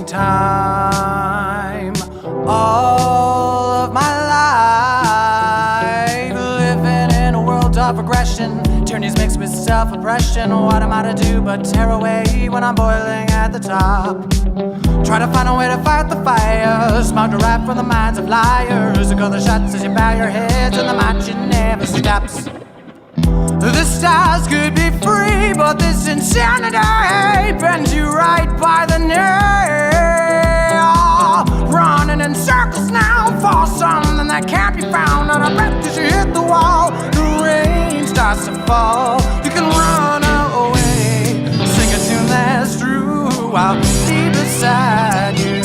Time, all of my life, living in a world of aggression, tyranny's mixed with self-oppression. What am I to do but tear away when I'm boiling at the top? Try to find a way to fight the fires, mount a rap from the minds of liars, and call the shots as you bow your heads, and the marching never stops. The stars could be free, but this insanity bends you right by the knee. Running in circles now for something that can't be found. Out of breath as you hit the wall, the rain starts to fall. You can run away, sing a tune that's true, I'll be beside you.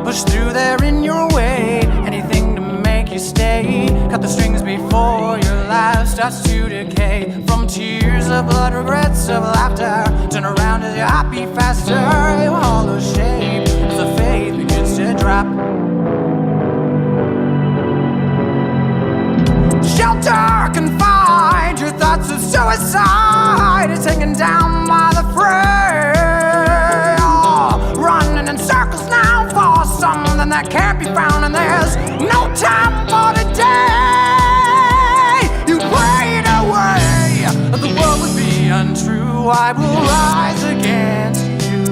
Push through there in your way, anything to make you stay. Cut the strings before your life starts to decay. From tears of blood, regrets of laughter, turn around as your heart beat faster. You hollow shape as the faith begins to drop. Shelter can find your thoughts of suicide. It's hanging down by the fray. Running in circles now for something that can't be found, and there's no time for today. You prayed away, the world would be untrue. I will rise against you.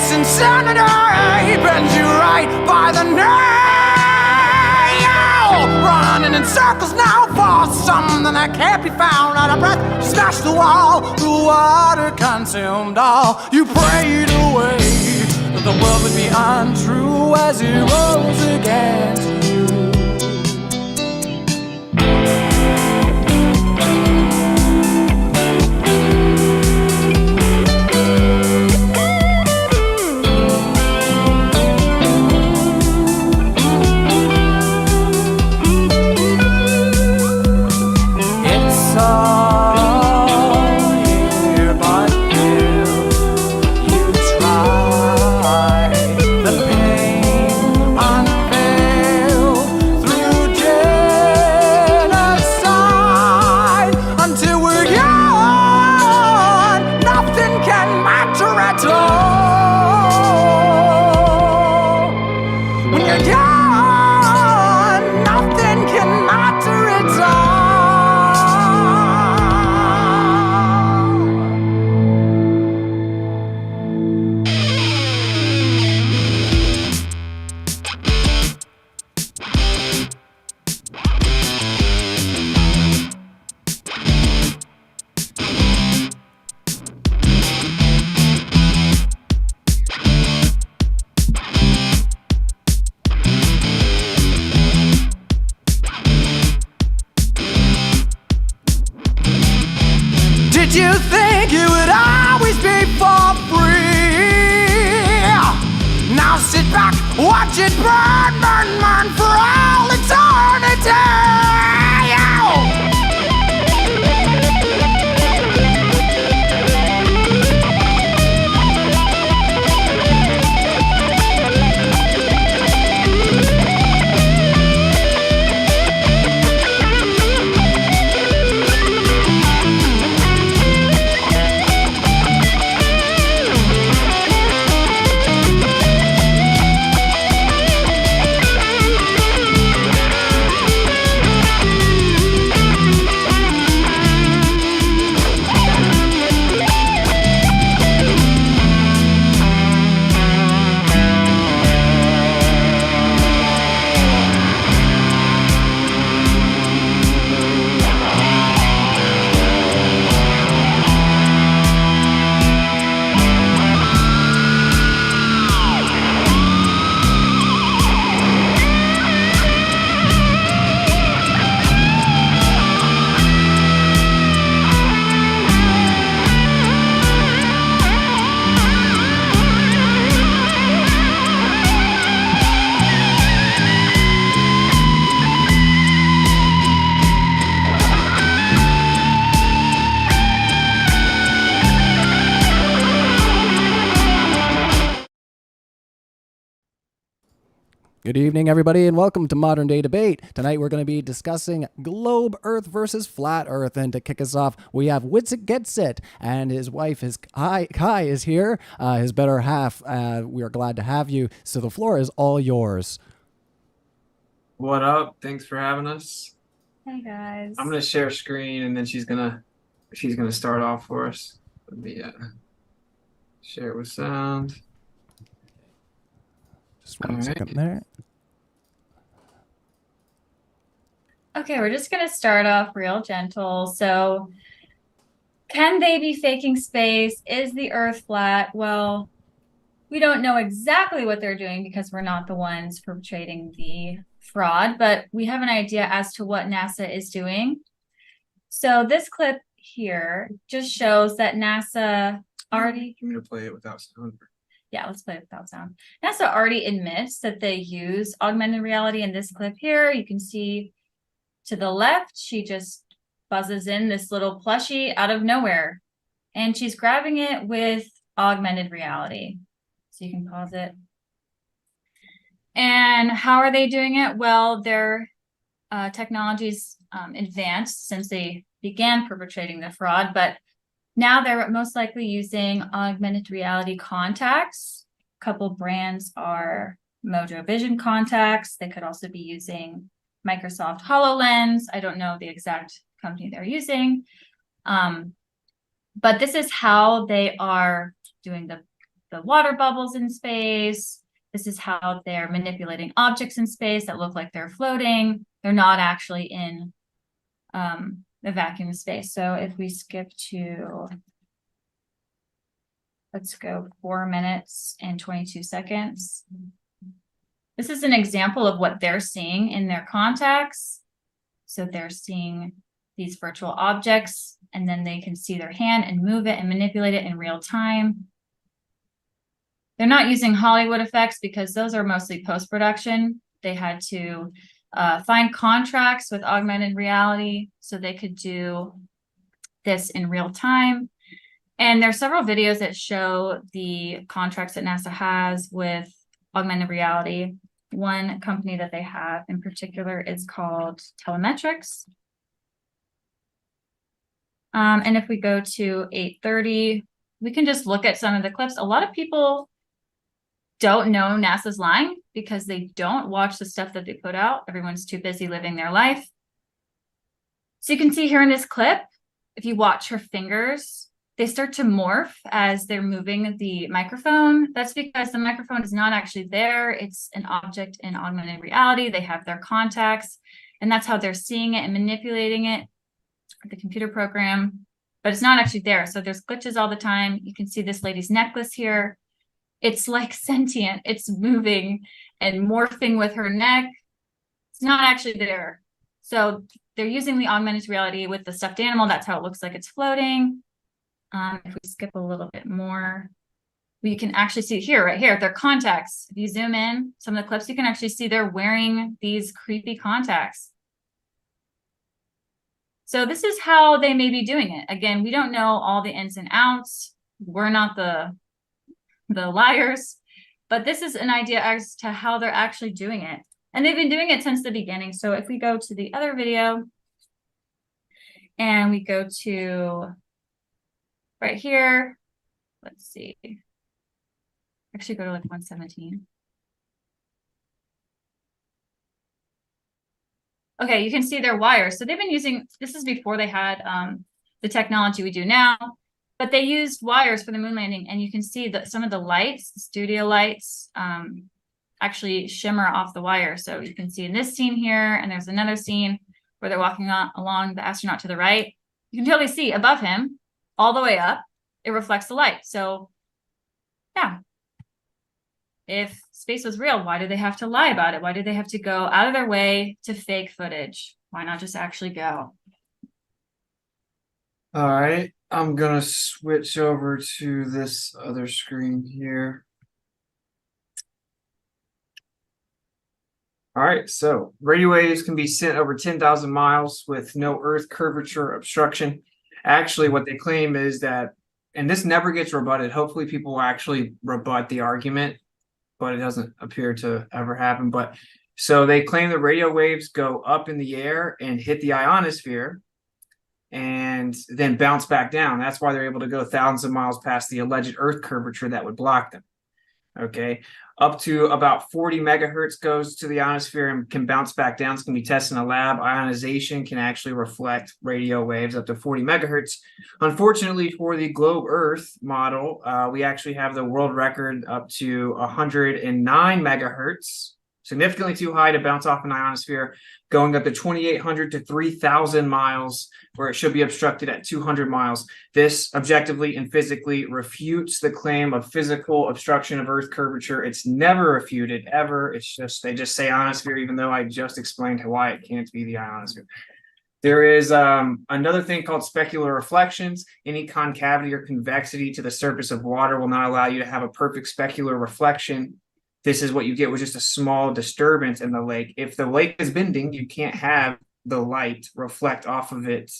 Insanity bends you right by the knee. Running in circles now for something that can't be found. Out of breath, smashed the wall, the water consumed all. You prayed away that the world would be untrue as it rose against you. you think it would always be for free? Now sit back, watch it burn, burn, burn for all eternity. Good evening, everybody, and welcome to Modern Day Debate. Tonight we're going to be discussing globe Earth versus flat Earth, and to kick us off, we have Witsit Gets It, and his wife, Kai, is here, his better half. We are glad to have you, so the floor is all yours. What up? Thanks for having us. Hey guys. I'm gonna share screen, and then she's gonna start off for us. Let me share with sound. Just one second there. Okay, we're just going to start off real gentle. So, can they be faking space? Is the Earth flat? Well, we don't know exactly what they're doing because we're not the ones perpetrating the fraud, but we have an idea as to what NASA is doing. So, this clip here just shows that NASA already... I'm going to play it without sound. Yeah, let's play it without sound. NASA already admits that they use augmented reality in this clip here. You can see to the left, she just buzzes in this little plushie out of nowhere. And she's grabbing it with augmented reality. So you can pause it. And how are they doing it? Well, their technology's advanced since they began perpetrating the fraud, but now they're most likely using augmented reality contacts. A couple brands are Mojo Vision contacts. They could also be using Microsoft HoloLens. I don't know the exact company they're using. But this is how they are doing the water bubbles in space. This is how they're manipulating objects in space that look like they're floating. They're not actually in the vacuum of space. So if we skip to, let's go 4 minutes and 22 seconds. This is an example of what they're seeing in their contacts. So they're seeing these virtual objects, and then they can see their hand and move it and manipulate it in real time. They're not using Hollywood effects because those are mostly post-production. They had to find contracts with augmented reality so they could do this in real time. And there are several videos that show the contracts that NASA has with augmented reality. One company that they have in particular is called Telemetrics. And if we go to 8:30, we can just look at some of the clips. A lot of people don't know NASA's lying because they don't watch the stuff that they put out. Everyone's too busy living their life. So you can see here in this clip, if you watch her fingers, they start to morph as they're moving the microphone. That's because the microphone is not actually there. It's an object in augmented reality. They have their contacts, and that's how they're seeing it and manipulating it, the computer program, but it's not actually there. So there's glitches all the time. You can see this lady's necklace here. It's like sentient. It's moving and morphing with her neck. It's not actually there. So they're using the augmented reality with the stuffed animal. That's how it looks like it's floating. If we skip a little bit more, we can actually see here, right here, their contacts. If you zoom in some of the clips, you can actually see they're wearing these creepy contacts. So this is how they may be doing it. Again, we don't know all the ins and outs. We're not the liars, but this is an idea as to how they're actually doing it. And they've been doing it since the beginning. So if we go to the other video and we go to right here, let's see. Actually go to like 117. Okay, you can see their wires. So they've been using, this is before they had the technology we do now, but they used wires for the moon landing. And you can see that some of the lights, the studio lights, actually shimmer off the wire. So you can see in this scene here, and there's another scene where they're walking along the astronaut to the right. You can totally see above him, all the way up, it reflects the light. So yeah. If space was real, why did they have to lie about it? Why did they have to go out of their way to fake footage? Why not just actually go? All right, I'm gonna switch over to this other screen here. All right, so radio waves can be sent over 10,000 miles with no Earth curvature obstruction. Actually, what they claim is that, and this never gets rebutted, hopefully people will actually rebut the argument, but it doesn't appear to ever happen. But so they claim the radio waves go up in the air and hit the ionosphere and then bounce back down. That's why they're able to go thousands of miles past the alleged Earth curvature that would block them. Okay, up to about 40 megahertz goes to the ionosphere and can bounce back down. It's going to be tested in a lab. Ionization can actually reflect radio waves up to 40 megahertz. Unfortunately, for the globe Earth model, we actually have the world record up to 109 megahertz, significantly too high to bounce off an ionosphere, going up to 2,800 to 3,000 miles, where it should be obstructed at 200 miles. This objectively and physically refutes the claim of physical obstruction of Earth curvature. It's never refuted, ever. It's just, they just say ionosphere, even though I just explained why it can't be the ionosphere. There is another thing called specular reflections. Any concavity or convexity to the surface of water will not allow you to have a perfect specular reflection. This is what you get with just a small disturbance in the lake. If the lake is bending, you can't have the light reflect off of it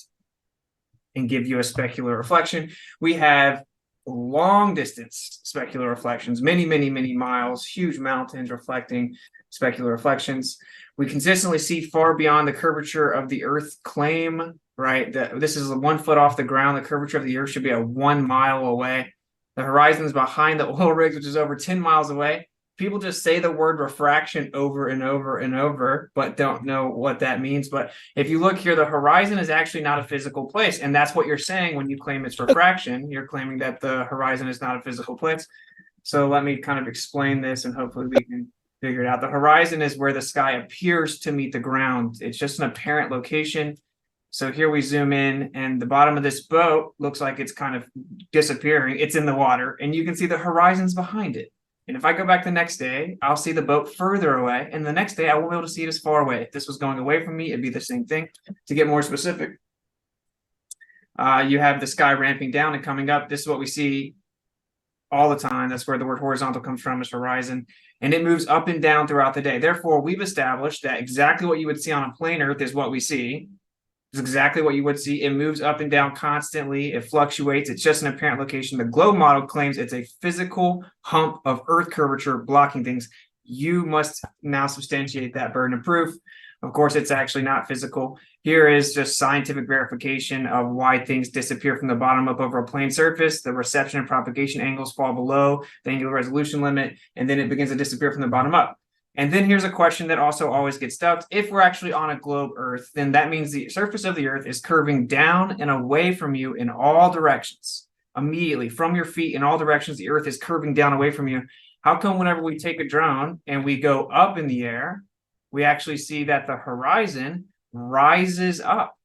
and give you a specular reflection. We have long distance specular reflections, many, many, many miles, huge mountains reflecting specular reflections. We consistently see far beyond the curvature of the Earth claim, right? This is 1 foot off the ground. The curvature of the Earth should be 1 mile away. The horizon is behind the oil rigs, which is over 10 miles away. People just say the word refraction over and over and over, but don't know what that means. But if you look here, the horizon is actually not a physical place. And that's what you're saying when you claim it's refraction. You're claiming that the horizon is not a physical place. So let me kind of explain this and hopefully we can figure it out. The horizon is where the sky appears to meet the ground. It's just an apparent location. So here we zoom in and the bottom of this boat looks like it's kind of disappearing. It's in the water and you can see the horizon's behind it. And if I go back the next day, I'll see the boat further away. And the next day, I won't be able to see it as far away. If this was going away from me, it'd be the same thing. To get more specific, you have the sky ramping down and coming up. This is what we see all the time. That's where the word horizontal comes from, is horizon. And it moves up and down throughout the day. Therefore, we've established that exactly what you would see on a plane Earth is what we see. It's exactly what you would see. It moves up and down constantly. It fluctuates. It's just an apparent location. The globe model claims it's a physical hump of Earth curvature blocking things. You must now substantiate that burden of proof. Of course, it's actually not physical. Here is just scientific verification of why things disappear from the bottom up over a plane surface. The reception and propagation angles fall below the angular resolution limit, and then it begins to disappear from the bottom up. And then here's a question that also always gets ducked. If we're actually on a globe Earth, then that means the surface of the Earth is curving down and away from you in all directions. Immediately from your feet in all directions, the Earth is curving down away from you. How come whenever we take a drone and we go up in the air, we actually see that the horizon rises up?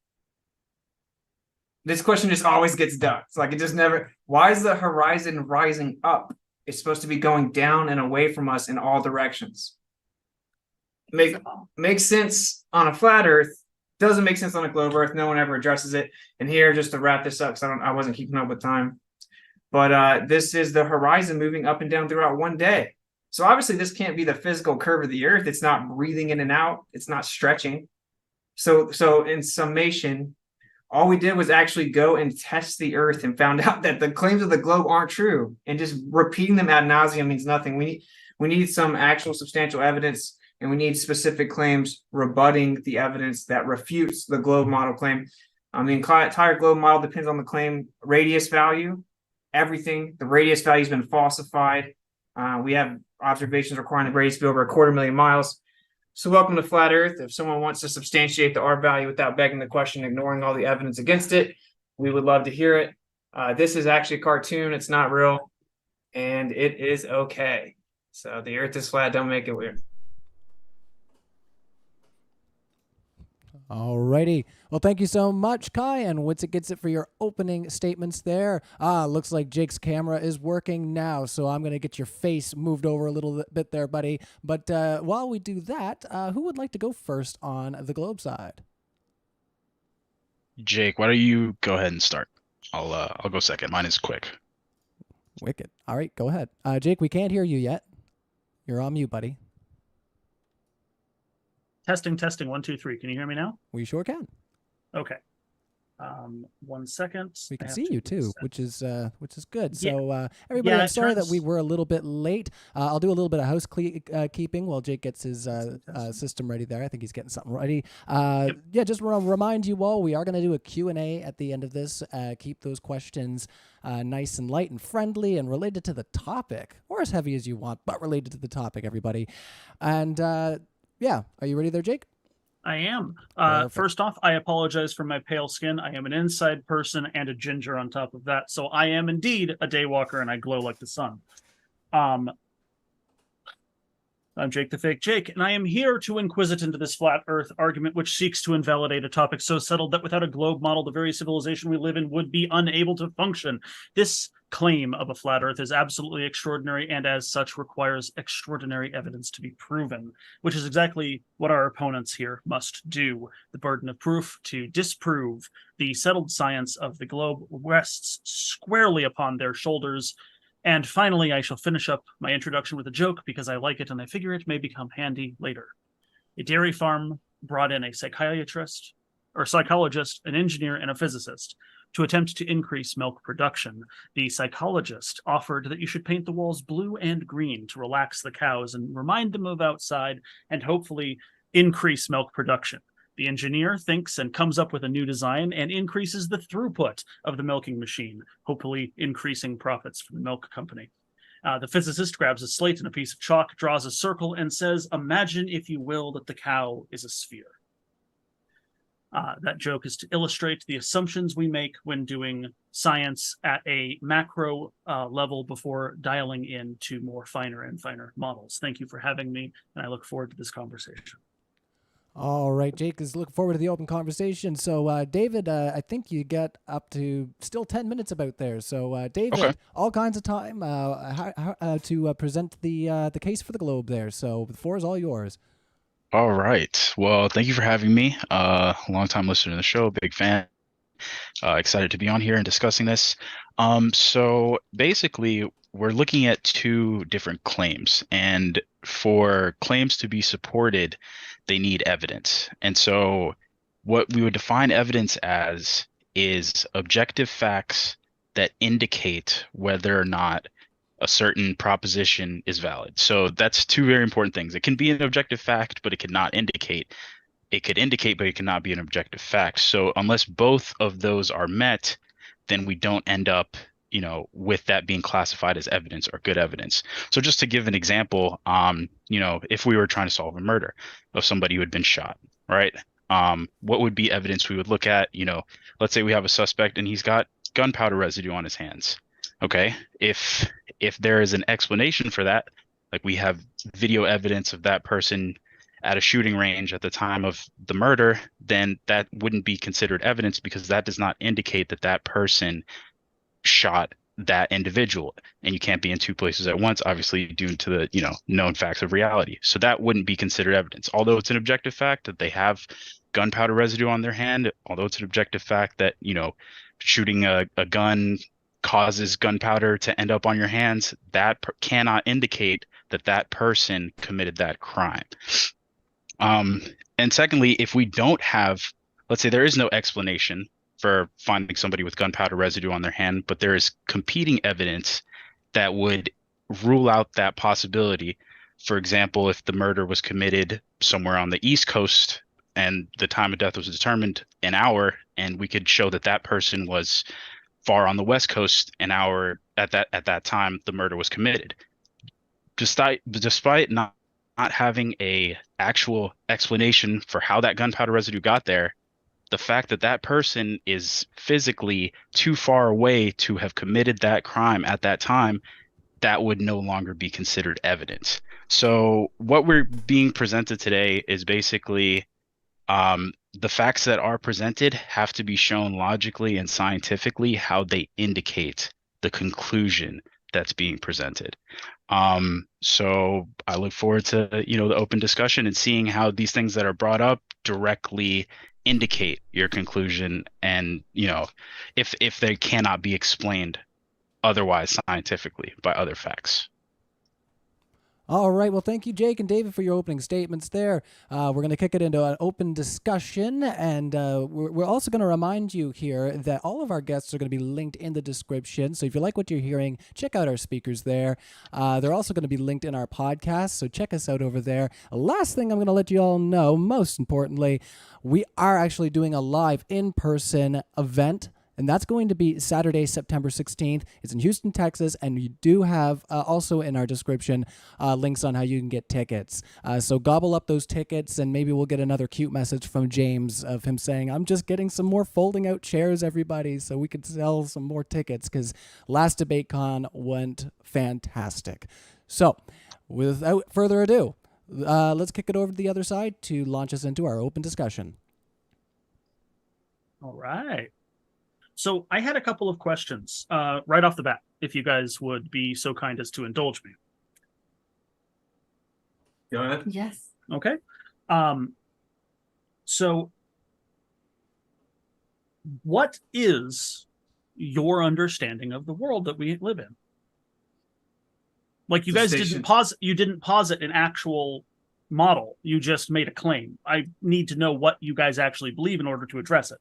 This question just always gets ducked. It's like it just never, why is the horizon rising up? It's supposed to be going down and away from us in all directions. Makes sense on a flat Earth, doesn't make sense on a globe Earth. No one ever addresses it. And here, just to wrap this up, because I wasn't keeping up with time. But this is the horizon moving up and down throughout one day. So obviously this can't be the physical curve of the Earth. It's not breathing in and out. It's not stretching. So in summation, all we did was actually go and test the Earth and found out that the claims of the globe aren't true. And just repeating them ad nauseum means nothing. We need some actual substantial evidence, and we need specific claims rebutting the evidence that refutes the globe model claim. The entire globe model depends on the claim radius value. Everything, the radius value has been falsified. We have observations requiring the radius to be over 250,000 miles. So welcome to Flat Earth. If someone wants to substantiate the R value without begging the question, ignoring all the evidence against it, we would love to hear it. This is actually a cartoon. It's not real, and it is okay. So the Earth is flat. Don't make it weird. Alrighty. Well, thank you so much, Kai, and Witsit gets it for your opening statements there. Looks like Jake's camera is working now, so I'm going to get your face moved over a little bit there, buddy. But while we do that, who would like to go first on the globe side? Jake, why don't you go ahead and start? I'll go second. Mine is quick. Wicked. All right, go ahead. Jake, we can't hear you yet. You're on mute, buddy. Testing, 1, 2, 3. Can you hear me now? We sure can. Okay. 1 second. We can see you too, which is good. Yeah. So everybody, Yeah, I'm sorry that turns- we were a little bit late. I'll do a little bit of housekeeping while Jake gets his system ready there. I think he's getting something ready. Yeah, just want to remind you all, we are going to do a Q&A at the end of this. Keep those questions nice and light and friendly and related to the topic, or as heavy as you want, but related to the topic, everybody. And yeah, are you ready there, Jake? I am. Perfect. First off, I apologize for my pale skin. I am an inside person and a ginger on top of that. So I am indeed a daywalker, and I glow like the sun. I'm Jake the Fake Jake, and I am here to inquisit into this flat Earth argument, which seeks to invalidate a topic so settled that without a globe model, the very civilization we live in would be unable to function. This claim of a flat Earth is absolutely extraordinary, and as such requires extraordinary evidence to be proven, which is exactly what our opponents here must do. The burden of proof to disprove the settled science of the globe rests squarely upon their shoulders. And finally, I shall finish up my introduction with a joke because I like it and I figure it may become handy later. A dairy farm brought in a psychologist, an engineer, and a physicist to attempt to increase milk production. The psychologist offered that you should paint the walls blue and green to relax the cows and remind them of outside and hopefully increase milk production. The engineer thinks and comes up with a new design and increases the throughput of the milking machine, hopefully increasing profits for the milk company. The physicist grabs a slate and a piece of chalk, draws a circle, and says, "Imagine, if you will, that the cow is a sphere." That joke is to illustrate the assumptions we make when doing science at a macro level before dialing in to more finer and finer models. Thank you for having me, and I look forward to this conversation. All right, Jake is looking forward to the open conversation. So, David, I think you get up to still 10 minutes about there. So, David, Okay. all kinds of time to present the case for the globe there. So, the floor is all yours. All right. Well, thank you for having me. Long time listener to the show, big fan. Excited to be on here and discussing this. So basically, we're looking at two different claims, and for claims to be supported, they need evidence. And so what we would define evidence as is objective facts that indicate whether or not a certain proposition is valid. So that's two very important things. It can be an objective fact, but it could not indicate. It could indicate, but it cannot be an objective fact. So unless both of those are met, then we don't end up, with that being classified as evidence or good evidence. So just to give an example, if we were trying to solve a murder of somebody who had been shot, right? What would be evidence we would look at? Let's say we have a suspect and he's got gunpowder residue on his hands. Okay, if there is an explanation for that, like we have video evidence of that person at a shooting range at the time of the murder, then that wouldn't be considered evidence because that does not indicate that that person shot that individual. And you can't be in two places at once, obviously, due to the known facts of reality. So that wouldn't be considered evidence, although it's an objective fact that they have gunpowder residue on their hand, although it's an objective fact that, shooting a gun causes gunpowder to end up on your hands, that cannot indicate that that person committed that crime. And secondly, if we don't have, let's say there is no explanation for finding somebody with gunpowder residue on their hand, but there is competing evidence that would rule out that possibility. For example, if the murder was committed somewhere on the East Coast and the time of death was determined an hour, and we could show that that person was far on the West Coast an hour at that time the murder was committed. Despite not having a actual explanation for how that gunpowder residue got there, the fact that that person is physically too far away to have committed that crime at that time, that would no longer be considered evidence. So what we're being presented today is basically the facts that are presented have to be shown logically and scientifically how they indicate the conclusion that's being presented. So I look forward to, the open discussion and seeing how these things that are brought up directly indicate your conclusion, and, if they cannot be explained otherwise scientifically by other facts. All right. Well, thank you, Jake and David, for your opening statements there. We're going to kick it into an open discussion, and we're also going to remind you here that all of our guests are going to be linked in the description. So if you like what you're hearing, check out our speakers there. They're also going to be linked in our podcast, so check us out over there. Last thing I'm going to let you all know, most importantly, we are actually doing a live in-person event, and that's going to be Saturday, September 16th. It's in Houston, Texas, and we do have also in our description links on how you can get tickets. So gobble up those tickets, and maybe we'll get another cute message from James of him saying, I'm just getting some more folding out chairs, everybody, so we could sell some more tickets, because last DebateCon went fantastic. So without further ado, let's kick it over to the other side to launch us into our open discussion. All right. So I had a couple of questions right off the bat, if you guys would be so kind as to indulge me. Go ahead. Yes. Okay. So what is your understanding of the world that we live in? Like, you guys didn't posit an actual model. You just made a claim. I need to know what you guys actually believe in order to address it.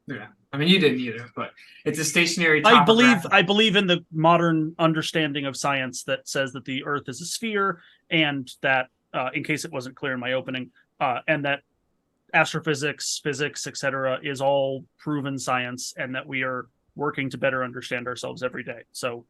Yeah. I mean, you didn't either, but it's a stationary. I believe in the modern understanding of science that says that the Earth is a sphere, and that, in case it wasn't clear in my opening, and that astrophysics, physics, etc., is all proven science, and that we are working to better understand ourselves every day. So,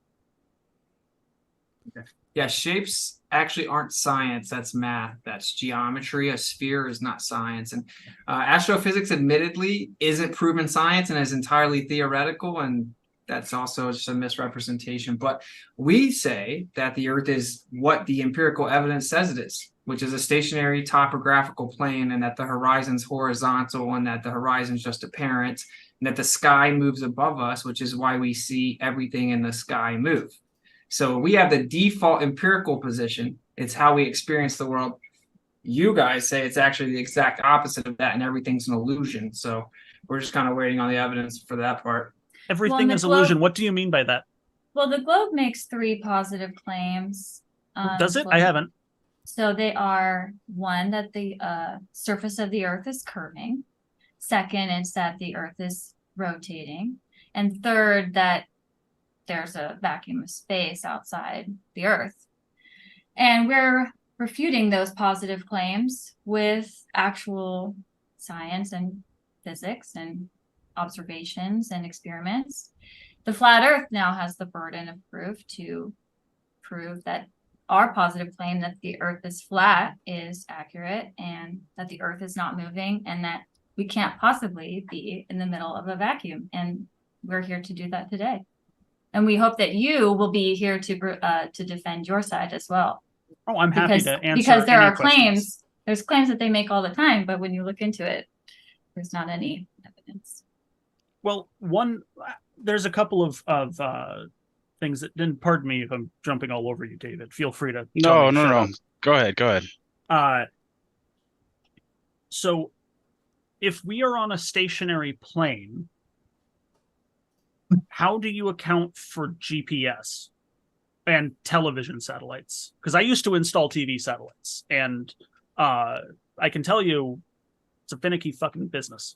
yeah, shapes actually aren't science. That's math. That's geometry. A sphere is not science. And astrophysics, admittedly, isn't proven science and is entirely theoretical. And that's also just a misrepresentation. But we say that the Earth is what the empirical evidence says it is, which is a stationary topographical plane, and that the horizon's horizontal, and that the horizon's just apparent, and that the sky moves above us, which is why we see everything in the sky move. So we have the default empirical position. It's how we experience the world. You guys say it's actually the exact opposite of that, and everything's an illusion. So we're just kind of waiting on the evidence for that part. Everything is illusion. What do you mean by that? Well, the globe makes 3 positive claims. Does it? I haven't. So they are: 1, that the surface of the Earth is curving; 2nd, it's that the Earth is rotating; and 3rd, that there's a vacuum of space outside the Earth. And we're refuting those positive claims with actual science and physics and observations and experiments. The flat Earth now has the burden of proof to prove that our positive claim that the Earth is flat is accurate, and that the Earth is not moving, and that we can't possibly be in the middle of a vacuum. And we're here to do that today. And we hope that you will be here to defend your side as well. Oh, I'm happy to answer. Because there are questions. claims. There's claims that they make all the time, but when you look into it, there's not any evidence. Well, there's a couple of things that didn't. Pardon me if I'm jumping all over you, David. Feel free to. No. Go ahead. So if we are on a stationary plane, how do you account for GPS and television satellites? Because I used to install TV satellites, and I can tell you it's a finicky fucking business.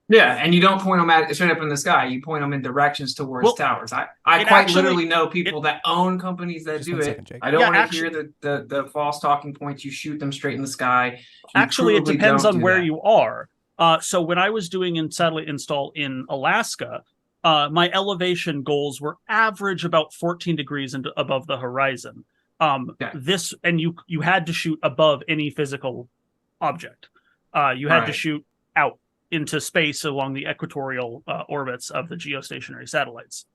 Yeah, and you don't point them at straight up in the sky. You point them in directions towards towers. I quite literally know people that own companies that do it. I don't want to hear the false talking points. You shoot them straight in the sky. Actually, it depends on where you are. So when I was doing in satellite install in Alaska, my elevation goals were average about 14 degrees above the horizon. This, and you had to shoot above any physical object. You had to shoot out into space along the equatorial orbits of the geostationary satellites.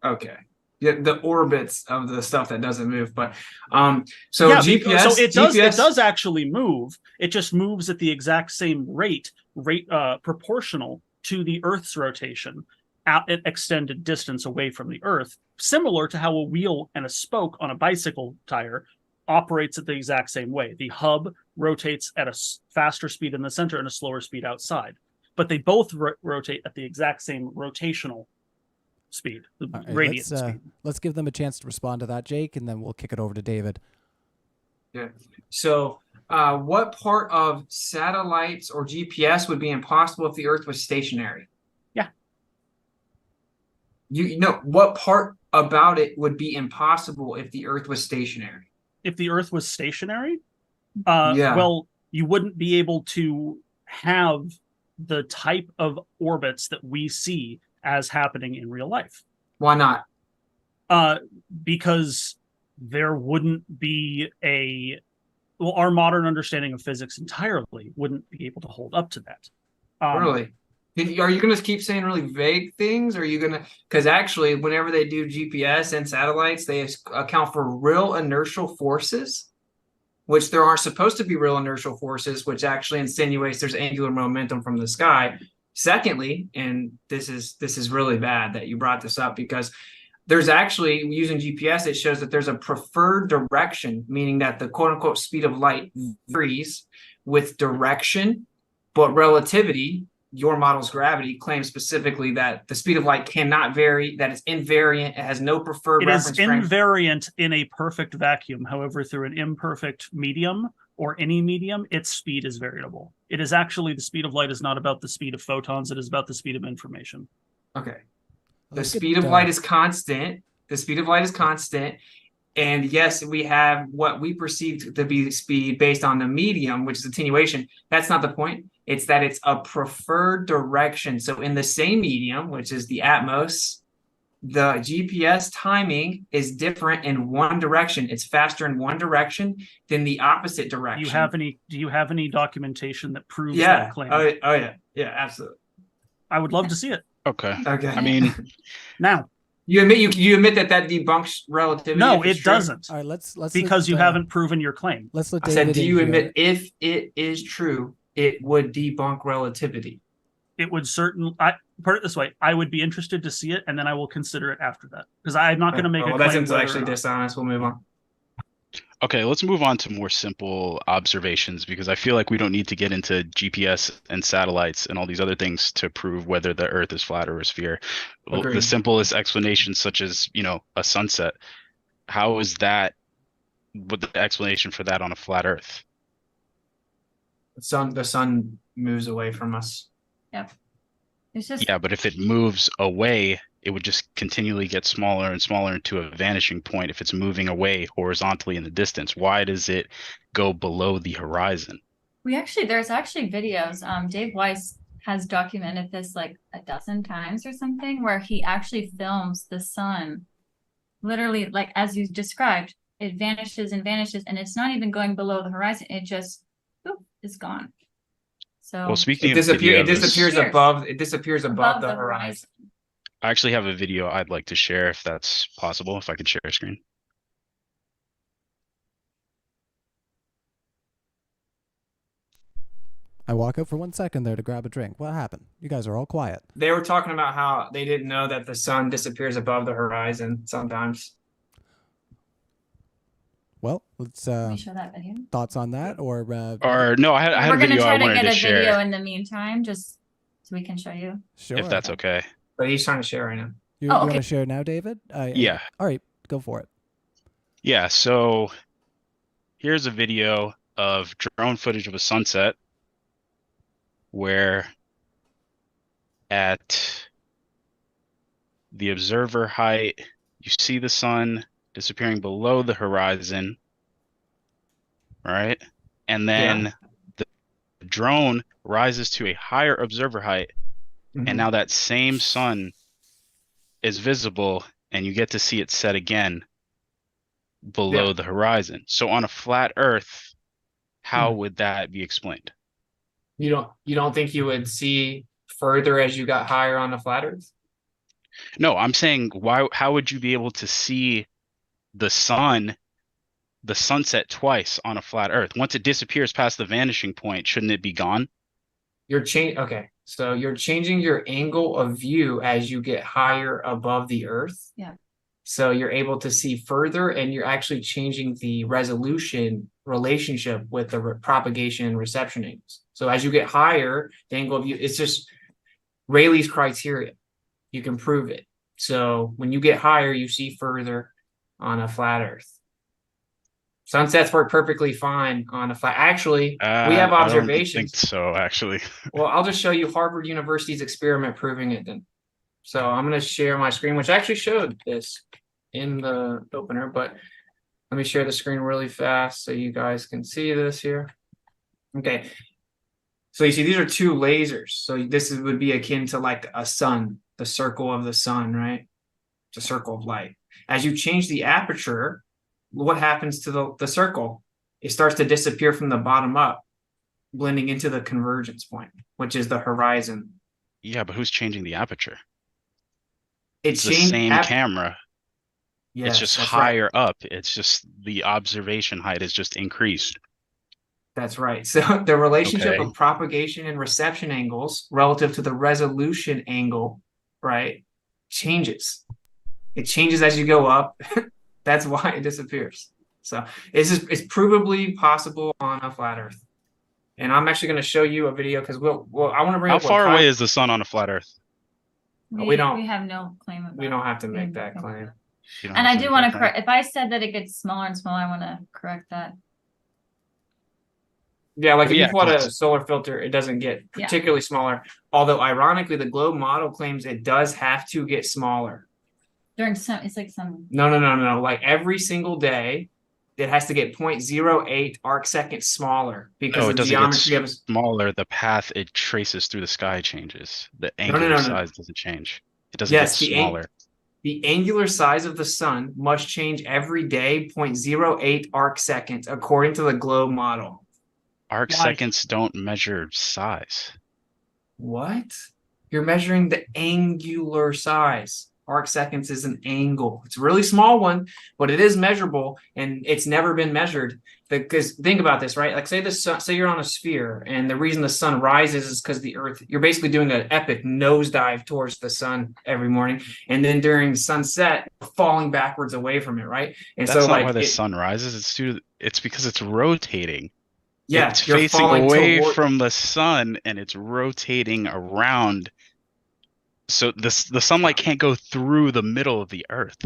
Okay. Yeah, the orbits of the stuff that doesn't move, but so yeah, GPS. So it does actually move. It just moves at the exact same rate proportional to the Earth's rotation at an extended distance away from the Earth, similar to how a wheel and a spoke on a bicycle tire operates at the exact same way. The hub rotates at a faster speed in the center and a slower speed outside, but they both rotate at the exact same rotational speed, the radiant speed. Let's give them a chance to respond to that, Jake, and then we'll kick it over to David. Yeah. So what part of satellites or GPS would be impossible if the Earth was stationary? Yeah. You know, what part about it would be impossible if the Earth was stationary? If the Earth was stationary? Well, you wouldn't be able to have the type of orbits that we see as happening in real life. Why not? Because there wouldn't be our modern understanding of physics entirely wouldn't be able to hold up to that. Really? Are you going to keep saying really vague things? Or are you going to, because actually, whenever they do GPS and satellites, they account for real inertial forces, which there aren't supposed to be real inertial forces, which actually insinuates there's angular momentum from the sky. Secondly, and this is really bad that you brought this up, because there's actually, using GPS, it shows that there's a preferred direction, meaning that the quote unquote speed of light varies with direction, but relativity, your model's gravity, claims specifically that the speed of light cannot vary, that it's invariant, it has no preferred reference frame. It is invariant in a perfect vacuum. However, through an imperfect medium or any medium, its speed is variable. It is actually, the speed of light is not about the speed of photons, it is about the speed of information. Okay. The speed of light is constant. The speed of light is constant. And yes, we have what we perceive to be speed based on the medium, which is attenuation. That's not the point. It's that it's a preferred direction. So in the same medium, which is the Atmos, the GPS timing is different in one direction. It's faster in one direction than the opposite direction. Do you have any documentation that proves that claim? Oh yeah. Yeah, absolutely. I would love to see it. Okay. I mean, now you admit that debunks relativity? No, it doesn't. All right, let's because you haven't proven your claim. Let's let David. I said, do you admit if it is true, it would debunk relativity? It would certainly. Put it this way: I would be interested to see it, and then I will consider it after that, because I'm not going to make a claim. That seems actually dishonest. We'll move on. Okay, let's move on to more simple observations, because I feel like we don't need to get into GPS and satellites and all these other things to prove whether the Earth is flat or a sphere. Agreed. The simplest explanations, such as, a sunset, how is that, what the explanation for that on a flat Earth? The sun moves away from us. Yep. It's just Yeah, but if it moves away, it would just continually get smaller and smaller into a vanishing point if it's moving away horizontally in the distance. Why does it go below the horizon? there's actually videos. Dave Weiss has documented this like a dozen times or something, where he actually films the sun literally, like as you described, it vanishes and vanishes, and it's not even going below the horizon. It just is gone. So well, speaking it of videos, it disappears above the horizon. I actually have a video I'd like to share, if that's possible, if I could share a screen. I walk out for 1 second there to grab a drink. What happened? You guys are all quiet. They were talking about how they didn't know that the sun disappears above the horizon sometimes. Well, let's Let me show that video. thoughts on that, or Or no, I had We're a gonna video try I to wanted get to a video share, in the meantime, just so we can show you. sure, if that's okay. But he's trying to share right now. You Oh, want okay. to share now, David? Yeah. All right, go for it. Yeah, so here's a video of drone footage of a sunset where at the observer height, you see the sun disappearing below the horizon, right? And then the drone rises to a higher observer height, Mhm. and now that same sun is visible, and you get to see it set again below the horizon. So on a flat Earth, how would that be explained? You don't think you would see further as you got higher on the flat Earth? No, I'm saying how would you be able to see the sun, the sunset twice on a flat Earth? Once it disappears past the vanishing point, shouldn't it be gone? Okay, so you're changing your angle of view as you get higher above the Earth. Yeah. So you're able to see further, and you're actually changing the resolution relationship with the propagation and reception angles. So as you get higher, the angle of view, it's just Rayleigh's criteria. You can prove it. So when you get higher, you see further on a flat Earth. Sunsets work perfectly fine on a flat. Actually, we have observations. I don't think so, actually. Well, I'll just show you Harvard University's experiment proving it then. So I'm going to share my screen, which actually showed this in the opener, but let me share the screen really fast so you guys can see this here. Okay. So you see, these are two lasers. So would be akin to like a sun, the circle of the sun, right? It's a circle of light. As you change the aperture, what happens to the circle? It starts to disappear from the bottom up, blending into the convergence point, which is the horizon. Yeah, but who's changing the aperture? It's the same camera. Yes, it's just that's higher right. up. It's just the observation height is just increased. That's right. So the relationship Okay. of propagation and reception angles relative to the resolution angle, right, changes. It changes as you go up. That's why it disappears. So it's provably possible on a flat Earth. And I'm actually going to show you a video because I want to bring How up far away is the sun on a flat Earth? We don't. We have no claim of We that. don't have to make that claim. And I do want to correct, if I said that it gets smaller and smaller, I want to correct that. Yeah, like Well, if yeah, you plot 'cause a solar filter, it doesn't get particularly smaller. Although ironically, the globe model claims it does have to get smaller. During some, it's like some. No. Like every single day, it has to get 0.08 arc seconds smaller because it the doesn't geometry get of smaller. The path it traces through the sky changes. The angular size doesn't change. It doesn't get smaller. The angular size of the sun must change every day 0.08 arc seconds according to the globe model. Arc seconds don't measure size. What? You're measuring the angular size. Arc seconds is an angle. It's a really small one, but it is measurable, and it's never been measured. Because think about this, right? Like say you're on a sphere, and the reason the sun rises is because the Earth. You're basically doing an epic nosedive towards the sun every morning, and then during sunset, falling backwards away from it, right? And that's so, not why the sun rises. It's because it's rotating. Yeah, it's facing away from the sun, and it's rotating around. So the sunlight can't go through the middle of the Earth.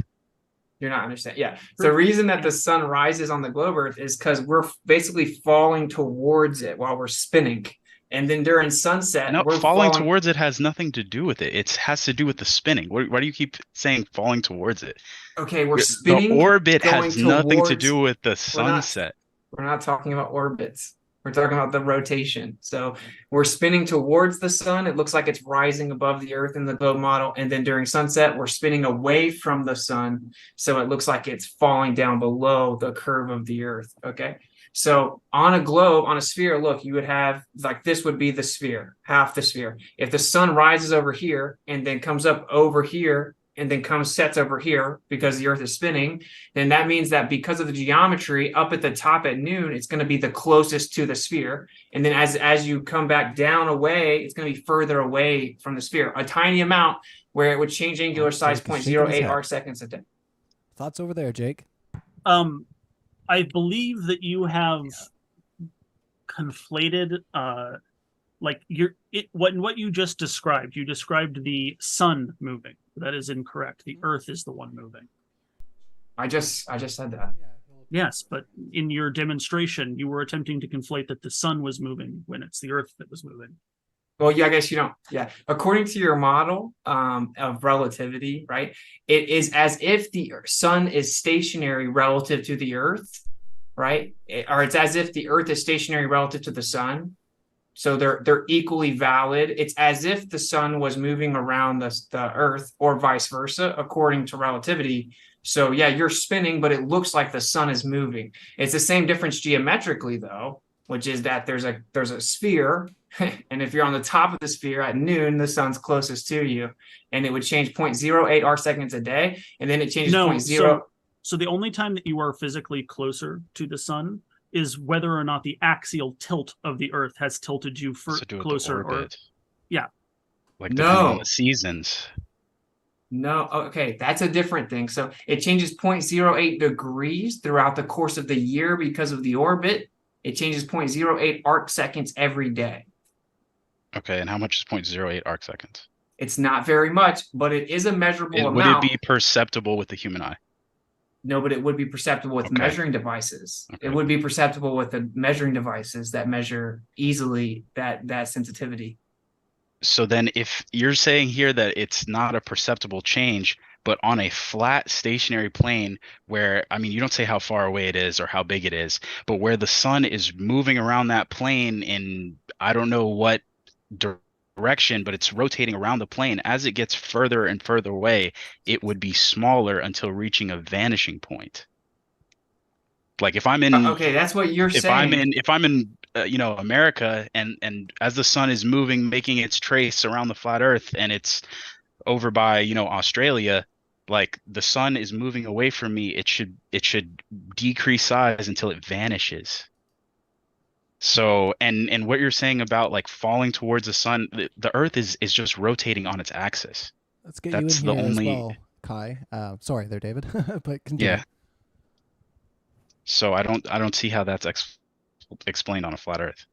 You're not understanding. Yeah. The reason that the sun rises on the globe Earth is because we're basically falling towards it while we're spinning. And then during sunset, we're falling towards it has nothing to do with it. It has to do with the spinning. Why do you keep saying falling towards it? Okay, we're spinning. The orbit has nothing to do with the sunset. We're not talking about orbits. We're talking about the rotation. So we're spinning towards the sun. It looks like it's rising above the Earth in the globe model. And then during sunset, we're spinning away from the sun. So it looks like it's falling down below the curve of the Earth. Okay. So on a globe, on a sphere, look, you would have like this would be the sphere, half the sphere. If the sun rises over here and then comes up over here, and then sets over here because the Earth is spinning, then that means that because of the geometry up at the top at noon, it's going to be the closest to the sphere. And then as you come back down away, it's going to be further away from the sphere, a tiny amount where it would change angular size 0.08 arc seconds a day. Thoughts over there, Jake? I believe that you have conflated what you just described. You described the sun moving. That is incorrect. The earth is the one moving. I just said that. Yes, but in your demonstration, you were attempting to conflate that the sun was moving when it's the earth that was moving. Well, yeah, I guess you don't. Yeah. According to your model of relativity, right, it is as if the sun is stationary relative to the earth, right? Or it's as if the earth is stationary relative to the sun. So they're equally valid. It's as if the sun was moving around the earth or vice versa, according to relativity. So yeah, you're spinning, but it looks like the sun is moving. It's the same difference geometrically, though, which is that there's a sphere, and if you're on the top of the sphere at noon, the sun's closest to you, and it would change 0.08 arc seconds a day, and then it changes No, 0.0. So the only time that you are physically closer to the sun is whether or not the axial tilt of the earth has tilted you closer, or like depending on the seasons. No, okay, that's a different thing. So it changes 0.08 degrees throughout the course of the year because of the orbit. It changes 0.08 arc seconds every day. Okay, and how much is 0.08 arc seconds? It's not very much, but it is a measurable amount. Would it be perceptible with the human eye? No, but it would be perceptible with measuring devices. It would be perceptible with the measuring devices that measure easily that sensitivity. So then if you're saying here that it's not a perceptible change, but on a flat stationary plane where, I mean, you don't say how far away it is or how big it is, but where the sun is moving around that plane in, I don't know what direction, but it's rotating around the plane. As it gets further and further away, it would be smaller until reaching a vanishing point. Like if I'm in, okay, that's what you're saying. If I'm in America, and as the sun is moving, making its trace around the flat Earth, and it's over by Australia, like the sun is moving away from me, it should decrease size until it vanishes. So and what you're saying about like falling towards the sun, the Earth is just rotating on its axis. Let's get you in here as well, Kai. Sorry there, David, but continue. Yeah. So I don't see how that's explained on a flat Earth.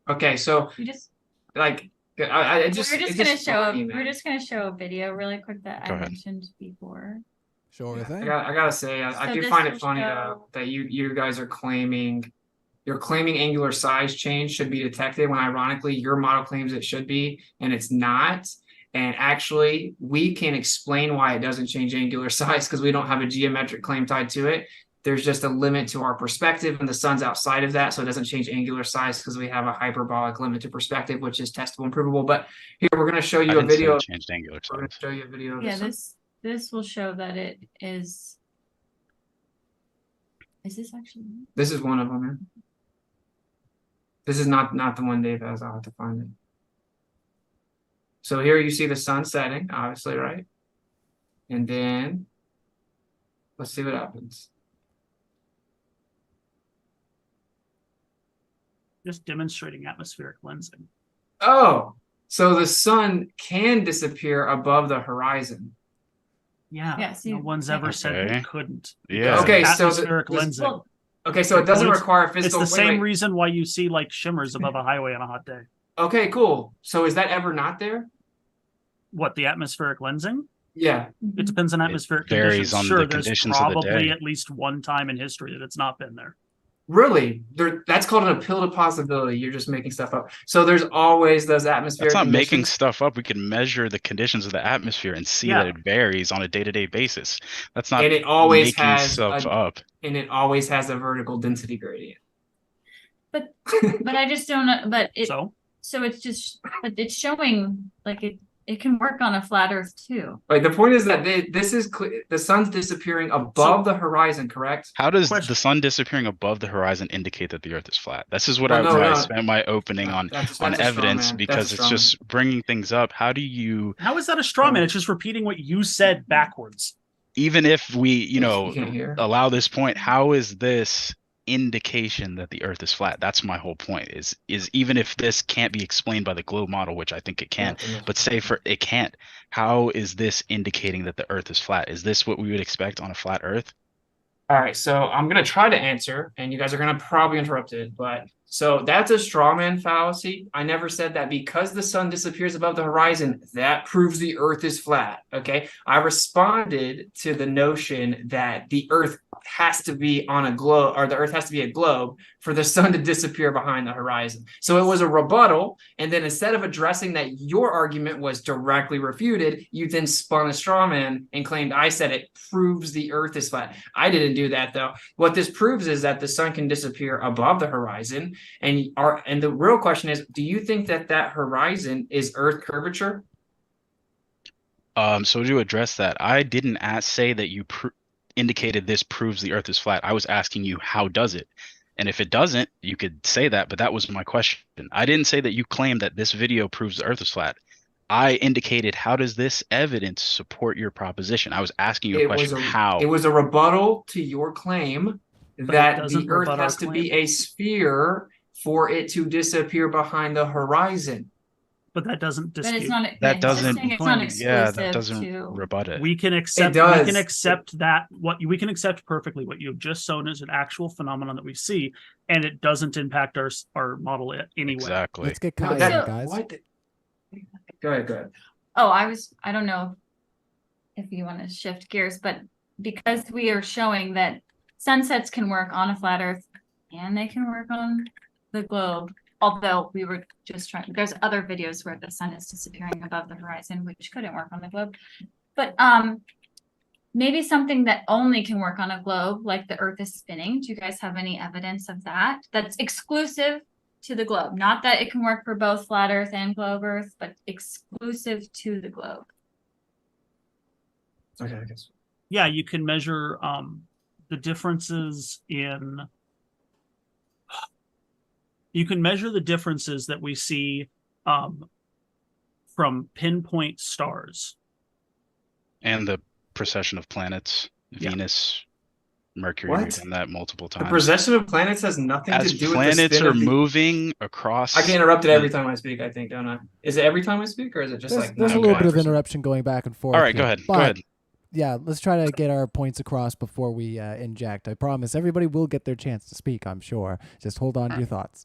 Okay, so You just like we're just gonna show a video really quick that I mentioned before. Sure thing. I gotta say, I do find it funny though that you guys are claiming angular size change should be detected when ironically your model claims it should be, and it's not. And actually, we can explain why it doesn't change angular size because we don't have a geometric claim tied to it. There's just a limit to our perspective, and the sun's outside of that, so it doesn't change angular size because we have a hyperbolic limit to perspective, which is testable and provable. But here we're going to show you a video. Changed angular size. We're going to show you a video. Yeah, this will show that it is. Is this actually? This is one of them. Man. This is not the one Dave has. I'll have to find it. So here you see the sun setting, obviously, right? And then let's see what happens. Just demonstrating atmospheric lensing. Oh, so the sun can disappear above the horizon. Yeah, no one's ever said it couldn't. Yeah. Okay, so atmospheric lensing. Okay, so it doesn't require physical. It's the same reason why you see like shimmers above a highway on a hot day. Okay, cool. So is that ever not there? What, the atmospheric lensing? Yeah. It depends on atmospheric conditions. On the conditions there's of the probably day. at least one time in history that it's not been there. Really? That's called an appeal to possibility. You're just making stuff up. So there's always those atmospheric conditions. That's not conditions. making stuff up. We can measure the conditions of the atmosphere and see that it varies on a day-to-day basis. That's not and it always making has stuff up. And it always has a vertical density gradient. But I just don't know. But so it's just, but it's showing like it can work on a flat Earth too. Like the point is that this is the sun's disappearing above the horizon, correct? How does the sun disappearing above the horizon indicate that the Earth is flat? This is what I spent my opening on evidence because it's just bringing things up. How is that a straw man? It's just repeating what you said backwards. Even if we, allow this point, how is this indication that the Earth is flat? That's my whole point. Is even if this can't be explained by the globe model, which I think it can, but say for it can't, how is this indicating that the Earth is flat? Is this what we would expect on a flat Earth? All right, so I'm gonna try to answer, and you guys are gonna probably interrupt it, but so that's a straw man fallacy. I never said that because the sun disappears above the horizon, that proves the earth is flat. Okay. I responded to the notion that the earth has to be on a globe, or the earth has to be a globe for the sun to disappear behind the horizon. So it was a rebuttal. And then instead of addressing that your argument was directly refuted, you then spun a straw man and claimed I said it proves the earth is flat. I didn't do that though. What this proves is that the sun can disappear above the horizon. And the real question is, do you think that that horizon is Earth curvature? So to address that, I didn't say that you indicated this proves the Earth is flat. I was asking you, how does it? And if it doesn't, you could say that, but that was my question. I didn't say that you claim that this video proves the Earth is flat. I indicated, how does this evidence support your proposition? I was asking you a question, how? It was a rebuttal to your claim that the Earth has to be a sphere for it to disappear behind the horizon. But that doesn't dispute. But it's not. That doesn't. It's not exclusive that doesn't to... rebut it. We can accept. We can accept that. We can accept perfectly what you've just shown as an actual phenomenon that we see, and it doesn't impact our model anyway. Exactly. Let's get Kai in, guys. Go ahead. Oh, I don't know if you want to shift gears, but because we are showing that sunsets can work on a flat Earth and they can work on the globe. Although we were just trying, there's other videos where the sun is disappearing above the horizon, which couldn't work on the globe. But maybe something that only can work on a globe, like the Earth is spinning. Do you guys have any evidence of that? That's exclusive to the globe. Not that it can work for both flat Earth and globe Earth, but exclusive to the globe. Okay, I guess. Yeah, you can measure the differences in... You can measure the differences that we see from pinpoint stars. And the precession of planets, Venus, Mercury, we've done that multiple times. The precession of planets has nothing to do with the spin of the... As planets are moving across... I get interrupted every time I speak, I think, don't I? Is it every time I speak, or is it just there's a little bit of interruption going back and forth. All right, go ahead. Go ahead. Yeah, let's try to get our points across before we inject. I promise everybody will get their chance to speak, I'm sure. Just hold on to your thoughts.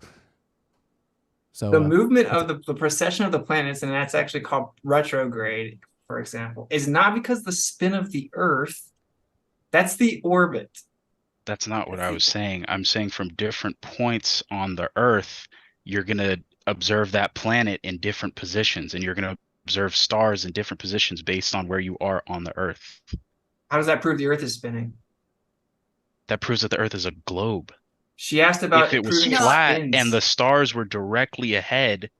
So the movement of the precession of the planets, and that's actually called retrograde, for example, is not because the spin of the Earth. That's the orbit. That's not what I was saying. I'm saying from different points on the Earth, you're going to observe that planet in different positions, and you're going to observe stars in different positions based on where you are on the Earth. How does that prove the Earth is spinning? That proves that the Earth is a globe. She asked about if it was flat and the stars were directly ahead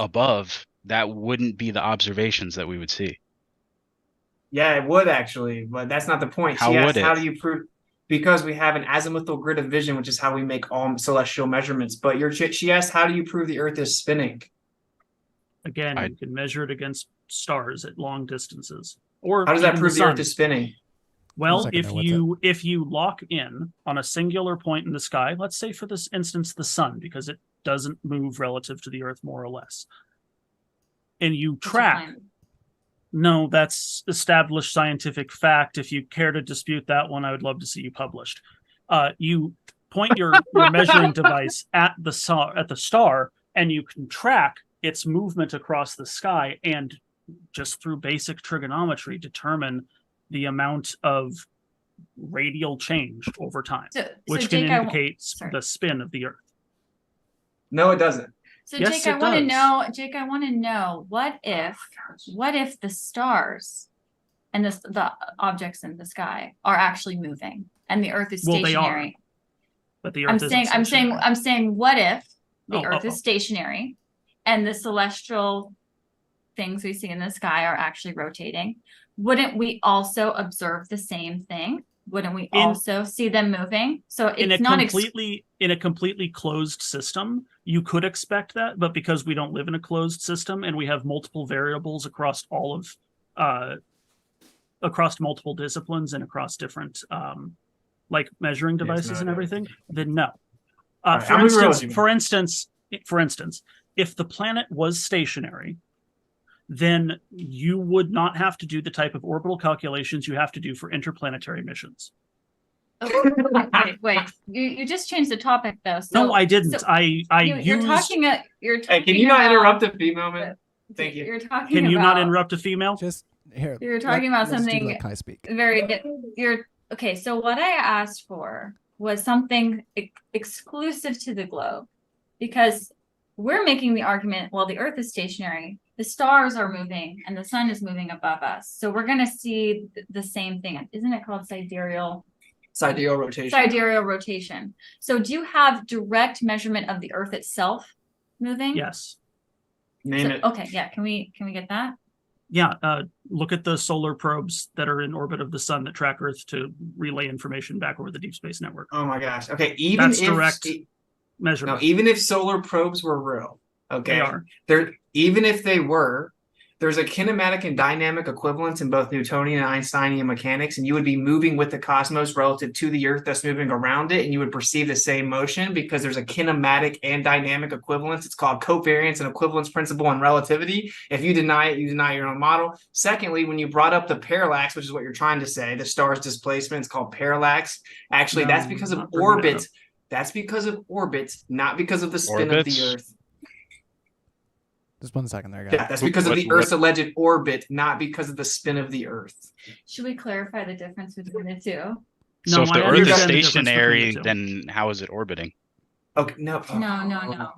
above, that wouldn't be the observations that we would see. Yeah, it would actually, but that's not the point. She asked, how do you prove? Because we have an azimuthal grid of vision, which is how we make all celestial measurements. But she asked, how do you prove the Earth is spinning? Again, you can measure it against stars at long distances. Or how does that prove the Earth is spinning? Well, if you lock in on a singular point in the sky, let's say for this instance, the sun, because it doesn't move relative to the Earth more or less, and you track... No, that's established scientific fact. If you care to dispute that one, I would love to see you published. You point your measuring device at the star, and you can track its movement across the sky, and just through basic trigonometry, determine the amount of radial change over time, which can indicate the spin of the Earth. No, it doesn't. So yes, Jake, I want to know, what if the stars and the objects in the sky are actually moving and the Earth is stationary? They are. But the Earth I'm saying, what if the Earth is stationary and the celestial things we see in the sky are actually rotating? Wouldn't we also observe the same thing? Wouldn't we also see them moving? So it's in a completely closed system, you could expect that, but because we don't live in a closed system and we have multiple variables across all of across multiple disciplines and across different like measuring devices and everything, then no. For instance, if the planet was stationary, then you would not have to do the type of orbital calculations you have to do for interplanetary missions. Wait. You just changed the topic though. So, No, I didn't. so you're you're talking. You're talking. Hey, can you not about, interrupt a female, man? Thank you. You're talking. Can you not about- interrupt a female? Just here. You're talking about let's do something let Kai speak. You're okay. So what I asked for was something exclusive to the globe, because we're making the argument. Well, the Earth is stationary. The stars are moving, and the sun is moving above us. So we're going to see the same thing. Isn't it called sidereal? Sidereal rotation. Sidereal rotation. So do you have direct measurement of the Earth itself moving? Yes. Name So- it. Okay, yeah. Can we get that? Yeah. Look at the solar probes that are in orbit of the sun that track Earth to relay information back over the Deep Space Network. Oh my gosh. Okay, even That's if direct no, measurement. even if solar probes were real, okay, They are. even if they were, there's a kinematic and dynamic equivalence in both Newtonian and Einsteinian mechanics, and you would be moving with the cosmos relative to the Earth that's moving around it, and you would perceive the same motion because there's a kinematic and dynamic equivalence. It's called covariance and equivalence principle in relativity. If you deny it, you deny your own model. Secondly, when you brought up the parallax, which is what you're trying to say, the star's displacement is called parallax. Actually, No, that's because I'm of not bringing that orbit. up. That's because of orbit, not because of the spin of Orbits? the Earth. Just 1 second there, guys. Yeah, that's because of the Earth's alleged orbit, not because of the spin of the Earth. Should we clarify the difference between the two? So No, if the I Earth is understand the difference between stationary, the two. then how is it orbiting? Okay, no. No.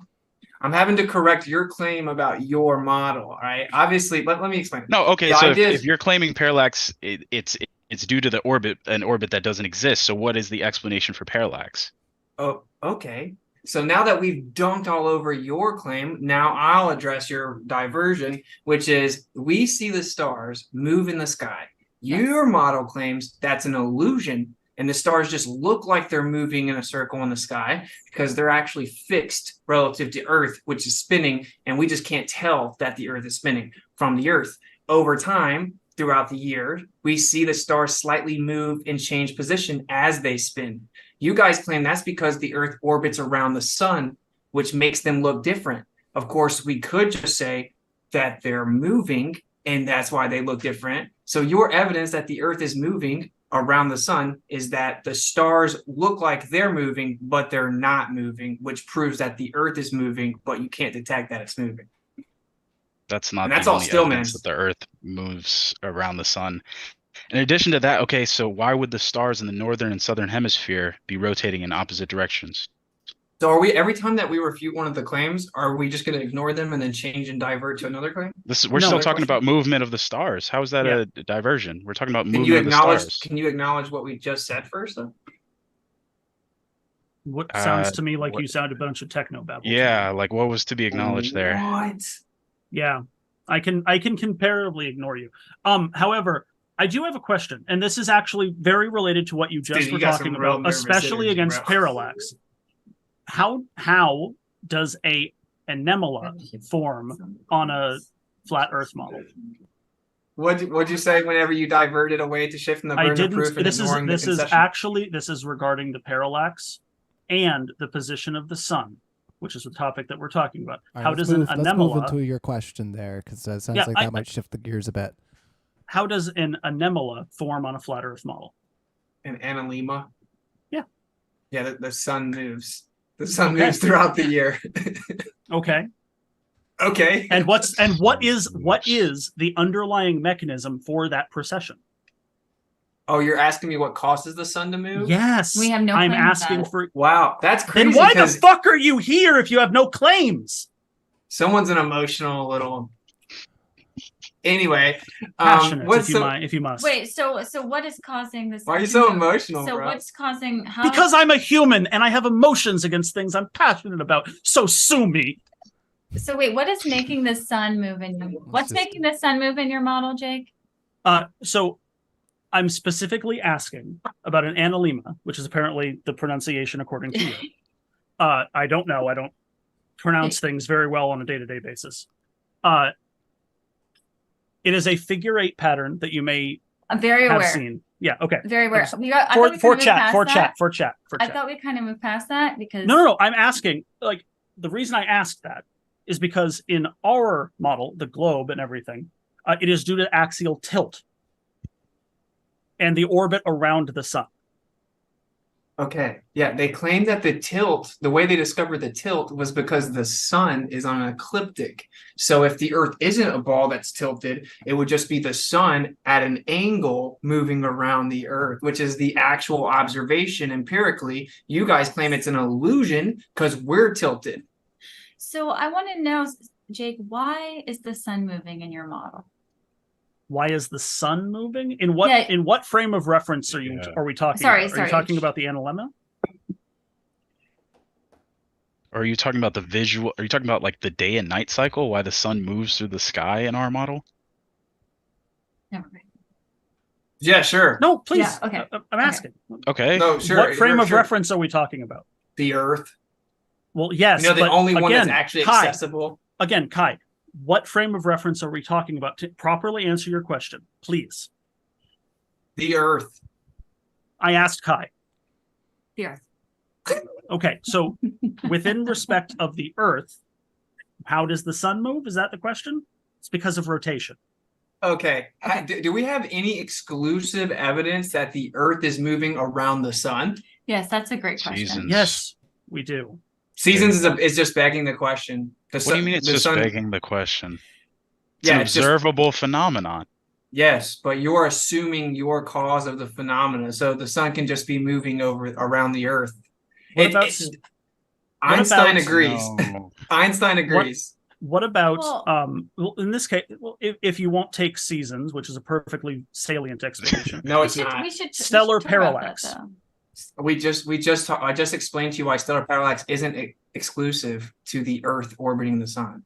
I'm having to correct your claim about your model. All right. Obviously, let me explain. No, okay. The So idea if you're claiming parallax, it's due to the orbit, an orbit that doesn't exist. So what is the explanation for parallax? Oh, okay. So now that we've dunked all over your claim, now I'll address your diversion, which is we see the stars move in the sky. Your model claims that's an illusion, and the stars just look like they're moving in a circle in the sky because they're actually fixed relative to Earth, which is spinning, and we just can't tell that the Earth is spinning from the Earth. Over time, throughout the year, we see the stars slightly move and change position as they spin. You guys claim that's because the Earth orbits around the sun, which makes them look different. Of course, we could just say that they're moving and that's why they look different. So your evidence that the Earth is moving around the sun is that the stars look like they're moving, but they're not moving, which proves that the Earth is moving, but you can't detect that it's moving. That's not And that's the all only still, evidence man. that the Earth moves around the sun. In addition to that, okay, so why would the stars in the northern and southern hemisphere be rotating in opposite directions? So are we, every time that we refute one of the claims, are we just going to ignore them and then change and divert to another claim? We're No. still Other talking question? about movement of the stars. How is that Yeah. a diversion? We're talking about Can you movement of the acknowledge? stars. Can you acknowledge what we just said first, though? What sounds Uh, to me like what- you sound a bunch of techno babble. to Yeah, me. like what was to be acknowledged there? What? Yeah. I can comparatively ignore you. However, I do have a question, and this is actually very related to what you just Dude, you were got talking some real about, nervous especially energy, against bro. parallax. How does a anemala form on a flat Earth model? What'd you say whenever you diverted away to shift from the I burden of didn't. proof and This is ignoring the this is concession? actually this is regarding the parallax and the position of the sun, which is the topic that we're talking about. All right, How let's does an move, let's move anemala? into your question there, because it sounds Yeah, like that might shift the gears a bit. How does an anemala form on a flat Earth model? An analema? Yeah. Yeah, the sun moves. The sun Okay. moves throughout the year. Okay. Okay. And what is the underlying mechanism for that precession? Oh, you're asking me what causes the sun to move? Yes. We have no I'm claim to asking that. for. Wow, that's crazy. Then why the because fuck are you here if you have no claims? someone's an emotional little. Anyway, Passionate, what's if you must. Wait, so what is causing this? Why are you to so move? emotional, So bro? what's causing how? Because I'm a human and I have emotions against things I'm passionate about. So sue me. So wait, what is making the sun move in your? What's just- making the sun move in your model, Jake? So I'm specifically asking about an analema, which is apparently the pronunciation according to you. I don't know. I don't pronounce things very well on a day-to-day basis. It is a figure 8 pattern that you may I'm very have aware. seen. Yeah. Okay. Very aware. For I thought we for kinda moved chat. past For that. chat. For chat. For I chat. thought we kind of moved past that because No. I'm asking. Like the reason I asked that is because in our model, the globe and everything, it is due to axial tilt and the orbit around the sun. Okay. Yeah, they claim that the way they discovered the tilt was because the sun is on an ecliptic. So if the Earth isn't a ball that's tilted, it would just be the sun at an angle moving around the Earth, which is the actual observation empirically. You guys claim it's an illusion because we're tilted. So I want to know, Jake, why is the sun moving in your model? Why is the sun moving? In what frame of reference are we talking Sorry, about? Are you talking about the analemma? Or are you talking about the visual? Are you talking about like the day and night cycle? Why the sun moves through the sky in our model? Never mind. Yeah, sure. No, please. Yeah, okay. I'm asking. Okay. No, sure. What frame of sure. reference are we talking about? The Earth. Well, yes. You know, the but only one that's again, actually Kai, accessible. Again, Kai, what frame of reference are we talking about to properly answer your question, please? The Earth. I asked Kai. The Earth. Okay, so within respect of the Earth, how does the sun move? Is that the question? It's because of rotation. Okay. Do we have any exclusive evidence that the Earth is moving around the sun? Yes, that's a great question. Seasons. Yes, we do. Seasons is just begging the question. What do you mean it's just begging the question? It's an observable phenomenon. Yes, but you're assuming your cause of the phenomena. So the sun can just be moving around the Earth. Einstein agrees. No. Einstein agrees. What about in this case, if you won't take seasons, which is a perfectly salient explanation. No, it's not. Stellar parallax. I just explained to you why stellar parallax isn't exclusive to the Earth orbiting the sun.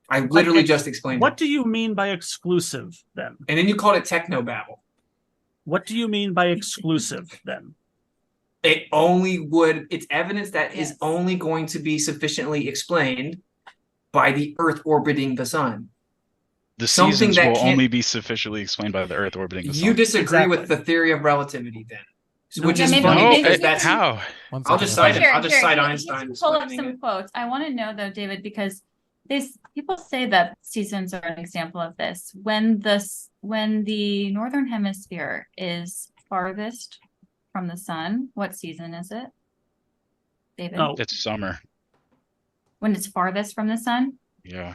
I literally just explained What do you mean by exclusive then? And then you called it technobabble. What do you mean by exclusive then? It's evidence that is only going to be sufficiently explained by the Earth orbiting the sun. The seasons will only be sufficiently explained by the Earth orbiting the sun. You disagree with the theory of relativity then. Which is maybe funny because that's how. I'll just cite it. I'll just cite Here, Einstein. pull up some quotes. I want to know though, David, because people say that seasons are an example of this. When the northern hemisphere is farthest from the sun, what season is it, David? Oh, it's summer. When it's farthest from the sun? Yeah.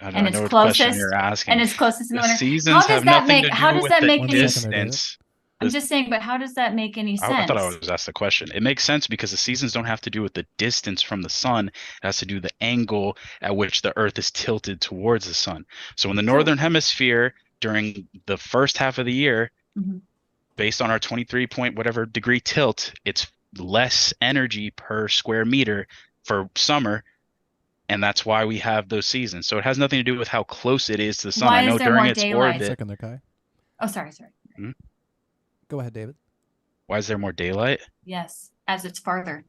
And it's closest. You're asking. And it's closest in the winter. Seasons have nothing to do with the distance. I'm just saying, but how does that make any sense? I thought I was asked the question. It makes sense because the seasons don't have to do with the distance from the sun. It has to do with the angle at which the Earth is tilted towards the sun. So in the northern hemisphere, during the first half of the year, based on our 23 point whatever degree tilt, it's less energy per square meter for summer. And that's why we have those seasons. So it has nothing to do with how close it is to the sun. Why I know is there during more its daylight? orbit. Second there, Kai. Oh, sorry. Go ahead, David. Why is there more daylight? Yes, as it's farther.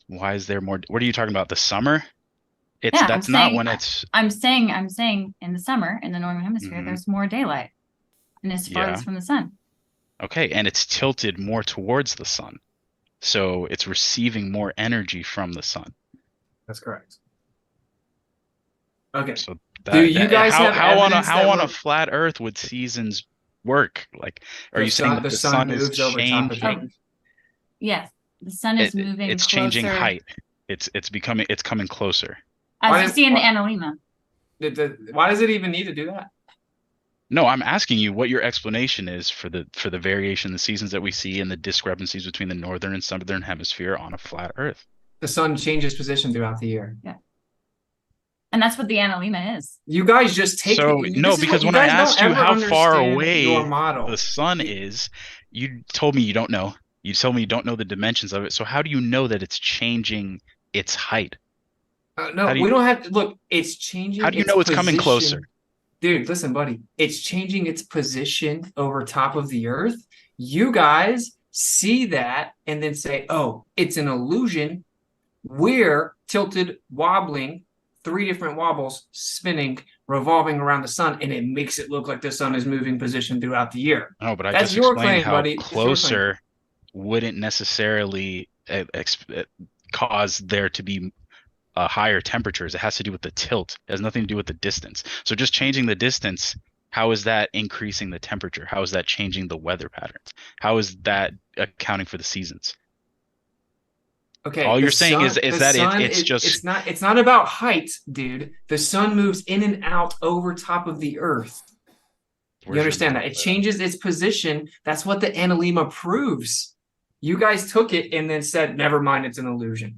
Why is there more? What are you talking about? The summer? I'm saying in the summer in the northern hemisphere, there's more daylight, and it's farthest from the sun. Okay, and it's tilted more towards the sun, so it's receiving more energy from the sun. That's correct. Okay. So do you guys have how on a flat Earth would seasons work? Like, are you saying that the sun is changing? Yes, the sun is moving. It's closer. changing height. It's coming closer. As you see in the analemma. Why does it even need to do that? No, I'm asking you what your explanation is for the variation in the seasons that we see and the discrepancies between the northern and southern hemisphere on a flat Earth. The sun changes position throughout the year. Yeah. And that's what the analemma is. You guys just take because when I asked you how far away the sun is, you told me you don't know. You told me you don't know the dimensions of it. So how do you know that it's changing its height? No, we don't have to look. It's changing. How do you know it's coming closer? Dude, listen, buddy. It's changing its position over top of the Earth. You guys see that and then say, oh, it's an illusion. We're tilted, wobbling, 3 different wobbles, spinning, revolving around the sun, and it makes it look like the sun is moving position throughout the year. No, but I just explained how closer wouldn't necessarily cause there to be higher temperatures. It has to do with the tilt. It has nothing to do with the distance. So just changing the distance, How is that increasing the temperature? How is that changing the weather patterns? How is that accounting for the seasons? Okay, All the you're saying sun, is the that sun, it's just it's not about height, dude. The sun moves in and out over top of the earth. You where's your understand that? It map? changes its position. That's what the analemma proves. You guys took it and then said, never mind, it's an illusion.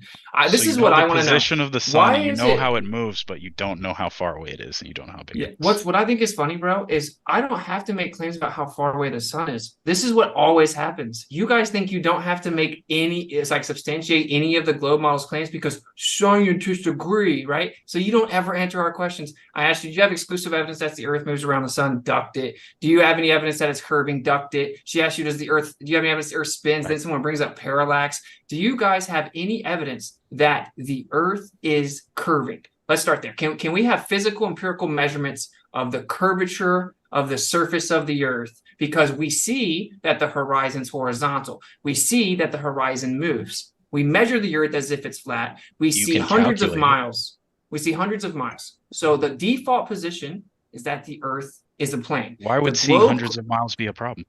This So is you what know I the want to know. position of the sun, Why and you is know it? how it moves, but you don't know how far away it is, and you don't know how big Yeah, it is. what I think is funny, bro, is I don't have to make claims about how far away the sun is. This is what always happens. You guys think you don't have to make it's like substantiate any of the globe model's claims because scientists agree, right? So you don't ever answer our questions. I asked you, do you have exclusive evidence that the earth moves around the sun? Ducked it. Do you have any evidence that it's curving? Ducked it. She asked you, do you have any evidence the earth spins? Then someone brings up parallax. Do you guys have any evidence that the earth is curving? Let's start there. Can we have physical empirical measurements of the curvature of the surface of the earth? Because we see that the horizon's horizontal. We see that the horizon moves. We measure the earth as if it's flat. We see hundreds of miles. We see hundreds of miles. So the default position is that the earth is a plane. Why would seeing hundreds of miles be a problem?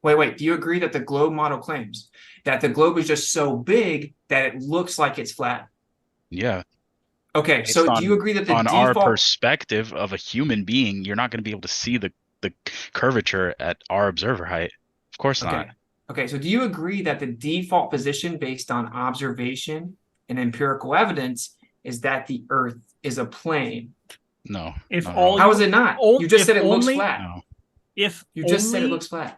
Wait. Do you agree that the globe model claims that the globe is just so big that it looks like it's flat? Yeah. Okay, so do you agree that on our perspective of a human being, you're not going to be able to see the curvature at our observer height? Of course not. Okay, so do you agree that the default position based on observation and empirical evidence is that the Earth is a plane? No. How is it not? You just said it looks flat. No. If you just said it looks flat.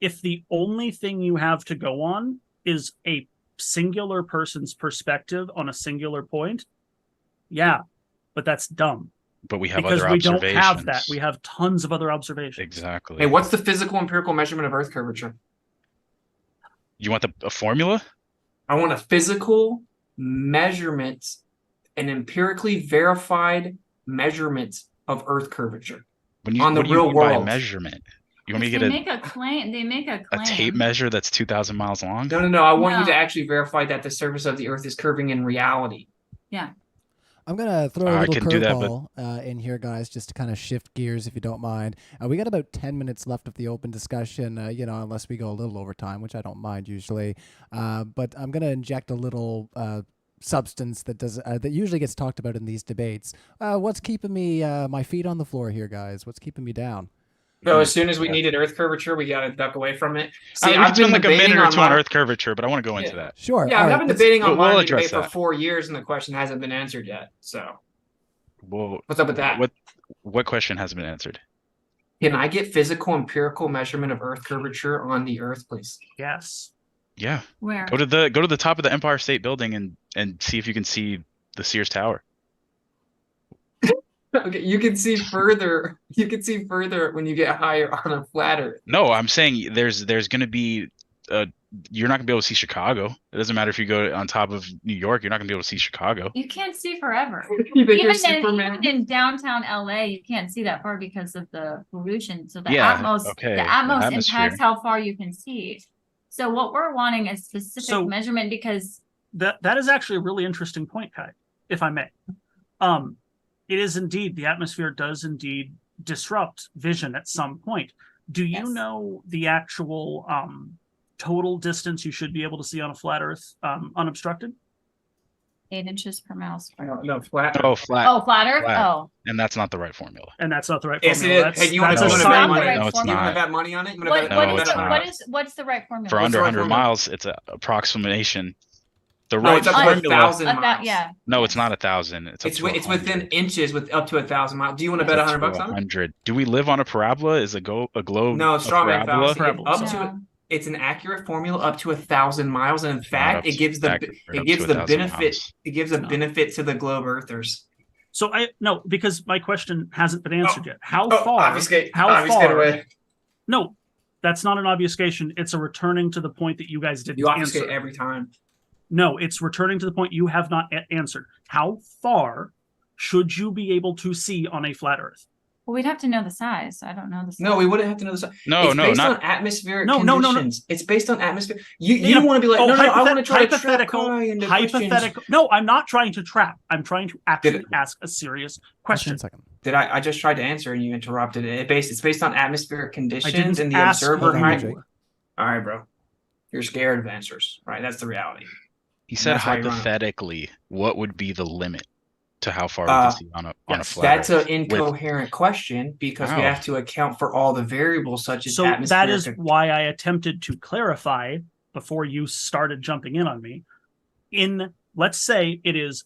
If the only thing you have to go on is a singular person's perspective on a singular point, yeah, but that's dumb. But we have because other observations. We don't have that. We have tons of other observations. Exactly. Hey, what's the physical empirical measurement of Earth curvature? You want a formula? I want a physical measurement, an empirically verified measurement of Earth curvature on the real world. By measurement? You want me to get make a claim? They make a claim. A tape measure that's 2,000 miles long? No. I want you to actually verify that the surface of the Earth is curving in reality. Yeah. I'm going to throw a little curveball in here, guys, just to kind of shift gears, if you don't mind. We got about 10 minutes left of the open discussion, unless we go a little over time, which I don't mind usually. But I'm going to inject a little substance that usually gets talked about in these debates. What's keeping me my feet on the floor here, guys? What's keeping me down? So as soon as we needed Earth curvature, we got to duck away from it. See, I've been like a minute or two on Earth curvature, but I want to go into that. Sure. Yeah, I've been debating on modern debate for that. 4 years, and the question hasn't been answered yet. So, what's up with that? What question hasn't been answered? Can I get physical empirical measurement of Earth curvature on the Earth, please? Yes. Yeah. Where? Go to the top of the Empire State Building and see if you can see the Sears Tower. Okay, you can see further. You can see further when you get higher on a flat Earth. No, I'm saying there's going to be you're not going to be able to see Chicago. It doesn't matter if you go on top of New York, you're not going to be able to see Chicago. You can't see forever. even in downtown LA, you can't see that far because of the pollution. So the atmosphere impacts how far you can see. So what we're wanting is specific measurement because that is actually a really interesting point, Kai, if I may. It is indeed, the atmosphere does indeed disrupt vision at some point. Do you know the actual total distance you should be able to see on a flat Earth unobstructed? 8 inches per mile square. No, flat. Oh, flat. Oh, flat Earth? Flat. Oh. And that's not the right formula. And that's not the right Yes, formula. Hey, you want to bet money on it? What's the right formula? For under 100 miles, it's an approximation. The right formula. No, it's not 1,000. It's within inches with up to 1,000 miles. Do you want to bet $100 on it? Do we live on a parabola? Is a globe? No, strawman parabola? It's an accurate formula up to 1,000 miles, and in fact, it gives the benefit to the globe earthers. So because my question hasn't been answered yet. How far? Obfuscate away. No, that's not an obfuscation. It's a returning to the point that you guys didn't answer. You obfuscate answer. Every time. No, it's returning to the point you have not answered. How far should you be able to see on a flat Earth? Well, we'd have to know the size. I don't know the size. No, we wouldn't have to know this. No, It's no, based not on atmospheric No, no, no, no. conditions. It's based on atmosphere. You Yeah, want to be like, oh, no, I want to try to trap hypothetical, Kai into questions. hypothetical. No, I'm not trying to trap. I'm trying to actually Did- ask a serious Just question. 1 second. Did I just tried to answer and you interrupted it. It's based on atmospheric conditions didn't and the ask observer you. height. Jake. All right, bro. You're scared of answers, right? That's the reality. he said That's why you're on it. hypothetically, what would be the limit to how far we can see on a flat That's Earth? an incoherent question because we How? have to account for all the variables such as So atmospheric. that is why I attempted to clarify before you started jumping in on me. Let's say it is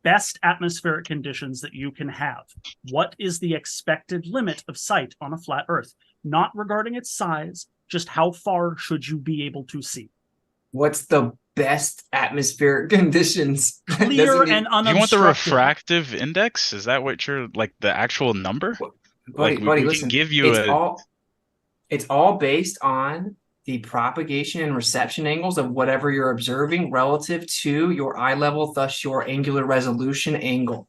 best atmospheric conditions that you can have. What is the expected limit of sight on a flat Earth? Not regarding its size, just how far should you be able to see? What's the best atmospheric conditions? Clear Doesn't and it- unobstructed. You want the refractive index? Is that what you're like the actual number? Buddy, Like, buddy, we listen. can give you It's all based on the propagation and reception angles of whatever you're observing relative to your eye level, thus your angular resolution angle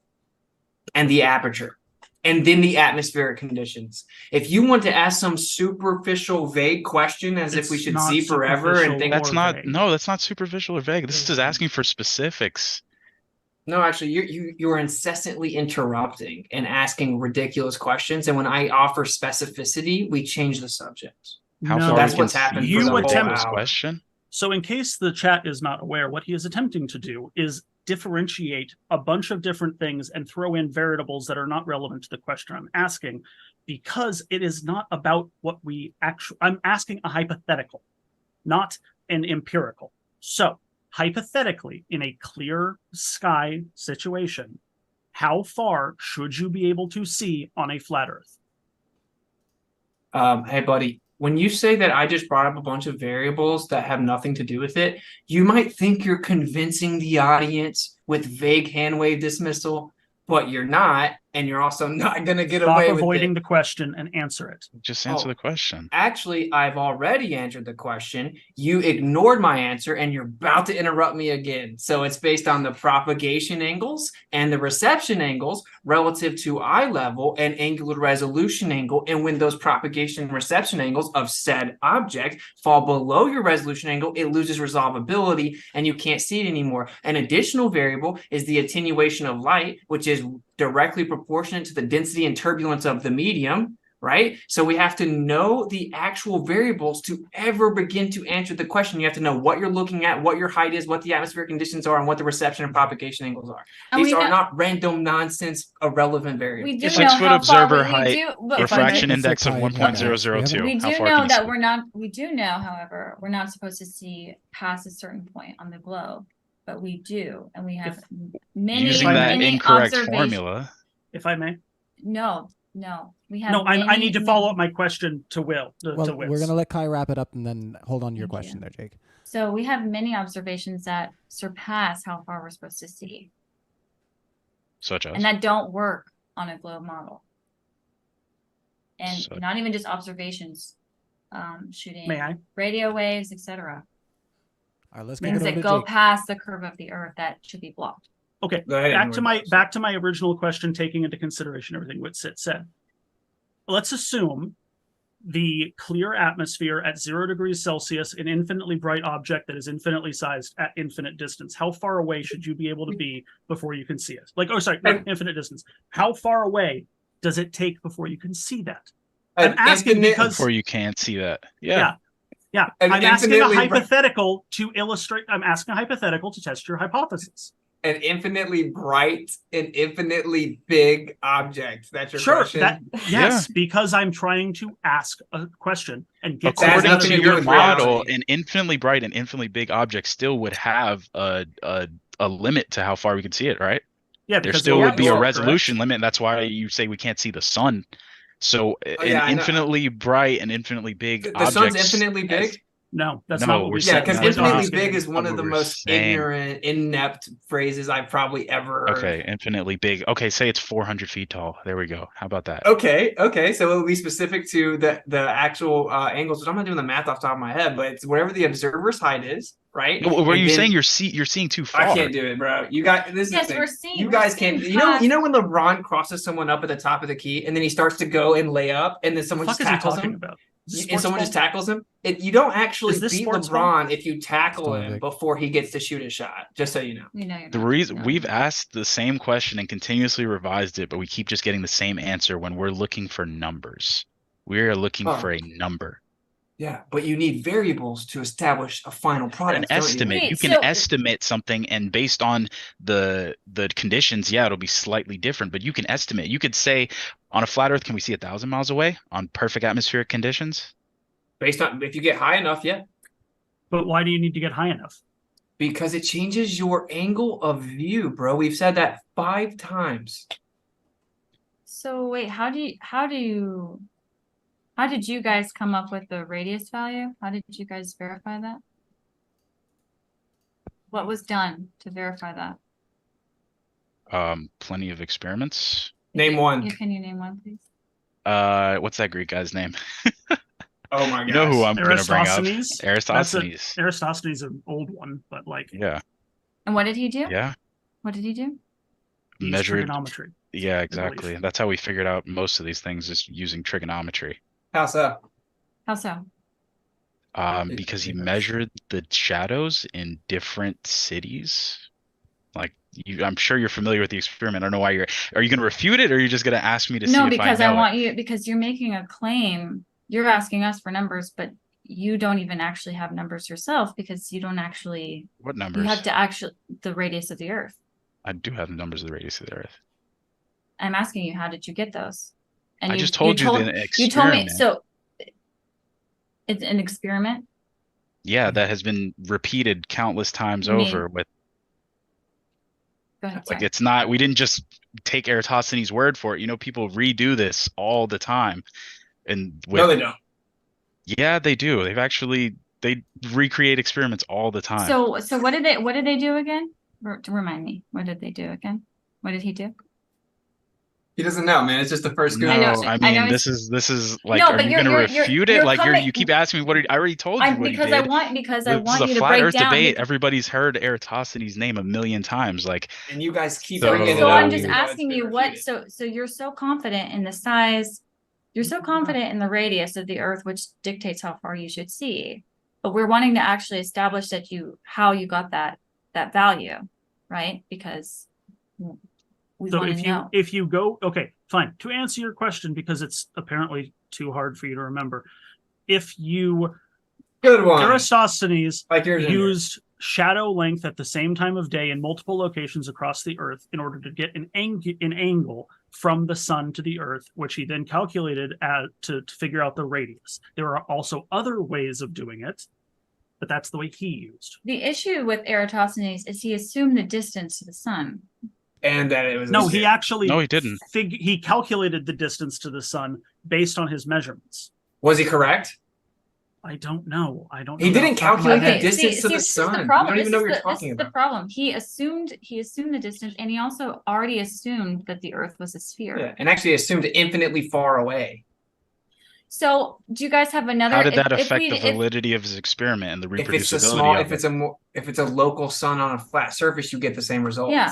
and the aperture, and then the atmospheric conditions. If you want to ask some superficial, vague question as if we It's should not see forever superficial and think That's or not vague. no, that's not superficial or vague. This is asking for specifics. No, actually, you're incessantly interrupting and asking ridiculous questions. And when I offer specificity, we change the subject. How No, far that's we can what's happened see for You the is a whole attempt- ridiculous hour. question. So in case the chat is not aware, what he is attempting to do is differentiate a bunch of different things and throw in variables that are not relevant to the question I'm asking, because it is not about what we actually, I'm asking a hypothetical, not an empirical. So hypothetically, in a clear sky situation, how far should you be able to see on a flat Earth? Hey, buddy, when you say that I just brought up a bunch of variables that have nothing to do with it, you might think you're convincing the audience with vague hand wave dismissal, but you're not, and you're also not going to get Stop away with avoiding it. the question and answer it. Just answer Oh. the question. Actually, I've already answered the question. You ignored my answer and you're about to interrupt me again. So it's based on the propagation angles and the reception angles relative to eye level and angular resolution angle. And when those propagation and reception angles of said object fall below your resolution angle, it loses resolvability and you can't see it anymore. An additional variable is the attenuation of light, which is directly proportionate to the density and turbulence of the medium. Right? So we have to know the actual variables to ever begin to answer the question. You have to know what you're looking at, what your height is, what the atmospheric conditions are, and what the reception and propagation angles are. And These we are know- not random nonsense, irrelevant variables. We do know 6 foot how observer far, but height, we do, but refraction Let's index say of Kai is 1.002. we How do far know can you that see? we do know, however, we're not supposed to see past a certain point on the globe, but we do, and we have many, Using that many incorrect observations. formula. If I may. No, we have. No, I many, need to follow many- up my question to Will. Well, to we're Wiz. going to let Kai wrap it up and then hold on to your Thank question you. there, Jake. So we have many observations that surpass how far we're supposed to see, Such as and that don't work on a globe model. And So- not even just observations, shooting May I? radio waves, etc. All right, let's kick Things it over that to go Jake. past the curve of the Earth that should be blocked. Okay, Go ahead, back to my original question, taking into consideration everything Witsit said. Let's assume the clear atmosphere at 0 degrees Celsius, an infinitely bright object that is infinitely sized at infinite distance. How far away should you be able to be before you can see it? Like, oh, sorry, not infinite distance. How far away does it take before you can see that? I'm asking because before you can't see that. Yeah. yeah, An I'm asking a infinitely bright- hypothetical to illustrate. I'm asking a hypothetical to test your hypothesis. An infinitely bright and infinitely big object. That's your Sure, question. that yes, because I'm trying to ask a question and get That has According nothing to to do your with model, reality. an infinitely bright and infinitely big object still would have a limit to how far we can see it, right? Yeah, There because still the would be a atmosphere, resolution limit. That's why you say we can't see the sun. So Oh, yeah, I an know. infinitely bright and infinitely big The object. sun's infinitely big. No, that's No, not what we're we Yeah, said. because No, it's infinitely not. big is one What of the we're most saying. ignorant, inept phrases I've probably ever heard. Okay, infinitely big. Okay, say it's 400 feet tall. There we go. How about that? Okay, so it'll be specific to the actual angles, which I'm not doing the math off the top of my head, but it's whatever the observer's height is, right? No, were And you then- saying you're seeing too I far? can't do it, bro. You got this. Yes, is the thing. we're seeing- You we're guys seeing can't. past- You know when LeBron crosses someone up at the top of the key, and then he starts to go and lay up, and then What someone the just fuck is he tackles talking him. about? Is this And sports someone ball? just tackles him. You don't actually Is this beat sports LeBron if you tackle Still him big. before he gets to shoot a shot. Just so you know. We know you're The not. reason No, we've no. asked the same question and continuously revised it, but we keep just getting the same answer when we're looking for numbers. We are looking Oh. for a number, Yeah, but you need variables to establish a final product. an don't you? estimate. Wait, You can so- estimate something, and based on the conditions, yeah, it'll be slightly different. But you can estimate. You could say, on a flat Earth, can we see 1,000 miles away on perfect atmospheric conditions? Based on if you get high enough, yeah. But why do you need to get high enough? Because it changes your angle of view, bro. We've said that 5 times. So wait, how did you guys come up with the radius value? How did you guys verify that? What was done to verify that? Plenty of experiments. Name one. Yeah, can you name one, please? What's that Greek guy's name? Oh my gosh. You know who I'm gonna bring up? Eratosthenes? Eratosthenes. Eratosthenes is an old one, but like Yeah, And what did he do? yeah. What did he do? he's Measured. trigonometry. Yeah, believe. exactly. That's how we figured out most of these things, is using trigonometry. How so? How so? Because he Yes. measured the shadows in different cities. Like I'm sure you're familiar with the experiment. I don't know why are you going to refute it, or are you just going to ask me to see No, if because I I know it? want you, because you're making a claim. You're asking us for numbers, but you don't even actually have numbers yourself, because you don't actually, What you numbers? have to actually, the radius of the Earth. I do have the numbers of the radius of the Earth. I'm asking you, how did you get those? And I just told you the experiment. you told me, so it's an experiment. Yeah, that has been repeated countless times You mean- over with. Go ahead. Like, sorry. it's not, we didn't just take Eratosthenes' word for it. You know, people redo this all the time. And No, they don't. yeah, they do. They recreate experiments all the time. So what did they do again? To remind me, what did they do again? What did he do? He doesn't know, man. It's just the first No, good. I know, I I mean, know this is like, No, are but you you're- going to you're- refute you're it? Like, coming- you keep asking me what I already told you what he Because did. I want This you is to a flat break Earth down. debate. because- Everybody's heard Eratosthenes' name a million times. Like, And you guys keep So- bringing it So up. I'm just even though it's asking been you what, refuted. so you're so confident in the size, you're so confident in the radius of the Earth, which dictates how far you should see. But we're wanting to actually establish how you got that value, right? Because we So want to know. if you go, okay, fine. To answer your question, because it's apparently too hard for you to remember, if you Good one. Eratosthenes Like yours. in there. used shadow length at the same time of day in multiple locations across the Earth in order to get an angle from the sun to the Earth, which he then calculated to figure out the radius. There are also other ways of doing it, but that's the way he used. The issue with Eratosthenes is he assumed the distance to the sun. And that it was. No, he actually no, he didn't. he calculated the distance to the sun based on his measurements. Was he correct? I don't know. I don't. He know didn't off the top of my calculate head. the distance to the this is sun. You problem. don't even know what you're This talking is the about. problem. He assumed the distance, and he also already assumed that the Earth was a sphere. Yeah, and actually assumed infinitely far away. So, do you guys have another? How did that if affect we- the if- validity of his experiment and the If it's a reproducibility small, of if it? it's a more, if it's a local sun on a flat surface, you get the same results. Yeah.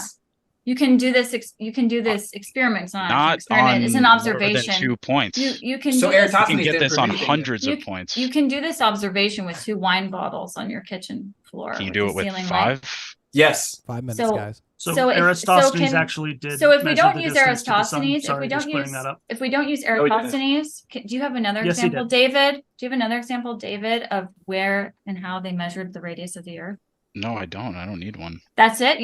You can do this. You can do this experiment. It's not an Not experiment. on It's an more observation. than 2 points. You can So do this, You Eratosthenes can get didn't this on produce it. hundreds You- of points. you can do this observation with 2 wine bottles on your kitchen floor. Can you with do the it with ceiling light. 5? Yes. 5 minutes, So- guys. So, So if- Eratosthenes so can- actually did. So if we measure don't the use distance to the sun. Eratosthenes, if Sorry, we just don't clearing use that up. if we don't use No, he didn't. Eratosthenes, do you have another Yes, he example, did. David? Do you have another example, David, of where and how they measured the radius of the Earth? No, I don't. I don't need one. That's it.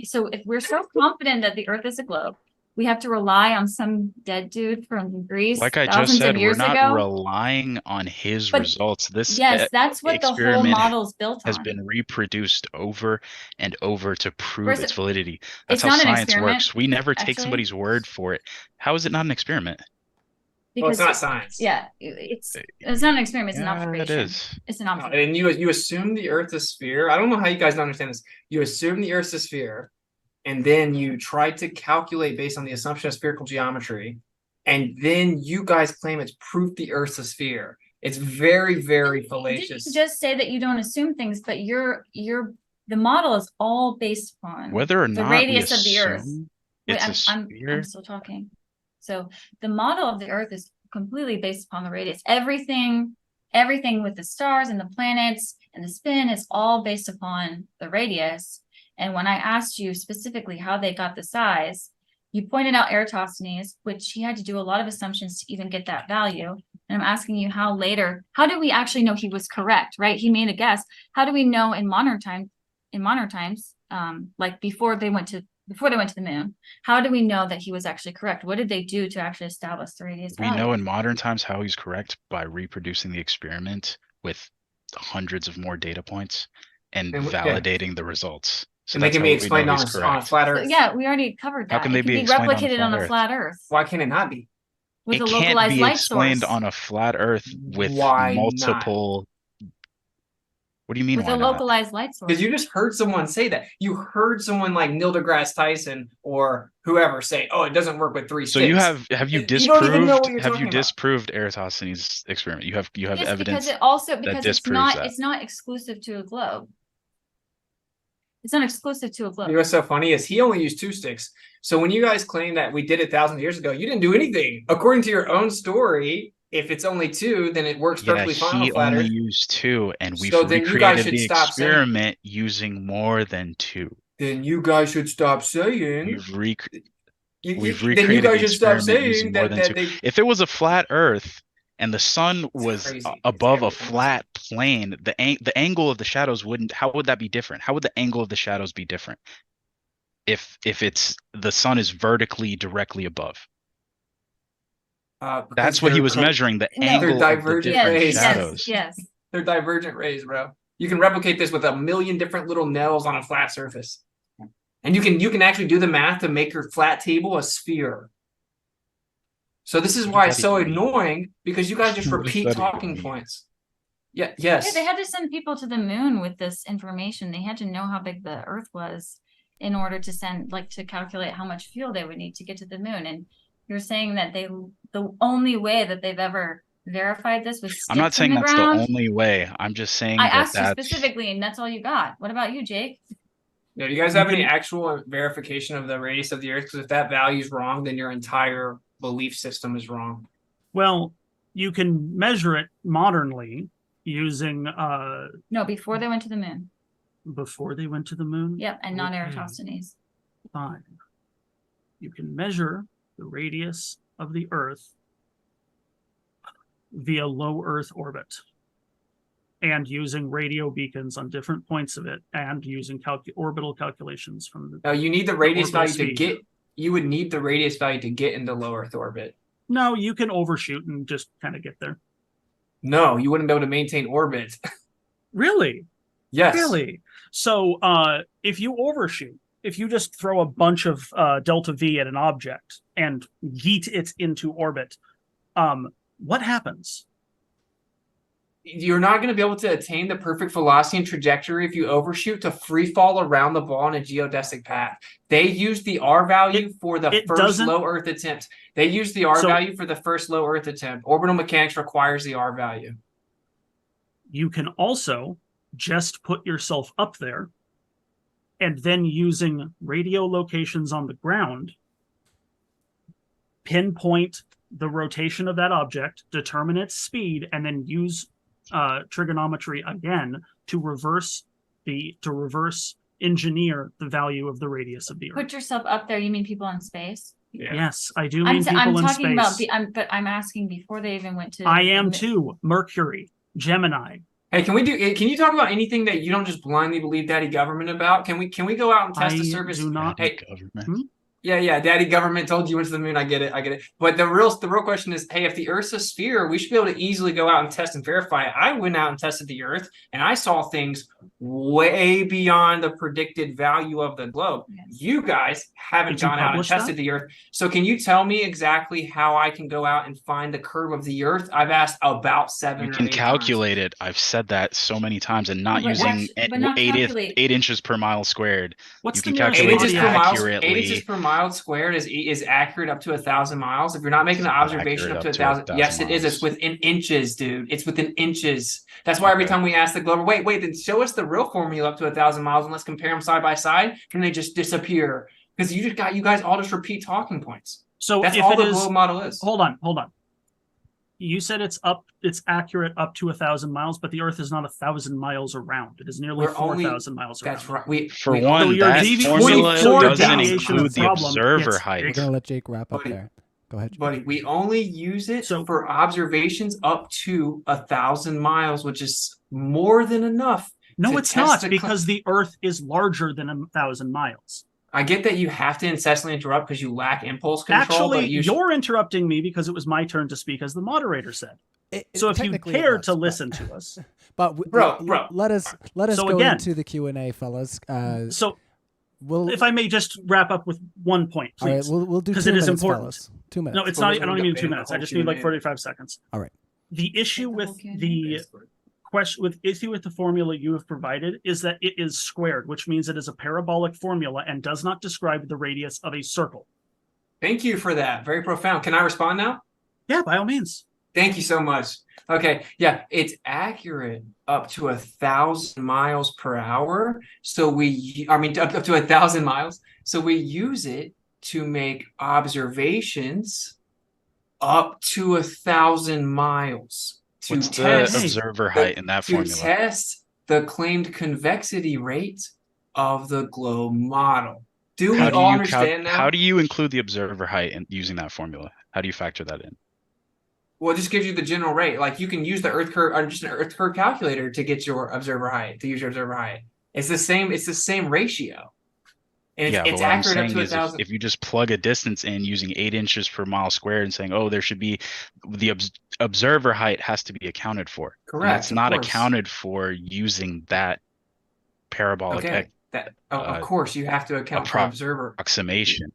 So if we're so confident that the Earth is a globe, we have to rely on some dead dude from Greece Like I just thousands said, of we're years not ago. relying on his But- results. This Yes, that's what the whole experiment model's built has on. been reproduced over and over to prove Where's its it- validity. That's It's how not an science experiment, works. We never take actually. somebody's word for it. How is it not an experiment? Well, it's because not science. yeah, it's not an experiment, it's an Yeah, observation. it is. It's an No, observation. and you assume the Earth is sphere. I don't know how you guys don't understand this. You assume the Earth's a sphere, and then you try to calculate based on the assumption of spherical geometry, and then you guys claim it's proof the Earth's a sphere. It's very, very fallacious. Didn't you just say that you don't assume things, but the model is all based upon Whether or the not radius we of the Earth. assume Wait, it's a I'm sphere, still talking. So the model of the Earth is completely based upon the radius. Everything with the stars and the planets and the spin is all based upon the radius. And when I asked you specifically how they got the size, you pointed out Eratosthenes, which he had to do a lot of assumptions to even get that value. And I'm asking you how do we actually know he was correct, right? He made a guess. How do we know in modern times, like before they went to the moon, how do we know that he was actually correct? What did they do to actually establish the radius we value? know in modern times how he's correct by reproducing the experiment with hundreds of more data points and And validating the results. So and they that's can how be we know explained on he's a correct. flat So, Earth. yeah, we already covered that. How can they it can be be explained on a replicated flat on a Earth? flat Earth Why can it not be? with It a can't localized be light explained source. on a flat Earth with Why not? multiple. What do you mean? With Why a not? localized light source. Because you just heard someone say that. You heard someone like Neil deGrasse Tyson or whoever say, "Oh, it doesn't work with three So sticks." you have you You don't even know disproved what you're have you talking about. disproved Eratosthenes' experiment? You have Yes, evidence because disproves that. it's not exclusive to a globe. It's not exclusive to a globe. You know what's so funny is he only used two sticks. So when you guys claim that we did it thousands of years ago, you didn't do anything. According to your own story, if it's only two, then it works Yeah, perfectly fine on he a flat only Earth. used two, and we've So then you guys recreated should the stop saying it. experiment using more than two. Then you guys should stop saying. We've Then you recreated guys the should stop experiment saying using more that than two. they. If it was a flat Earth and the sun was crazy. It's above a everything. flat plane, the angle of the shadows wouldn't. How would that be different? How would the angle of the shadows be different if it's the sun is vertically directly above? That's what he was measuring, the No. angle They're of the divergent different rays. shadows. Yes. They're divergent rays, bro. You can replicate this with a million different little nails on a flat surface. And you can actually do the math to make your flat table a sphere. So this is What why does it's that so even mean? annoying, because you guys just What does repeat that even talking mean? points. Yeah, Yeah, yes. they had to send people to the moon with this information. They had to know how big the Earth was in order to to calculate how much fuel they would need to get to the moon. And you're saying that the only way that they've ever verified this was I'm not sticks in saying the that's ground. the only way. I'm just saying I that asked you that's specifically, and that's all you got. What about you, Jake? Yeah, do you guys have any actual verification of the radius of the Earth? Because if that value is wrong, then your entire belief system is wrong. Well, you can measure it modernly using No, before they went to the moon. before they went to the moon. Yep, and not Okay. Eratosthenes. Fine. You can measure the radius of the Earth via low Earth orbit and using radio beacons on different points of it and using orbital calculations from the. Now you need the radius orbital value to speed. get. You would need the radius value to get into low Earth orbit. No, you can overshoot and just kind of get there. No, you wouldn't be able to maintain orbit. Really? Yes. Really? So if you overshoot, if you just throw a bunch of delta V at an object and yeet it into orbit, what happens? You're not going to be able to attain the perfect velocity and trajectory if you overshoot to free fall around the ball in a geodesic path. They use the R value for the first low Earth attempt. They use the R value for the first low Earth attempt. Orbital mechanics requires the R value. You can also just put yourself up there and then using radio locations on the ground, pinpoint the rotation of that object, determine its speed, and then use trigonometry again to reverse engineer the value of the radius of the Earth. Put yourself up there. You mean people in space? Yeah. Yes, I do mean people I'm in talking space. about. But I'm asking before they even went to. I am too. Mercury, Gemini. Hey, can you talk about anything that you don't just blindly believe daddy government about? Can we go out and test the service? Do not. Hey, government. Yeah. Daddy government told you went to the moon. I get it. But the real question is, hey, if the Earth's a sphere, we should be able to easily go out and test and verify it. I went out and tested the Earth, and I saw things way beyond the predicted value of the globe. Yes. You guys haven't Did you gone out and publish tested that? the Earth. So can you tell me exactly how I can go out and find the curve of the Earth? I've asked about 7 You or can 8 calculate it. I've said that so many times, and not But using not eight calculate. 8 inches per mile squared. What's You the can nearest 8 calculate inches it per mile. accurately. 8 inches per mile squared is accurate up to 1,000 miles. If you're not making It's an not observation accurate up to up to 1,000, 1,000 yes, it is. It's miles. within inches, dude. It's within inches. That's why every Okay. time we ask the globe, wait, then show us the real formula up to 1,000 miles and let's compare them side by side. Can they just disappear? Because you guys all just repeat talking points. So That's if all it the is, globe model is. hold on. You said it's accurate up to 1,000 miles, but the Earth is not 1,000 miles around. It is nearly We're only- 4,000 miles around. That's right. For we one, So your that formula 24 doesn't deviation of include the problem observer gets height. We're gonna let Jake wrap up Buddy. there. Go ahead. Buddy, we only use it So- for observations up to 1,000 miles, which is more than enough. No, to it's test not, the because the Earth is larger than 1,000 miles. I get that you have to incessantly interrupt because you lack impulse control. Actually, but you're interrupting me because it was my turn to speak, as the moderator said. So if you Technically it care was, to but- listen to us, But Bro. let us So go again- into the Q&A, fellas. so We'll if I may just wrap up with one point, all right. please. We'll do 2 'Cause it is minutes, important. fellas. 2 minutes. No, it's Well, not. we're I don't gonna even go need 2 into the minutes. I whole just need like Q&A. 45 seconds. All right. The issue with the issue with the formula you have provided is that it is squared, which means it is a parabolic formula and does not describe the radius of a circle. Thank you for that. Very profound. Can I respond now? Yeah, by all means. Thank you so much. Okay, yeah, it's accurate up to 1,000 miles per hour. So up to 1,000 miles. So we use it to make observations up to 1,000 miles to What's the test observer height in that to formula? test the claimed convexity rate of the globe model. Do we all understand now? How do you include the observer height in using that formula? How do you factor that in? Well, it just gives you the general rate. Like you can use the Earth curve or just an Earth curve calculator to get your observer height, to use your observer height. It's the same ratio. And Yeah, it's but what I'm accurate up saying to is 1,000. if you just plug a distance in using 8 inches per mile squared and saying, oh, there should be the observer height has to be accounted for. And Correct, that's of not course. accounted for using that parabolic Okay. Of course, you have to account for observer. approximation.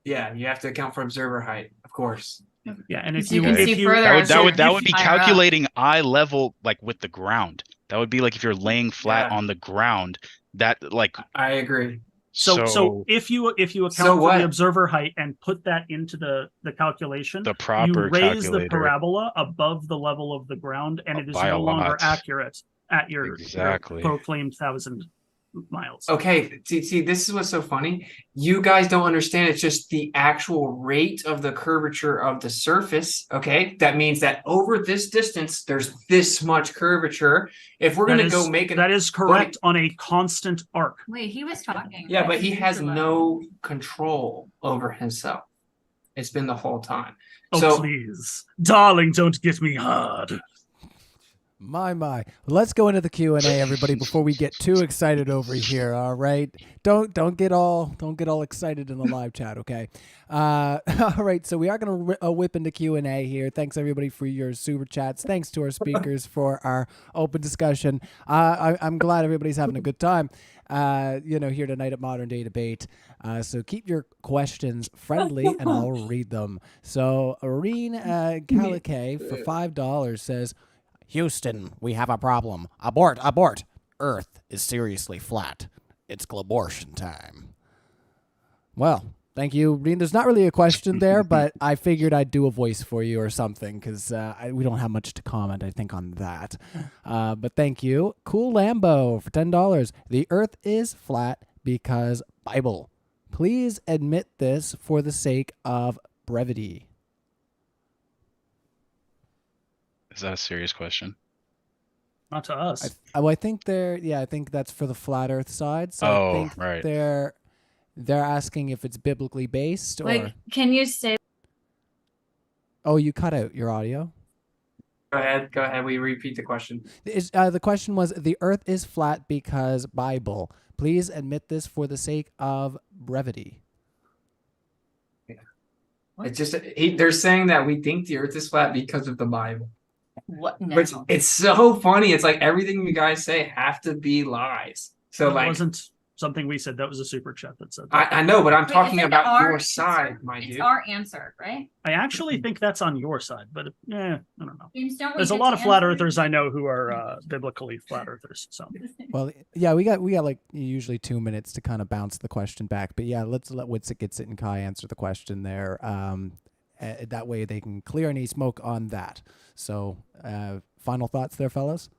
Yeah, you have to account for observer height, of course. Yeah, and if So you you can if see you further. That would be higher up. calculating eye level like with the ground. That would be like if you're laying flat Yeah. on the ground. That like I agree. so if you account So for what? the observer height and put that into the calculation, the you proper raise the calculator. parabola above the level of the ground, and it is By a no longer lot. accurate at your Exactly. proclaimed 1,000 miles. Okay, see, this is what's so funny. You guys don't understand. It's just the actual rate of the curvature of the surface. Okay, that means that over this distance, there's this much curvature. If we're That gonna is- go make that is correct on a constant arc. Wait, he was talking. yeah, but he He's has allowed. no control over himself. It's been the whole time. Oh, So please, darling, don't get me hard. My. Let's go into the Q&A, everybody, before we get too excited over here. All right. Don't get all excited in the live chat, okay? All right. So we are going to whip into Q&A here. Thanks everybody for your super chats. Thanks to our speakers for our open discussion. I'm glad everybody's having a good time. Here tonight at Modern Day Debate. So keep your questions friendly and I'll read them. So Irene Calique for $5 says, Houston, we have a problem. Abort. Earth is seriously flat. It's globortion time. Well, thank you, Irene. There's not really a question there, but I figured I'd do a voice for you or something because we don't have much to comment, I think, on that. But thank you. Cool Lambo for $10. The Earth is flat because Bible. Please admit this for the sake of brevity. Is that a serious question? Not to us. I think I think that's for the flat Earth side. So I think right. they're asking if it's biblically based or. Like, can you say? Oh, you cut out your audio. go ahead. We repeat the question. The question was: the Earth is flat because Bible. Please admit this for the sake of brevity. It's just they're saying that we think the Earth is flat because of the Bible. What? No. Which it's so funny. It's like everything you guys say have to be lies. So It like wasn't something we said. That was a super chat that said that. I know, but I'm Wait, talking is it about our your side, answer? my It's dude. our answer, right? I actually think that's on your side, but I don't know. James, don't we There's a get lot to of flat answer? earthers I know who are biblically flat earthers. So Well, yeah, we got like usually 2 minutes to kind of bounce the question back. But yeah, let's let Witsit, Gitsit, and Kai answer the question there. That way they can clear any smoke on that. So, final thoughts there, fellas?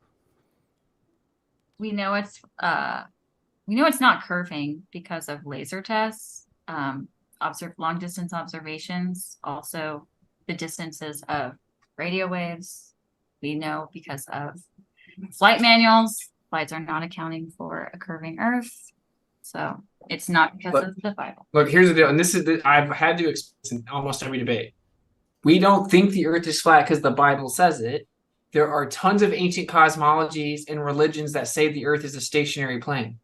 We know it's not curving because of laser tests, long distance observations, also the distances of radio waves. We know because of flight manuals, flights are not accounting for a curving Earth. So it's not because of the Bible. Look, here's the deal, and this is I've had to explain in almost every debate. We don't think the Earth is flat because the Bible says it. There are tons of ancient cosmologies and religions that say the Earth is a stationary plane.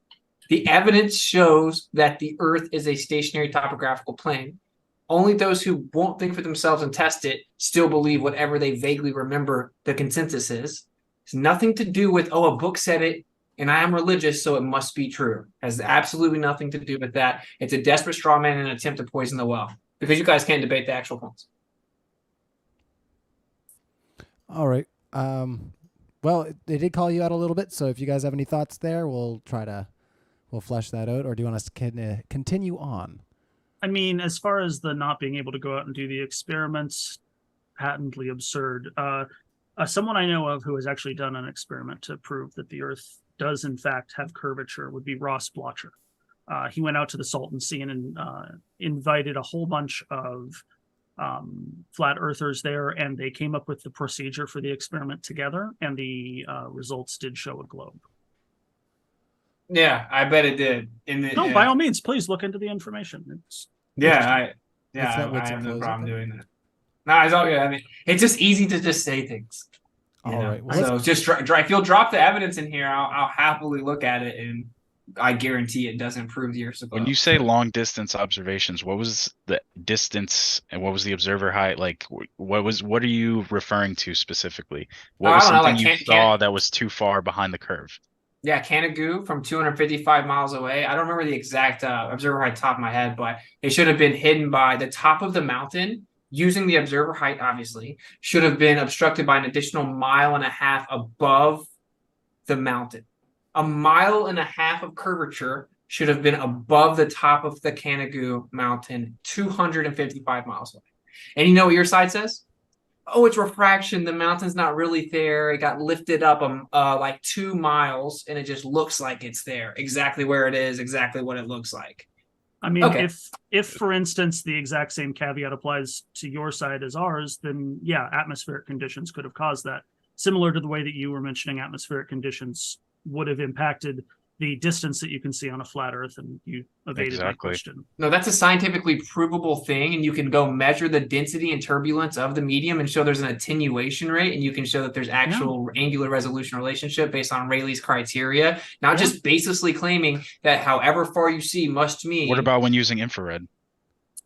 The evidence shows that the Earth is a stationary topographical plane. Only those who won't think for themselves and test it still believe whatever they vaguely remember the consensus is. It's nothing to do with, oh, a book said it and I am religious, so it must be true. It has absolutely nothing to do with that. It's a desperate straw man and an attempt to poison the well because you guys can't debate the actual points. All right. Well, they did call you out a little bit, so if you guys have any thoughts there, we'll flesh that out. Or do you want us to continue on? I mean, as far as the not being able to go out and do the experiments, patently absurd. Someone I know of who has actually done an experiment to prove that the Earth does in fact have curvature would be Ross Blotcher. He went out to the Salton Sea and invited a whole bunch of flat earthers there, and they came up with the procedure for the experiment together, and the results did show a globe. Yeah, I bet it did. By all means, please look into the information. I have no problem doing that. No, it's all good. I mean, it's just easy to just say things. All right. Well, so just if you'll drop the evidence in here, I'll happily look at it, and I guarantee it doesn't prove the Earth's above. When you say long distance observations, what was the distance and what was the observer height? Like, what are you referring to specifically? What was something you saw that was too far behind the curve? Yeah, Canagoo from 255 miles away. I don't remember the exact observer height top of my head, but it should have been hidden by the top of the mountain. Using the observer height, obviously, should have been obstructed by an additional 1.5 miles above the mountain. 1.5 miles of curvature should have been above the top of the Canagoo mountain, 255 miles away. And you know what your side says? Oh, it's refraction. The mountain's not really there. It got lifted up like 2 miles, and it just looks like it's there. Exactly where it is, exactly what it looks like. I mean, okay. if for instance the exact same caveat applies to your side as ours, then yeah, atmospheric conditions could have caused that. Similar to the way that you were mentioning atmospheric conditions would have impacted the distance that you can see on a flat Earth, and you evaded my question. No, that's a scientifically provable thing, and you can go measure the density and turbulence of the medium and show there's an attenuation rate, and you can show that there's actual angular resolution relationship based on Rayleigh's criteria, not just baselessly claiming that however far you see must mean. What about when using infrared?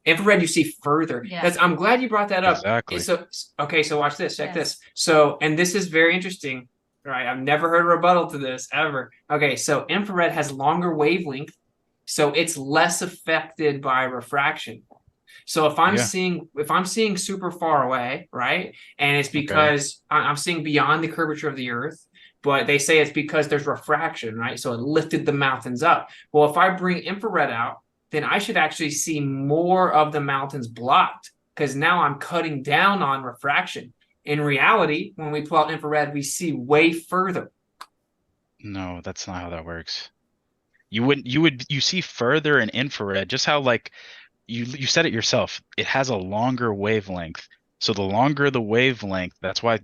Infrared, you see further. Yeah. I'm glad you brought that up. Exactly. So watch this. Check this. So, and this is very interesting. Right, I've never heard a rebuttal to this ever. Okay, so infrared has longer wavelength, so it's less affected by refraction. So if I'm seeing super far away, right, and it's because I'm seeing beyond the curvature of the Earth, but they say it's because there's refraction, right? So it lifted the mountains up. Well, if I bring infrared out, then I should actually see more of the mountains blocked because now I'm cutting down on refraction. In reality, when we pull out infrared, we see way further. No, that's not how that works. You see further in infrared, just how like you said it yourself. It has a longer wavelength. So the longer the wavelength, that's why,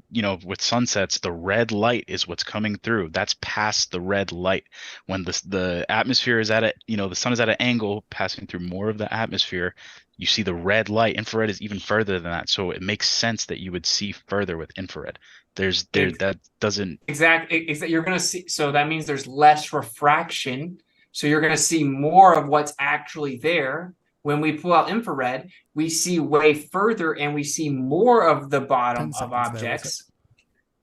with sunsets, the red light is what's coming through. That's past the red light. When the atmosphere is at the sun is at an angle passing through more of the atmosphere, you see the red light. Infrared is even further than that. So it makes sense that you would see further with infrared. That doesn't exactly. You're going to see. So that means there's less refraction. So you're going to see more of what's actually there. When we pull out infrared, we see way further and we see more of the 10 bottom of seconds there, objects.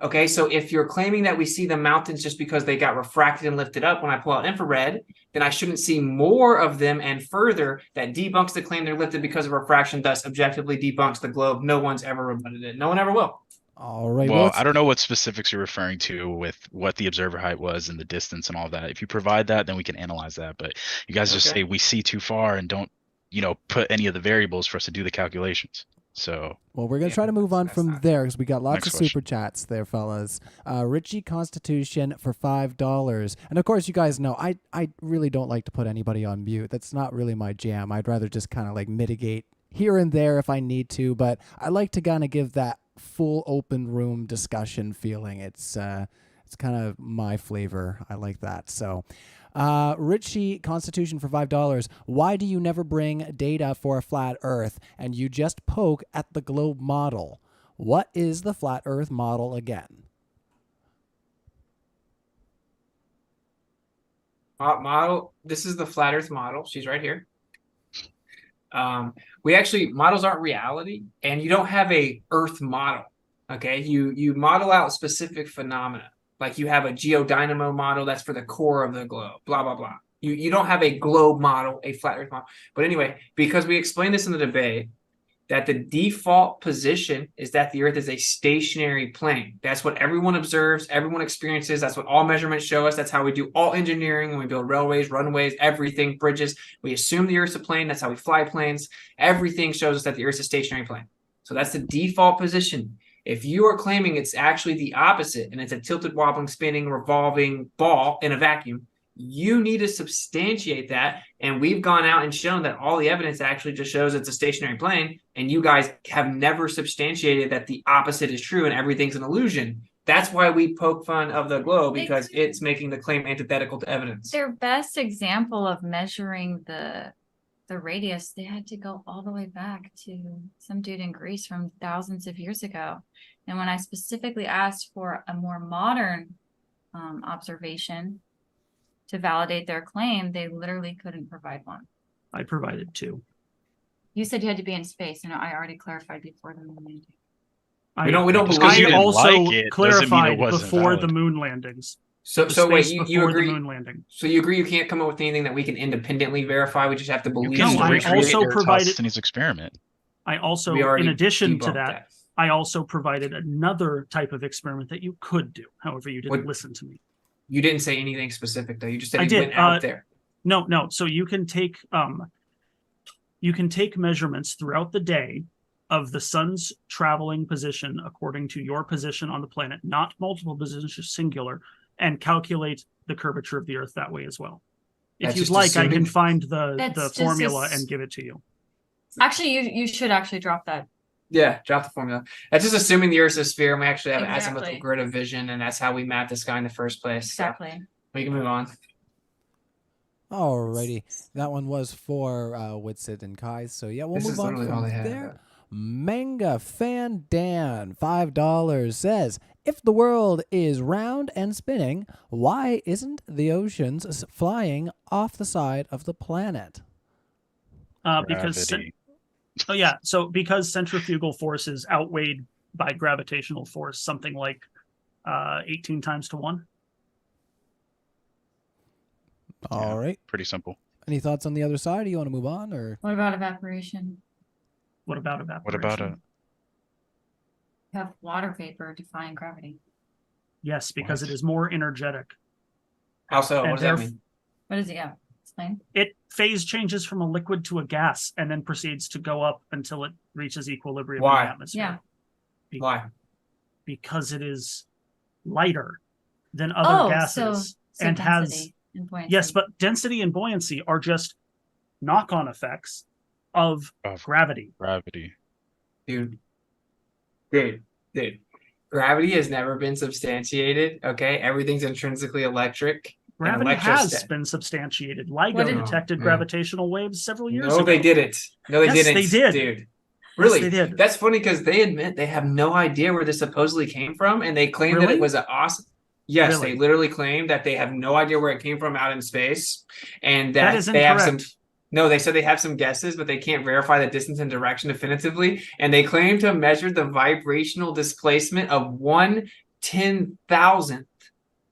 Okay, so if you're claiming that we see the mountains just because they got refracted and lifted up when I pull out infrared, then I shouldn't see more of them and further. That debunks the claim they're lifted because of refraction, thus objectively debunks the globe. No one's ever rebutted it. No one ever will. All right. Well, let's- I don't know what specifics you're referring to with what the observer height was and the distance and all that. If you provide that, then we can analyze that. But you guys just Okay. say we see too far and don't, put any of the variables for us to do the calculations. So Well, we're going to try to move on that's from not- there because we got lots Next of question. super chats there, fellas. Richie Constitution for $5. And of course, you guys know I really don't like to put anybody on mute. That's not really my jam. I'd rather just kind of like mitigate here and there if I need to. But I like to kind of give that full open room discussion feeling. It's kind of my flavor. I like that. So Richie Constitution for $5. Why do you never bring data for a flat Earth and you just poke at the globe model? What is the flat Earth model again? Model. This is the flat Earth model. She's right here. We actually, models aren't reality, and you don't have a Earth model. Okay, you model out specific phenomena. Like you have a geodynamo model that's for the core of the globe, blah, blah, blah. You don't have a globe model, a flat Earth model. But anyway, because we explained this in the debate, that the default position is that the Earth is a stationary plane. That's what everyone observes, everyone experiences. That's what all measurements show us. That's how we do all engineering when we build railways, runways, everything, bridges. We assume the Earth's a plane. That's how we fly planes. Everything shows us that the Earth's a stationary plane. So that's the default position. If you are claiming it's actually the opposite and it's a tilted, wobbling, spinning, revolving ball in a vacuum, you need to substantiate that. And we've gone out and shown that all the evidence actually just shows it's a stationary plane. And you guys have never substantiated that the opposite is true and everything's an illusion. That's why we poke fun of the globe, because it's making the claim antithetical to evidence. Their best example of measuring the radius, they had to go all the way back to some dude in Greece from thousands of years ago. And when I specifically asked for a more modern observation to validate their claim, they literally couldn't provide one. I provided two. You said you had to be in space, and I already clarified before the moon landing. We don't Just 'cause believe you it. didn't also like it doesn't mean it clarified wasn't before valid. the moon landings. So The wait, space you before agree? the moon landing. So you agree you can't come up with anything that we can independently verify? We just have to You believe. can No, I recreate also provided- Eratosthenes' experiment. I also, We already in addition to debunked that, I also provided another type of experiment that you could do. However, you didn't What- listen to me. You didn't say anything specific though. You just said I you did, went out there. No. So you can take measurements throughout the day of the sun's traveling position according to your position on the planet, not multiple positions, just singular, and calculate the curvature of the Earth that way as well. If That's you'd just like, I can assuming- find the That's just formula as- and give it to you. Actually, you should actually drop that. Yeah, drop the formula. That's just assuming the Earth's a sphere and we actually have an Exactly. azimuthal grid of vision, and that's how we map the sky in the first place. So Exactly. we can move on. Alrighty. That one was for Witsit and Kai. So yeah, we'll This move is on literally all from they had. there. Manga Fan Dan, $5 says, if the world is round and spinning, why isn't the oceans flying off the side of the planet? Because Gravity. because centrifugal force is outweighed by gravitational force, something like 18 times to 1. All right. Pretty simple. Any thoughts on the other side? Do you want to move on or? What about evaporation? What about What evaporation? about it? You have water vapor defying gravity. Yes, because What? it is more energetic. How so? And What does that theref- mean? What is it? Yeah, explain. It phase changes from a liquid to a gas and then proceeds to go up until it reaches equilibrium in Why? the atmosphere. Yeah. Why? Because it is lighter than other gases and has density and buoyancy. yes, but density and buoyancy are just knock-on effects of Of gravity. gravity. Dude. Gravity has never been substantiated. Okay. Everything's intrinsically electric. Gravity electrostatic. has been substantiated. LIGO What did- detected Oh, gravitational waves several years No, ago. they didn't. No, they Yes, didn't. they did. Dude. Really? they did. That's funny because they admit they have no idea where this supposedly came from, and they claim that Really? it was an awesome. Yes, Really? they literally claim that they have no idea where it came from out in space, and That that is they have some. incorrect. No, they said they have some guesses, but they can't verify the distance and direction definitively. And they claim to measure the vibrational displacement of 1/10,000th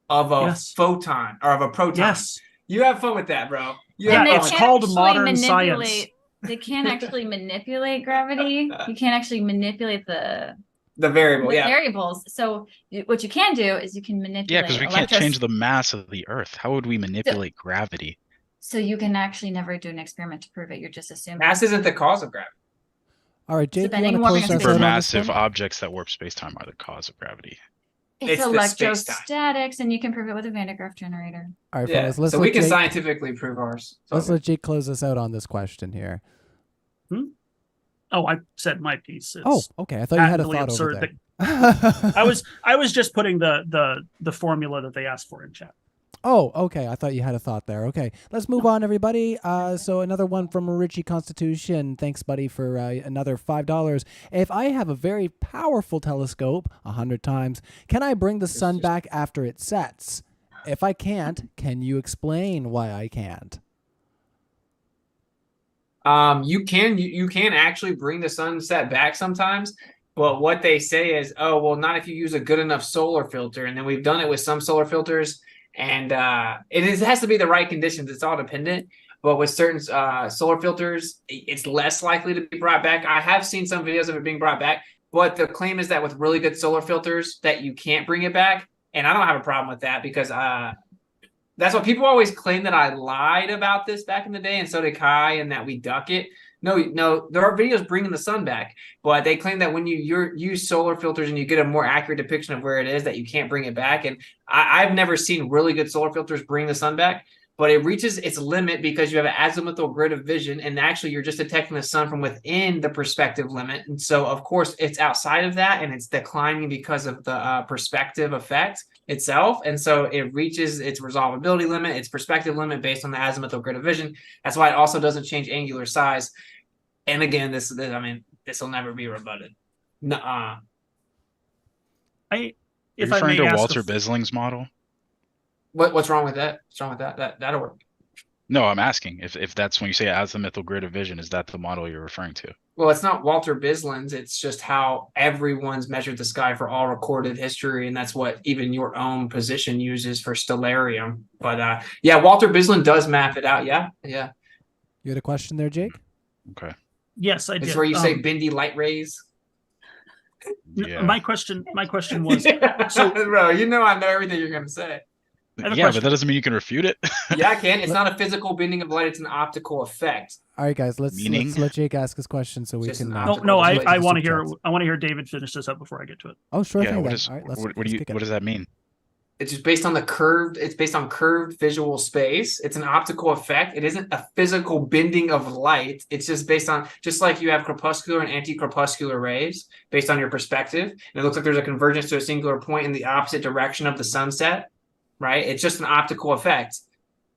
of a Yes. photon or of a proton. Yes. You have fun with that, bro. You Yeah, have And they fun it's with can't called actually modern science. manipulate. They can't actually manipulate gravity. You can't actually manipulate the the variable. Yeah. variables. So what you can do is you can Yeah, manipulate because we can't change the mass of the Earth. How would we manipulate gravity? So you can actually never do an experiment to prove it. You're just assuming. Mass isn't the cause of gravity. All right, Jake, you bending want to warping close and us For out on this massive one? objects that warp space-time are the cause of gravity. It's It's the space-time. electrostatics, and you can prove it with a Van de Graaff generator. All right, Yeah. fellas, let's So let we can Jake, scientifically prove ours. It's all let's good. let Jake close us out on this question here. Oh, I said my piece. It's Oh, okay. I thought you had a patently thought over absurd there. that- I was just putting the formula that they asked for in chat. Oh, okay. I thought you had a thought there. Okay, let's move on, everybody. So another one from Richie Constitution. Thanks, buddy, for another $5. If I have a very powerful telescope, 100 times, can I bring the sun back after it sets? If I can't, can you explain why I can't? You can actually bring the sunset back sometimes, but what they say is, oh well, not if you use a good enough solar filter. And then we've done it with some solar filters, and it has to be the right conditions. It's all dependent. But with certain solar filters, it's less likely to be brought back. I have seen some videos of it being brought back, but the claim is that with really good solar filters that you can't bring it back. And I don't have a problem with that because that's what people always claim, that I lied about this back in the day, and so did Kai, and that we duck it. No, there are videos bringing the sun back, but they claim that when you use solar filters and you get a more accurate depiction of where it is, that you can't bring it back. And I've never seen really good solar filters bring the sun back, but it reaches its limit because you have an azimuthal grid of vision, and actually you're just detecting the sun from within the perspective limit. And so, of course, it's outside of that, and it's declining because of the perspective effect itself. And so it reaches its resolvability limit, its perspective limit, based on the azimuthal grid of vision. That's why it also doesn't change angular size. And again, this will never be rebutted. Nuh-uh. Are you If I referring may to ask Walter Bisling's model? What's wrong with that? What's wrong with that? That'll work. No, I'm asking if that's when you say azimuthal grid of vision, is that the model you're referring to? Well, it's not Walter Bislin's. It's just how everyone's measured the sky for all recorded history, and that's what even your own position uses for stellarium. But yeah, Walter Bislin does map it out. Yeah. You had a question there, Jake? Okay. Yes, I did. It's where you say bendy light rays. Yeah. My question was, So, bro, you know I know everything you're gonna say. have a Yeah, question. but that doesn't mean you can refute it. Yeah, I can. It's not a physical bending of light; it's an optical effect. All right, guys, let's Meaning? let Jake ask his question so we Just can. an no, optical no, display. I want to Super hear chats. David finish this up before I get to it. Oh, sure Yeah, thing. what Then. is All right, let's what let's do you kick it. what does that mean? It's just based on it's based on curved visual space. It's an optical effect. It isn't a physical bending of light. It's just based on, just like you have crepuscular and anti-crepuscular rays based on your perspective. And it looks like there's a convergence to a singular point in the opposite direction of the sunset, right? It's just an optical effect.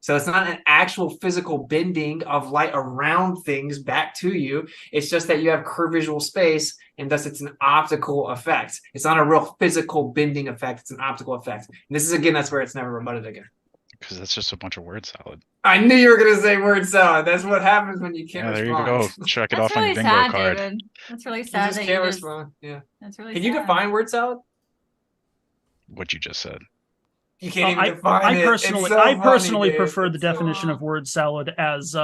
So it's not an actual physical bending of light around things back to you. It's just that you have curved visual space, and thus it's an optical effect. It's not a real physical bending effect. It's an optical effect. And this is, again, that's where it's never rebutted again. Because that's just a bunch of word salad. I knew you were going to say word salad. That's what happens when you can't Yeah, there you respond. go. Check it That's off on really your bingo sad, card. David. That's really You sad just that can't you just. respond. Yeah. That's really. Can you sad. define word salad? What you just said. You can't even I define it. personally, It's so I funny, personally dude. prefer the It's so definition of word salad as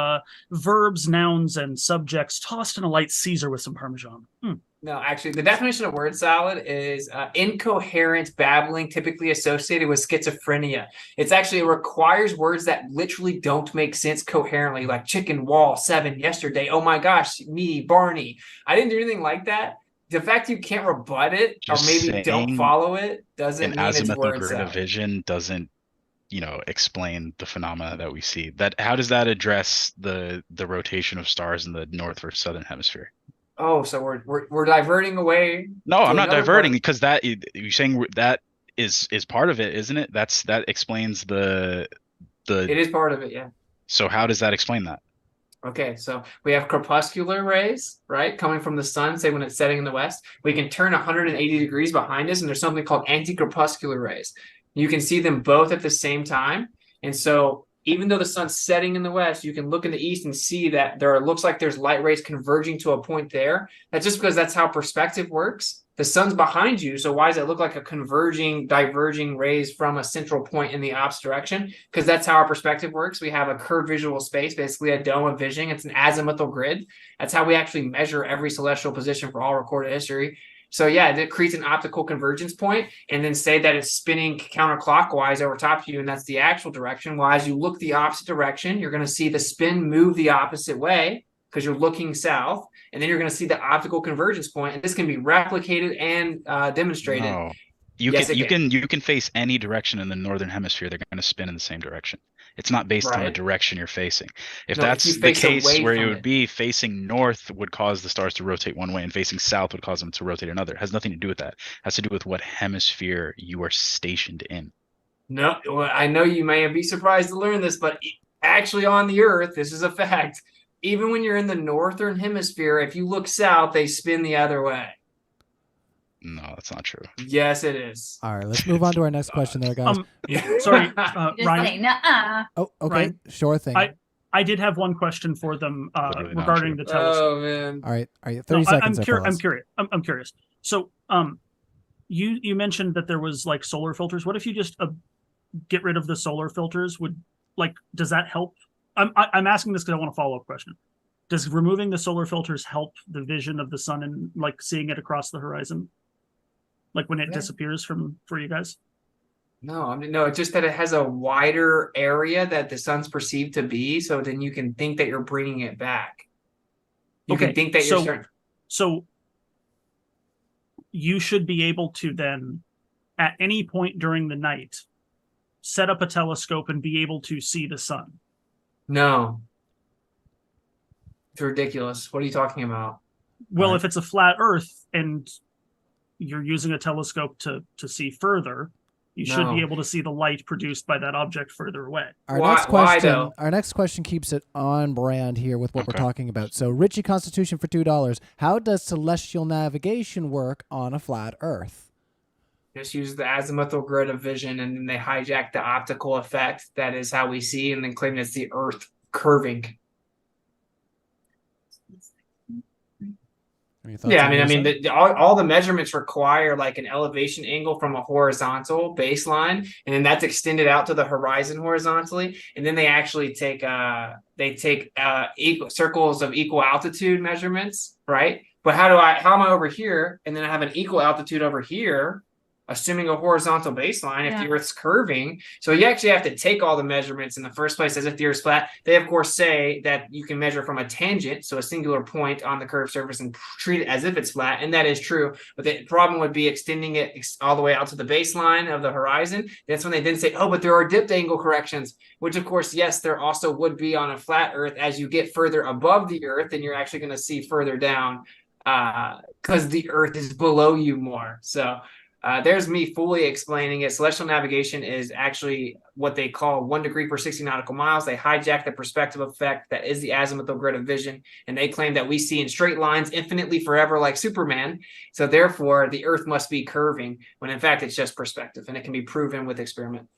verbs, nouns, and subjects tossed in a light Caesar with some Parmesan. No, actually, the definition of word salad is incoherent babbling typically associated with schizophrenia. It's actually, it requires words that literally don't make sense coherently, like chicken wall 7 yesterday. Oh my gosh, me, Barney. I didn't do anything like that. The fact you can't rebut it Just or maybe don't saying follow it doesn't An mean it's azimuthal word grid salad. of vision doesn't, explain the phenomena that we see. How does that address the rotation of stars in the north or southern hemisphere? Oh, so we're diverting away. No, to I'm not another diverting part. because you're saying that is part of it, isn't it? That explains the. It is part of it, yeah. So how does that explain that? Okay, so we have crepuscular rays, right, coming from the sun, say when it's setting in the west. We can turn 180 degrees behind us, and there's something called anti-crepuscular rays. You can see them both at the same time. And so even though the sun's setting in the west, you can look in the east and see that looks like there's light rays converging to a point there. That's just because that's how perspective works. The sun's behind you, so why does it look like a converging, diverging rays from a central point in the opposite direction? Because that's how our perspective works. We have a curved visual space, basically a dome of vision. It's an azimuthal grid. That's how we actually measure every celestial position for all recorded history. So yeah, it creates an optical convergence point, and then say that it's spinning counterclockwise over top of you, and that's the actual direction. Well, as you look the opposite direction, you're going to see the spin move the opposite way because you're looking south, and then you're going to see the optical convergence point, and this can be replicated and demonstrated. No. Yes, You can face any direction in the northern hemisphere. They're going to spin in the same direction. It's not based on the Right. direction you're facing. If No, if that's you the face case, away where from it would it. be facing north would cause the stars to rotate one way, and facing south would cause them to rotate another. It has nothing to do with that. It has to do with what hemisphere you are stationed in. No, well, I know you may be surprised to learn this, but actually on the Earth, this is a fact. Even when you're in the northern hemisphere, if you look south, they spin the other way. No, that's not true. Yes, it is. All right, let's move on to our next question there, guys. Sorry, Just Ryan. like, nuh-uh. Oh, okay. Ryan, Sure thing. I did have one question for them Literally not regarding true. the telescope. Oh man. All right. 30 No, seconds. I'm there, fellas. curious. I'm curious. So, you mentioned that there was like solar filters. What if you just get rid of the solar filters? Does that help? I'm asking this because I want a follow up question. Does removing the solar filters help the vision of the sun and like seeing it across the horizon? Like when it disappears for you guys? No, I mean, no, it's just that it has a wider area that the sun's perceived to be, so then you can think that you're bringing it back. You can think that you're starting. So you should be able to then, at any point during the night, set up a telescope and be able to see the sun. No. It's ridiculous. What are you talking about? Well, Right. if it's a flat Earth and you're using a telescope to see further, you should be No. able to see the light produced by that object further away. Our Why- next why, question. though? Our next question keeps it on brand here with what we're Okay. talking about. So, Richie Constitution for $2. How does celestial navigation work on a flat Earth? Just use the azimuthal grid of vision, and then they hijack the optical effect. That is how we see, and then claim it's the Earth curving. Any thoughts Yeah, on I your mean, side? all the measurements require like an elevation angle from a horizontal baseline, and then that's extended out to the horizon horizontally. And then they actually take equal circles of equal altitude measurements, right? But how am I over here, and then I have an equal altitude over here, assuming a horizontal baseline if the Yeah. Earth's curving? So you actually have to take all the measurements in the first place as if the Earth's flat. They of course say that you can measure from a tangent, so a singular point on the curved surface, and treat it as if it's flat, and that is true. But the problem would be extending it all the way out to the baseline of the horizon. That's when they then say, oh, but there are dipped angle corrections, which of course, yes, there also would be on a flat Earth. As you get further above the Earth, then you're actually going to see further down because the Earth is below you more. So there's me fully explaining it. Celestial navigation is actually what they call 1 degree per 60 nautical miles. They hijack the perspective effect that is the azimuthal grid of vision, and they claim that we see in straight lines infinitely forever like Superman. So therefore, the Earth must be curving, when in fact it's just perspective, and it can be proven with experiment.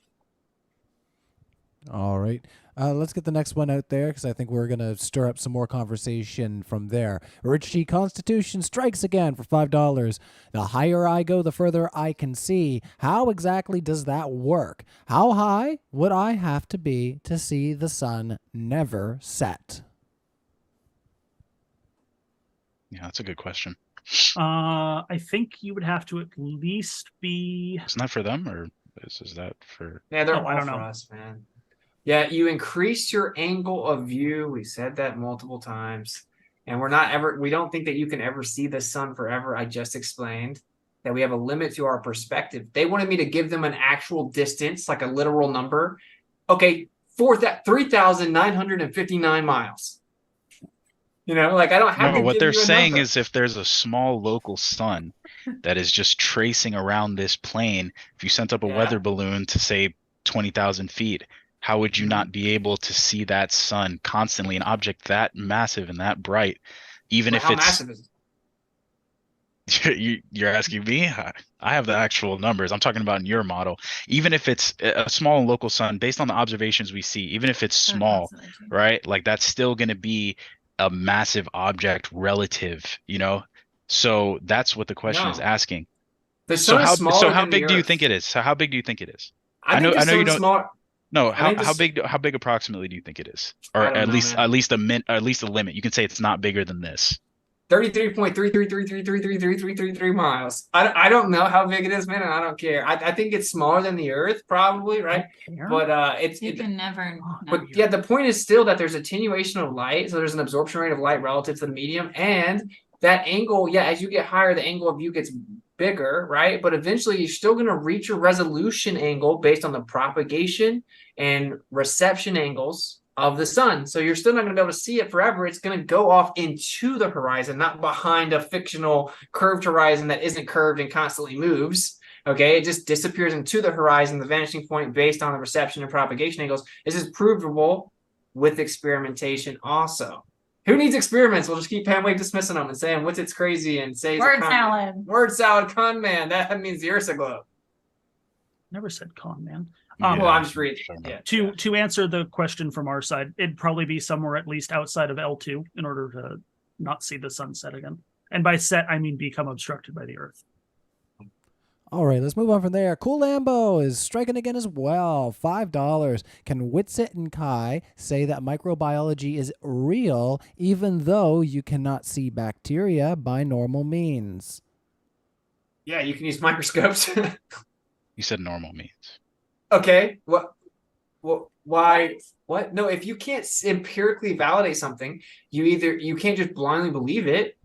All right. Let's get the next one out there because I think we're going to stir up some more conversation from there. Richie Constitution strikes again for $5. The higher I go, the further I can see. How exactly does that work? How high would I have to be to see the sun never set? Yeah, that's a good question. I think you would have to at least be. Isn't that for them, or is that for? Yeah, they're Oh, I all don't for know. us, man. Yeah, you increase your angle of view. We said that multiple times. And we don't think that you can ever see the sun forever. I just explained that we have a limit to our perspective. They wanted me to give them an actual distance, like a literal number. Okay, 3,959 miles. You know, like I don't have to No, what give they're you a saying number. is if there's a small local sun that is just tracing around this plane, if you sent up a Yeah. weather balloon to say 20,000 feet, how would you not be able to see that sun constantly, an object that massive and that bright, even Well, if how it's massive is it? You're asking me? I have the actual numbers. I'm talking about in your model. Even if it's a small and local sun, based on the observations we see, even if it's small, right? Like that's still going to be a massive object relative, you know? So that's what the question is No, asking. the So sun is so smaller how than the big do you think Earth. it is? So how big do you think it is? I think the I know you sun's don't. small. No, I think how big approximately do you think it is? I Or don't know, man. at least a limit. You can say it's not bigger than this. 33.333333333 miles. I don't know how big it is, man, and I don't care. I think it's smaller than the Earth, probably, right? But You can never know. but yeah, the point is still that there's attenuation of light, so there's an absorption rate of light relative to the medium, and that angle, yeah, as you get higher, the angle of view gets bigger, right? But eventually, you're still going to reach your resolution angle based on the propagation and reception angles of the sun. So you're still not going to be able to see it forever. It's going to go off into the horizon, not behind a fictional curved horizon that isn't curved and constantly moves. Okay, it just disappears into the horizon, the vanishing point based on the reception and propagation angles. This is provable with experimentation also. Who needs experiments? We'll just keep Pamway dismissing them and saying Witsit's crazy and say Word salad. Word salad con man. That means the Earth's a globe. Never said con man. Well, I'm just reading. Yeah. To answer the question from our side, it'd probably be somewhere at least outside of L2 in order to not see the sunset again. And by set, I mean become obstructed by the Earth. All right, let's move on from there. Cool Lambo is striking again as well. $5. Can Witsit and Kai say that microbiology is real even though you cannot see bacteria by normal means? Yeah, you can use microscopes. You said normal means. Okay. What? Why? What? No, if you can't empirically validate something, you can't just blindly believe it.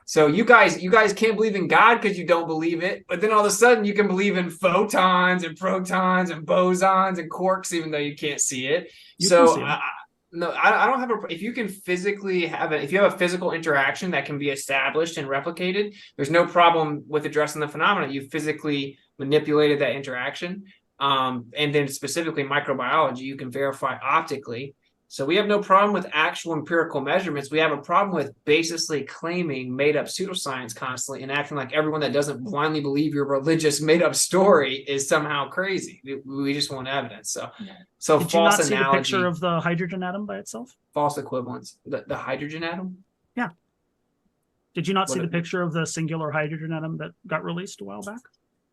So you guys can't believe in God because you don't believe it, but then all of a sudden you can believe in photons and protons and bosons and quarks, even though you can't see it. No, I don't have if you can physically have it, if you have a physical interaction that can be established and replicated, there's no problem with addressing the phenomena. You physically manipulated that interaction. And then specifically microbiology, you can verify optically. So we have no problem with actual empirical measurements. We have a problem with basically claiming made up pseudoscience constantly and acting like everyone that doesn't blindly believe your religious made up story is somehow crazy. We just want evidence. So Did false you not see analogy, the picture of the hydrogen atom by itself? false equivalence. The hydrogen atom? Yeah. Did you not see the picture of the singular hydrogen atom that got released a while back?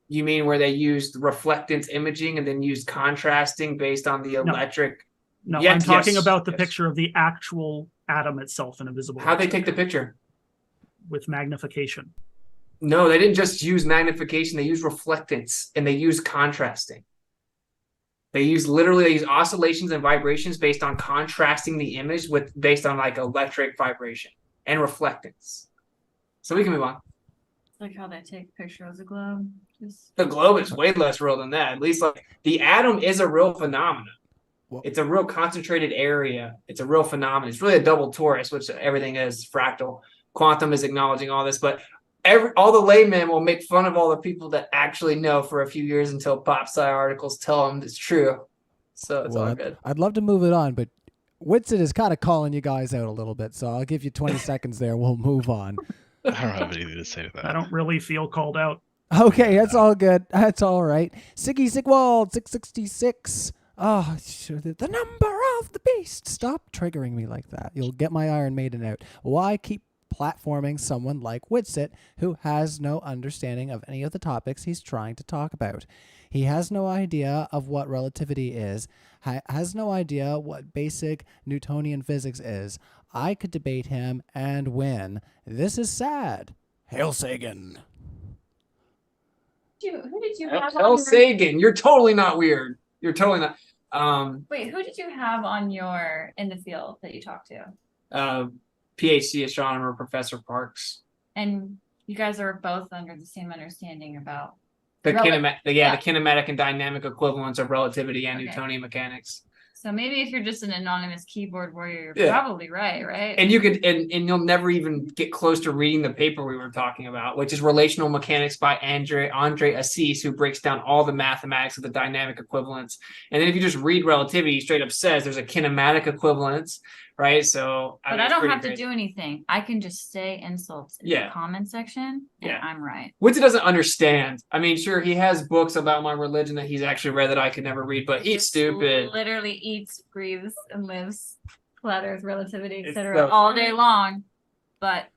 You mean where they used reflectance imaging and then used contrasting based on the electric? No, I'm talking about the picture of the actual atom itself in a visible. How'd they take the picture? With magnification. No, they didn't just use magnification. They used reflectance and they used contrasting. They use oscillations and vibrations based on contrasting the image based on like electric vibration and reflectance. So we can move on. Like how they take a picture of the globe. The globe is way less real than that. At least like the atom is a real phenomenon. It's a real concentrated area. It's a real phenomenon. It's really a double torus, which everything is fractal. Quantum is acknowledging all this, but all the laymen will make fun of all the people that actually know for a few years until pop sci articles tell them it's true. So it's all good. I'd love to move it on, but Witsit is kind of calling you guys out a little bit, so I'll give you 20 seconds there. We'll move on. I don't have anything to say to that. I don't really feel called out. Okay, that's all good. That's all right. Siggy Sigwald 666. Oh, the number of the beast. Stop triggering me like that. You'll get my Iron Maiden out. Why keep platforming someone like Witsit who has no understanding of any of the topics he's trying to talk about? He has no idea of what relativity is, has no idea what basic Newtonian physics is. I could debate him and win. This is sad. Hail Sagan. Who did you have Hail Sagan. You're totally not weird. You're totally not. Wait, who did you have on in the field that you talked to? PhD astronomer Professor Parks. And you guys are both under the same understanding about the kinematic and dynamic equivalence of relativity and Newtonian mechanics. So maybe if you're just an anonymous keyboard warrior, you're probably right? And you could and you'll never even get close to reading the paper we were talking about, which is Relational Mechanics by Andre Assis, who breaks down all the mathematics of the dynamic equivalence. And then if you just read relativity, he straight up says there's a kinematic equivalence, right? So But mean, I it's don't pretty have to crazy. do anything. I can just say insults in Yeah. the comment section, and Yeah. I'm right. Witsit doesn't understand. I mean, sure, he has books about my religion that he's actually read that I could never read, but he's Just stupid. Literally eats, breathes, and lives flat Earth relativity, It's etc. so all funny. day long. But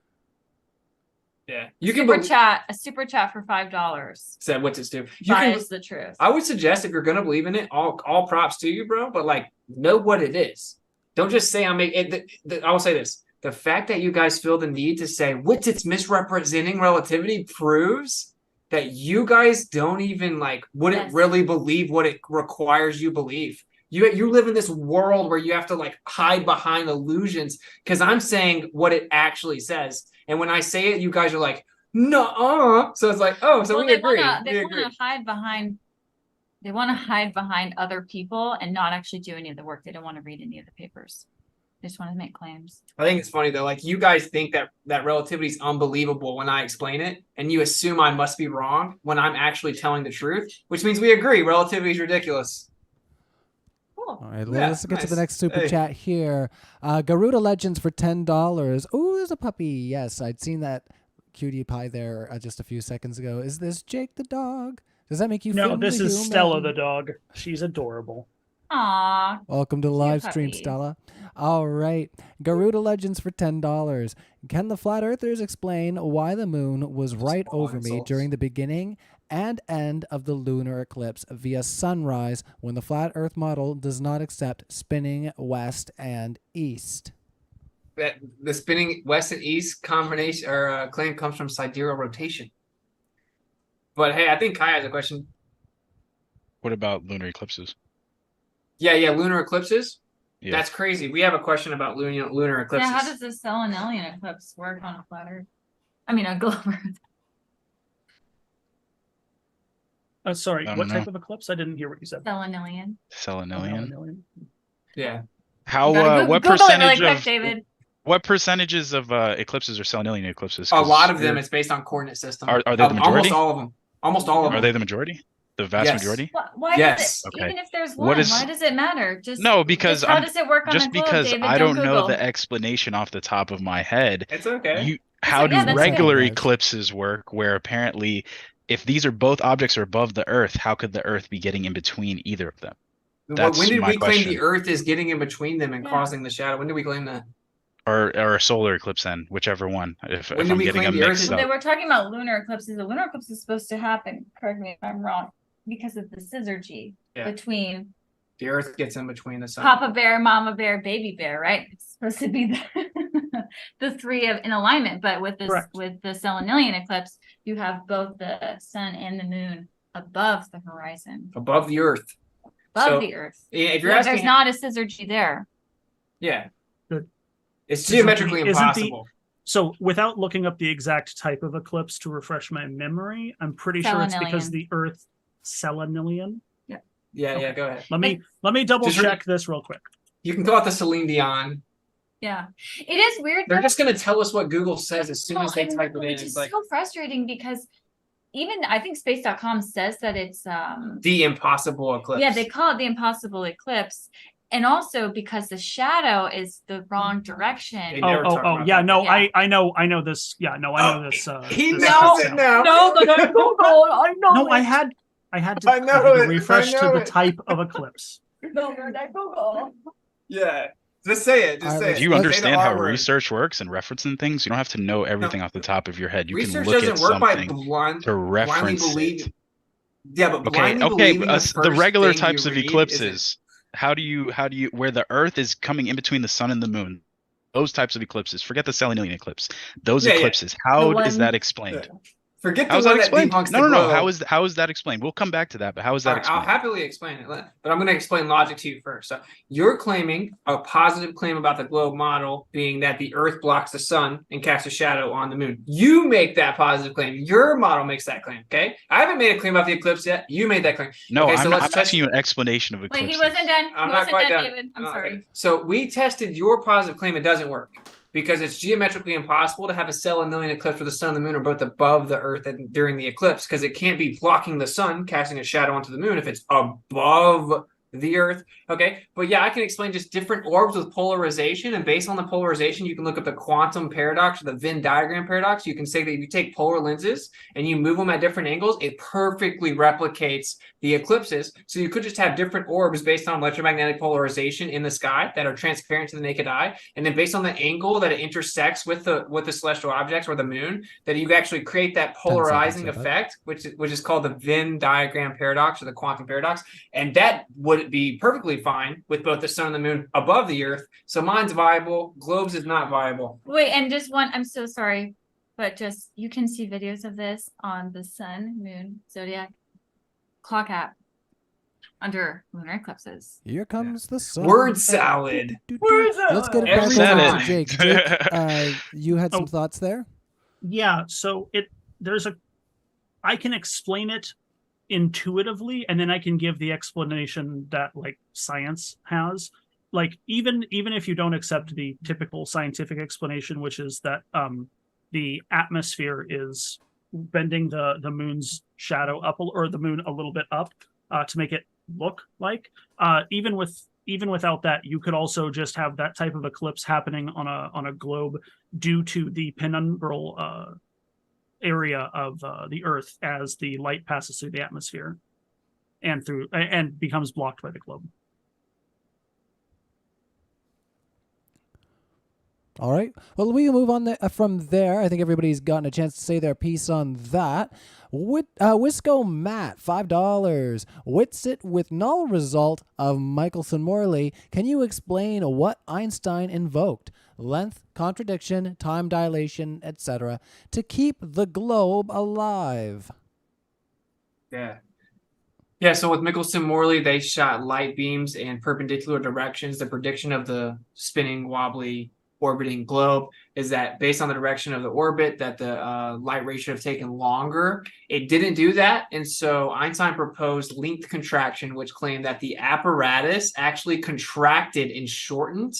Yeah, you can super chat, a super chat for $5 said Witsit's stupid. You buys the truth. I would suggest if you're gonna believe in it, all props to you, bro. But like, know what it is. Don't just say I'm making it. I will say this: the fact that you guys feel the need to say Witsit's misrepresenting relativity proves that you guys don't even wouldn't Yes. really believe what it requires you believe. You live in this world where you have to hide behind illusions because I'm saying what it actually says. And when I say it, you guys are like, no. So it's like, oh, so Well, we agree. they want to hide behind. They want to hide behind other people and not actually do any of the work. They don't want to read any of the papers. They just want to make claims. I think it's funny though. Like you guys think that relativity is unbelievable when I explain it, and you assume I must be wrong when I'm actually telling the truth, which means we agree relativity is ridiculous. Cool. All right, well, Yeah, let's get to the nice. next super Hey. chat here. Garuda Legends for $10. Oh, there's a puppy. Yes, I'd seen that cutie pie there just a few seconds ago. Is this Jake the dog? Does that make you No, feel this is human? Stella the dog. She's adorable. Aw. Welcome to the live stream, puppy. Stella. All right. Garuda Legends for $10. Can the flat earthers explain why the moon was right all over me insults. during the beginning and end of the lunar eclipse via sunrise when the flat earth model does not accept spinning west and east? That the spinning west and east combination or claim comes from sidereal rotation. But hey, I think Kai has a question. What about lunar eclipses? Yeah, lunar eclipses. Yeah. That's crazy. We have a question about lunar eclipses. Yeah, how does the selenelian eclipse work on a flat Earth? I mean, a globe Earth. Sorry, I don't what know. type of eclipse? I didn't hear what you said. Selenelian. Selenelian. Yeah. How? You gotta What Google it really percentage quick, of David. what percentages of eclipses are selenelian eclipses? A 'Cause lot of them, you're- it's based on coordinate system. Are they the majority? Almost all of them. Almost all of Are them. they the majority? The vast Yes. majority? Why Yes. does it, Okay. even if there's What one, is- why does it matter? Just No, because just how I'm does it work on just a globe, because David? I don't know Google. the explanation off the top of my head. It's okay. How do yeah, that's regular okay. eclipses work? Where apparently, if these are both objects are above the Earth, how could the Earth be getting in between either of them? That's When did my we claim question. the Earth is getting in between them and Yeah. causing the shadow? When did we claim that? Or a solar eclipse, then whichever one. If When did I'm we getting claim them the Earth mixed is- They up. were talking about lunar eclipses. The lunar eclipse is supposed to happen, correct me if I'm wrong, because of the syzygy Yeah. between The Earth gets in between the sun. Papa Bear, Mama Bear, Baby Bear, right? It's supposed to be the three of in alignment. But with this Correct. with the selenelian eclipse, you have both the sun and the moon above the horizon, Above the Earth. above So, the Earth. Yeah, if you're Yeah, asking, there's not a syzygy there. yeah, Good. it's Isn't geometrically the- isn't the- impossible. So, without looking up the exact type of eclipse to refresh my memory, I'm pretty sure it's because Selenelian. the Earth selenelian. Yeah, okay. go ahead. Let me double Just check this real quick. You can call it the Celine Dion. Yeah, it is weird. They're though. just gonna tell us what Google says as soon as they Well, type it in. which It's is like so frustrating because even I think space.com says that it's the impossible eclipse. yeah, they call it the impossible eclipse. And also because the shadow is the wrong direction. They never talk about Yeah, that. no, Yeah. I know this. Yeah, no, I know this. He this knows eclipse it now. now. but I Google, I know. No, I had to, I know I had to it, refresh I to know the it. type of eclipse. No, but I Google. Yeah. Just say it. Just All say right, it. Do you Say the understand R how word. research works and referencing things? You don't have to know everything off the top of your head. You Research can look doesn't at work by something blind, to blindly reference believe. it. Yeah, but Okay, blindly okay, believing the first regular thing types you of read eclipses. How do you where the Earth is coming in between the sun and the moon? Those types of eclipses. Forget the selenelian eclipse. Those Yeah, yeah. eclipses. How The is one- that explained? Forget How is the that one that explained? debunks No, the no, no. globe. How is that explained? We'll come back to that, but how is that All right, I'll explained? happily explain it, but I'm going to explain logic to you first. So you're claiming a positive claim about the globe model being that the Earth blocks the sun and casts a shadow on the moon. You make that positive claim. Your model makes that claim. Okay, I haven't made a claim about the eclipse yet. You made that claim. No, Okay, so I'm let's asking test- you an explanation of Wait, eclipses. he wasn't done. I'm He not wasn't quite done, done. David. I'm Okay. sorry. So we tested your positive claim. It doesn't work because it's geometrically impossible to have a selenelian eclipse where the sun and the moon are both above the Earth during the eclipse because it can't be blocking the sun, casting a shadow onto the moon if it's above the Earth. Okay, but yeah, I can explain just different orbs with polarization, and based on the polarization, you can look up the quantum paradox or the Venn diagram paradox. You can say that if you take polar lenses and you move them at different angles, it perfectly replicates the eclipses. So you could just have different orbs based on electromagnetic polarization in the sky that are transparent to the naked eye, and then based on the angle that it intersects with the celestial objects or the moon, that you actually create that 10 seconds, polarizing bud. effect, which is called the Venn diagram paradox or the quantum paradox, and that would be perfectly fine with both the sun and the moon above the Earth. So mine's viable. Globe's is not viable. Wait, and just one, I'm so sorry, but just you can see videos of this on the sun, moon, zodiac clock app under lunar eclipses. Here comes the sun. Word salad. Word salad. Let's get it Every back over time. to Jake. Jake, you had some thoughts there? Yeah, so I can explain it intuitively, and then I can give the explanation that like science has. Like even if you don't accept the typical scientific explanation, which is that the atmosphere is bending the moon's shadow up, or the moon a little bit up, to make it look like, even without that, you could also just have that type of eclipse happening on a globe due to the penumbral area of the Earth as the light passes through the atmosphere and becomes blocked by the globe. All right. Well, we can move on from there. I think everybody's gotten a chance to say their piece on that. Wisco Matt, $5. Witsit with null result of Michelson-Morley. Can you explain what Einstein invoked? Length, contradiction, time dilation, etc. to keep the globe alive. Yeah. Yeah, so with Michelson-Morley, they shot light beams in perpendicular directions. The prediction of the spinning, wobbly, orbiting globe is that based on the direction of the orbit, that the light ray should have taken longer. It didn't do that, and so Einstein proposed length contraction, which claimed that the apparatus actually contracted and shortened.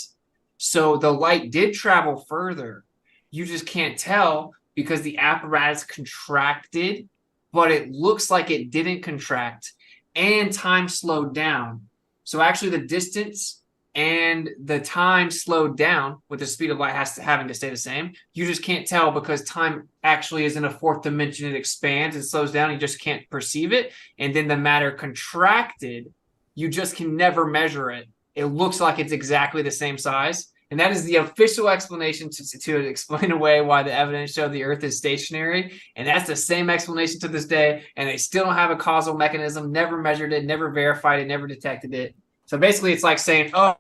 So the light did travel further. You just can't tell because the apparatus contracted, but it looks like it didn't contract, and time slowed down. So actually the distance and the time slowed down with the speed of light having to stay the same. You just can't tell because time actually is in a fourth dimension. It expands and slows down. You just can't perceive it. And then the matter contracted. You just can never measure it. It looks like it's exactly the same size. And that is the official explanation to explain away why the evidence showed the Earth is stationary. And that's the same explanation to this day. And they still don't have a causal mechanism, never measured it, never verified it, never detected it. So basically, it's like saying, oh,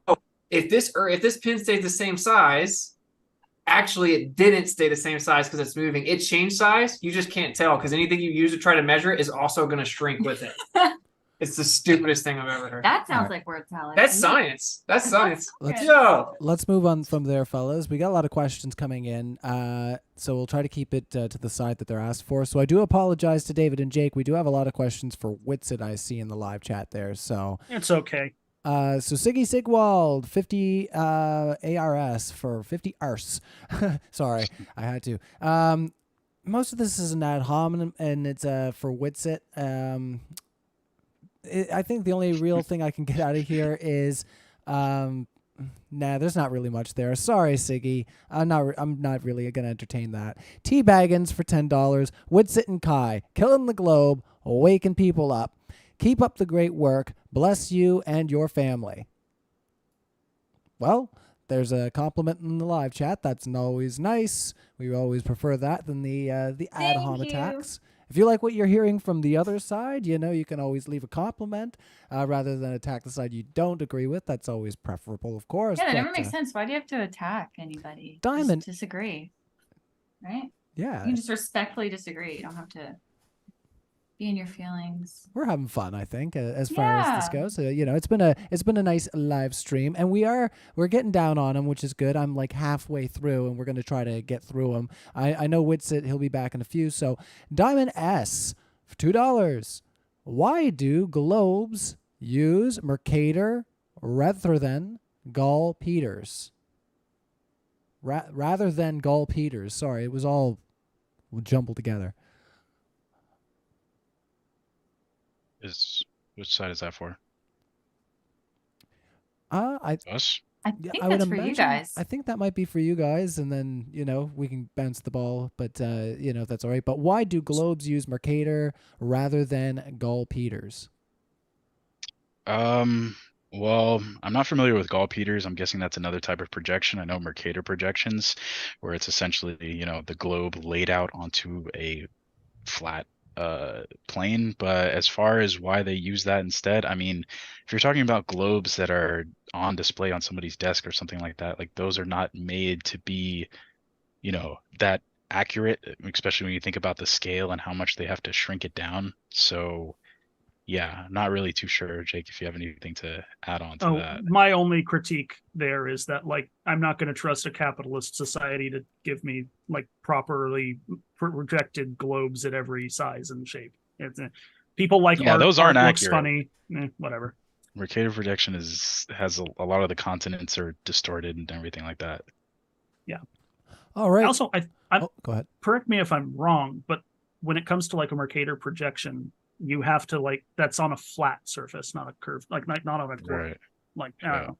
if this pin stays the same size, actually it didn't stay the same size because it's moving. It changed size. You just can't tell because anything you use to try to measure it is also going to shrink with it. It's the stupidest thing I've ever heard. That sounds like word salad. That's science. That's science. Let's move on from there, fellas. We got a lot of questions coming in, so we'll try to keep it to the side that they're asked for. So I do apologize to David and Jake. We do have a lot of questions for Witsit I see in the live chat there. So It's okay. So Siggy Sigwald, 50 ARS for 50 ARS. Sorry, I had to. Most of this is an ad hominem, and it's for Witsit. I think the only real thing I can get out of here is, nah, there's not really much there. Sorry, Siggy. I'm not really gonna entertain that. T Baggins for $10. Witsit and Kai, killing the globe, waking people up. Keep up the great work. Bless you and your family. Well, there's a compliment in the live chat. That's always nice. We always prefer that than the ad hom attacks. If you like what you're hearing from the other side, you can always leave a compliment rather than attack the side you don't agree with. That's always preferable, of course. Yeah, that never makes sense. Why do you have to attack anybody? Diamond. Just disagree, right? Yeah. You can just respectfully disagree. You don't have to be in your feelings. We're having fun, I think, as far as this goes. It's been a nice live stream, and we're getting down on them, which is good. I'm like halfway through, and we're going to try to get through them. I know Witsit, he'll be back in a few. So Diamond S for $2. Why do globes use Mercator rather than Gall Peters? Rather than Gall Peters. Sorry, it was all jumbled together. Which side is that for? Us? I Yeah, think I would that's for you imagine. guys. I think that might be for you guys, and then we can bounce the ball. But if that's all right. But why do globes use Mercator rather than Gall-Peters? Well, I'm not familiar with Gall-Peters. I'm guessing that's another type of projection. I know Mercator projections, where it's essentially, the globe laid out onto a flat plane. But as far as why they use that instead, I mean, if you're talking about globes that are on display on somebody's desk or something like that, like those are not made to be, that accurate, especially when you think about the scale and how much they have to shrink it down. So yeah, not really too sure, Jake, if you have anything to add on to that. My only critique there is that, like, I'm not going to trust a capitalist society to give me like properly projected globes at every size and shape. People like Yeah, art. those aren't art looks accurate. funny. Whatever. Mercator projection has a lot of the continents are distorted and everything like that. Yeah. All right. Also, go ahead. correct me if I'm wrong, but when it comes to like a Mercator projection, you have to that's on a flat surface, not a curve, not on a curve. Right. I don't know.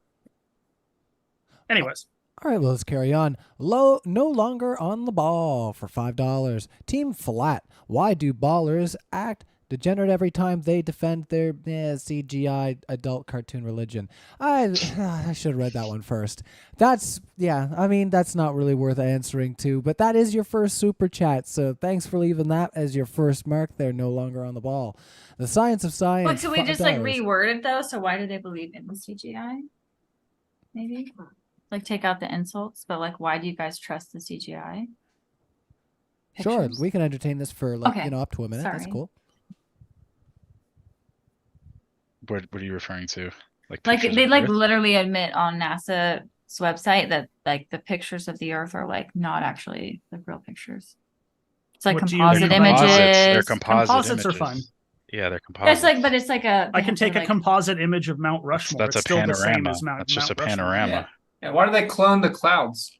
Anyways. All right, well, let's carry on. No longer on the ball for $5. Team Flat. Why do ballers act degenerate every time they defend their CGI adult cartoon religion? I should have read that one first. That's not really worth answering to, but that is your first super chat, so thanks for leaving that as your first mark. They're no longer on the ball. The science of science. But could we just $5. reword it though? So why do they believe in the CGI? Maybe take out the insults, but why do you guys trust the CGI? Sure, Pictures? we can entertain this for up to a minute. Sorry. That's cool. What are you referring to? They literally admit on NASA's website that the pictures of the Earth are not actually the real pictures. It's composite images. They're composites are fun. Yeah, they're composites. It's I can take a composite image of Mount Rushmore. That's it's a still panorama. the same as That's just Mount a Rushmore. panorama. Yeah. Why do they clone the clouds?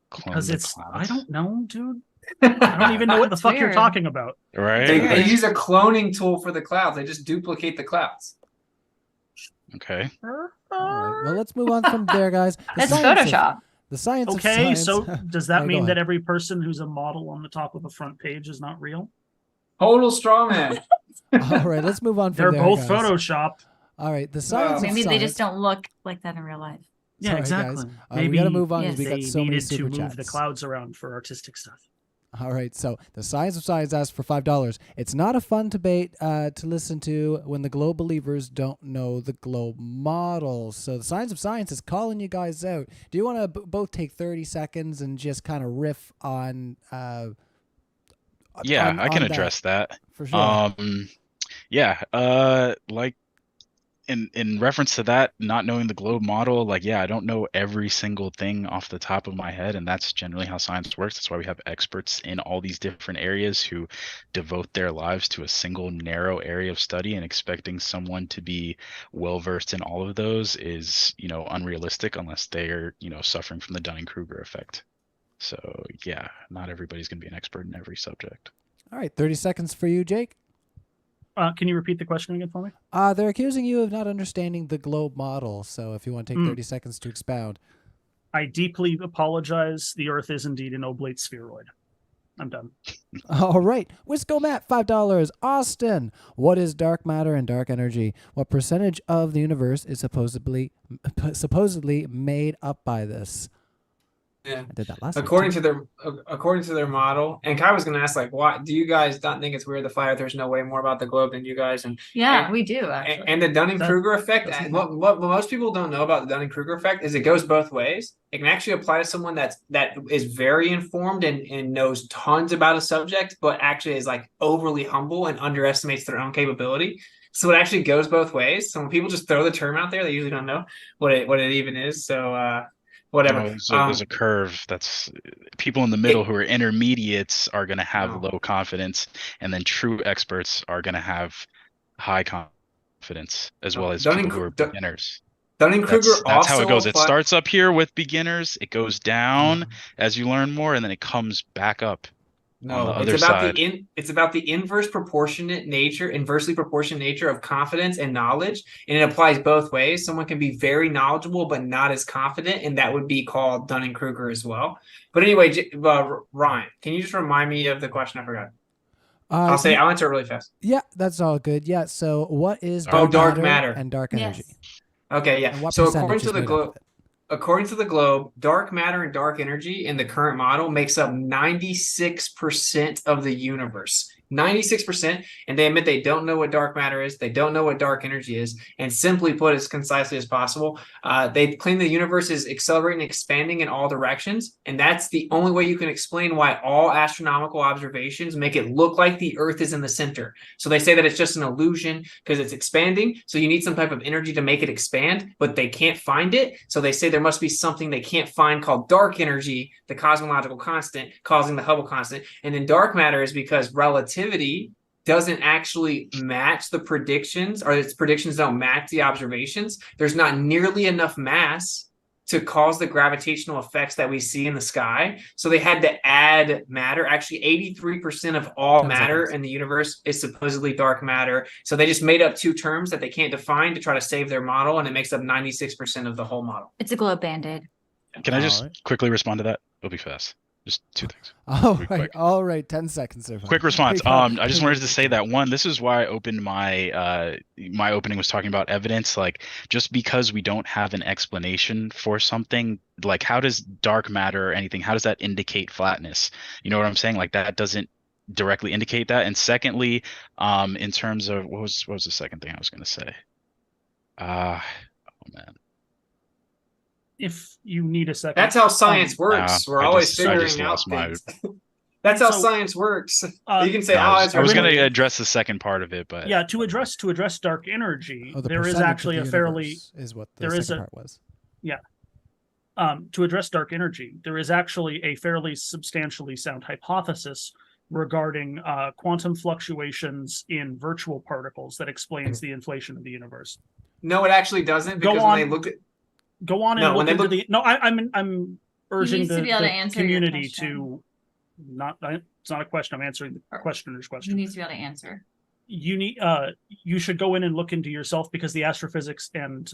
Because I don't know, dude. I don't even know what the fuck you're talking about. Right? They use a cloning tool for the clouds. They just duplicate the clouds. Okay. All right. Well, let's move on from there, guys. That's Photoshop. The science of Okay, science. so does that Go mean ahead. that every person who's a model on the top of a front page is not real? Total straw man. All right, let's move on from They're there, both guys. Photoshopped. All right, the science of Maybe science. they just don't look like that in real life. Yeah, Sorry, exactly. guys. Maybe we got to move on because yes, we got they so many needed to super move chats. the clouds around for artistic stuff. All right, so the science of science asks for $5. It's not a fun debate to listen to when the globe believers don't know the globe model. So the science of science is calling you guys out. Do you want to both take 30 seconds and just kind of riff on? Yeah, I can that? address that. For sure. In reference to that, not knowing the globe model, I don't know every single thing off the top of my head, and that's generally how science works. That's why we have experts in all these different areas who devote their lives to a single narrow area of study, and expecting someone to be well versed in all of those is, unrealistic unless they're, suffering from the Dunning-Kruger effect. So yeah, not everybody's going to be an expert in every subject. All right, 30 seconds for you, Jake. Can you repeat the question again for me? They're accusing you of not understanding the globe model. So if you want to take 30 seconds to expound. I deeply apologize. The Earth is indeed an oblate spheroid. I'm done. All right. Wisco Matt, $5. Austin, what is dark matter and dark energy? What percentage of the universe is supposedly made up by this? Yeah. I did that last According week, to their model, and Kai was going to ask, why do you guys not think it's weird the flat earthers know way more about the globe than you guys? And We do actually. And the Dunning-Kruger effect. What most people don't know about the Dunning-Kruger effect is it goes both ways. It can actually apply to someone that is very informed and knows tons about a subject, but actually is overly humble and underestimates their own capability. So it actually goes both ways. So when people just throw the term out there, they usually don't know what it even is. So. Whatever. There's a curve. That's people in the middle who are intermediates are going to have low confidence, and then true experts are going to have high confidence, as well as people who are beginners. Dunning-Kruger that's how it goes. It starts up here with beginners, it goes down as you learn more, and then it comes back up. No, the it's other about side. it's about the inversely proportionate nature of confidence and knowledge, and it applies both ways. Someone can be very knowledgeable but not as confident, and that would be called Dunning-Kruger as well. But anyway, Ryan, can you just remind me of the question? I forgot. I'll answer it really fast. Yeah, that's all good. Yeah. So, what is Oh, dark matter. and dark energy? Yes. Okay, yeah. And what So percentage is made up of it? according to the globe, dark matter and dark energy in the current model makes up 96% of the universe. 96%. And they admit they don't know what dark matter is. They don't know what dark energy is. And simply put, as concisely as possible, they claim the universe is accelerating and expanding in all directions. And that's the only way you can explain why all astronomical observations make it look like the Earth is in the center. So they say that it's just an illusion because it's expanding. So you need some type of energy to make it expand, but they can't find it. So they say there must be something they can't find called dark energy, the cosmological constant, causing the Hubble constant. And then dark matter is because relativity doesn't actually match the predictions, or its predictions don't match the observations. There's not nearly enough mass to cause the gravitational effects that we see in the sky. So they had to add matter. Actually, 83% of all matter in the universe is supposedly dark matter. So they just made up two terms that they can't define to try to save their model, and it makes up 96% of the whole model. It's a globe band-aid. Can I just quickly respond to that? It'll be fast. Just two things. All right. 10 seconds. Quick response. I just wanted to say that one, this is why I opened my my opening was talking about evidence. Like, just because we don't have an explanation for something, like how does dark matter or anything, how does that indicate flatness? You know what I'm saying? Like, that doesn't directly indicate that. And secondly, in terms of what was the second thing I was going to say? Oh man. If you need a second. That's how science works. We're always figuring out things. That's how science works. You can say, I was going to address the second part of it, but yeah, to address dark energy, there is actually a fairly is what the second part was. Yeah. To address dark energy, there is actually a fairly substantially sound hypothesis regarding quantum fluctuations in virtual particles that explains the inflation of the universe. No, it actually doesn't, because when they look at Go on and look into the. No, I'm urging the community to not. It's not a question. I'm answering the questioner's question. You need to be able to answer. You should go in and look into yourself, because the astrophysics and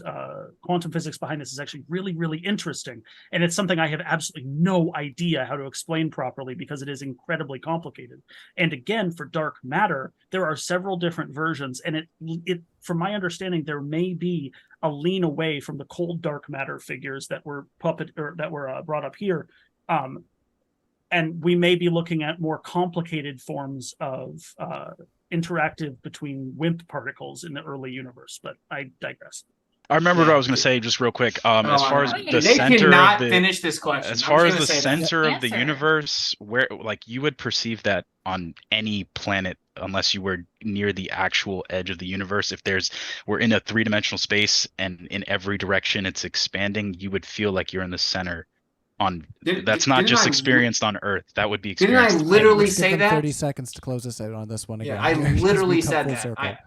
quantum physics behind this is actually really, really interesting, and it's something I have absolutely no idea how to explain properly, because it is incredibly complicated. And again, for dark matter, there are several different versions, and it from my understanding, there may be a lean away from the cold dark matter figures that were brought up here. And we may be looking at more complicated forms of interactive between WIMP particles in the early universe, but I digress. I remember what I was going to say just real quick. As far as the they center cannot of the, finish this question. As far as the center of the universe, where like you would perceive that on any planet, unless you were near the actual edge of the universe. If we're in a three-dimensional space and in every direction it's expanding, you would feel like you're in the center. That's not just experienced on Earth. That would be experienced. Didn't I literally say that? 30 seconds to close this out on this one again. Yeah, I literally said that.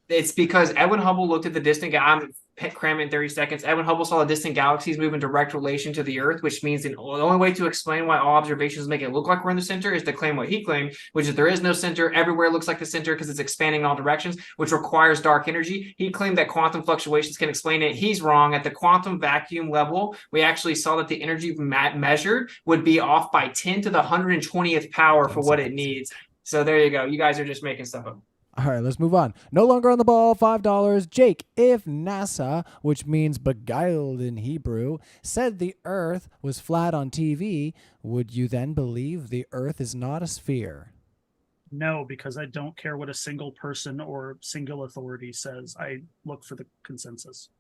It's because Edwin Hubble looked at the distant galaxies. Cram in 30 seconds. Edwin Hubble saw the distant galaxies move in direct relation to the Earth, which means the only way to explain why all observations make it look like we're in the center is to claim what he claimed, which is there is no center. Everywhere looks like the center because it's expanding in all directions, which requires dark energy. He claimed that quantum fluctuations can explain it. He's wrong. At the quantum vacuum level, we actually saw that the energy measured would be off by 10 to the 120th power for what it needs. So there you go. You guys are just making stuff up. All right, let's move on. No longer on the ball, $5. Jake, if NASA, which means beguiled in Hebrew, said the Earth was flat on TV, would you then believe the Earth is not a sphere? No, because I don't care what a single person or single authority says. I look for the consensus.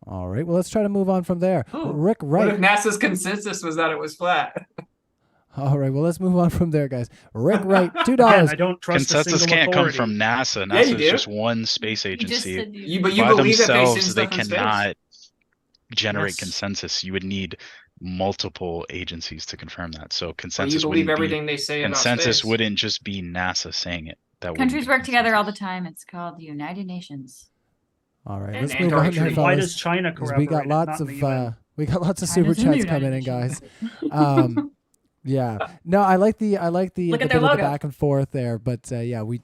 All right, well, let's try to move on from there. Rick Wright. What if NASA's consensus was that it was flat? All right, well, let's move on from there, guys. Rick Wright, $2. Again, I don't trust consensus can't authority. come from NASA. NASA is just one space agency. But you by believe themselves, that they cannot generate consensus. You would need multiple agencies to confirm that. So consensus you believe everything they say about consensus space. Wouldn't just be NASA saying it. That countries work together all the time. It's called the United Nations. All right, And let's move on there, fellas. Why does China We got lots of super chats coming in, guys. Yeah. No, I like the Look the at their bit of the logo. back and forth there, but yeah, we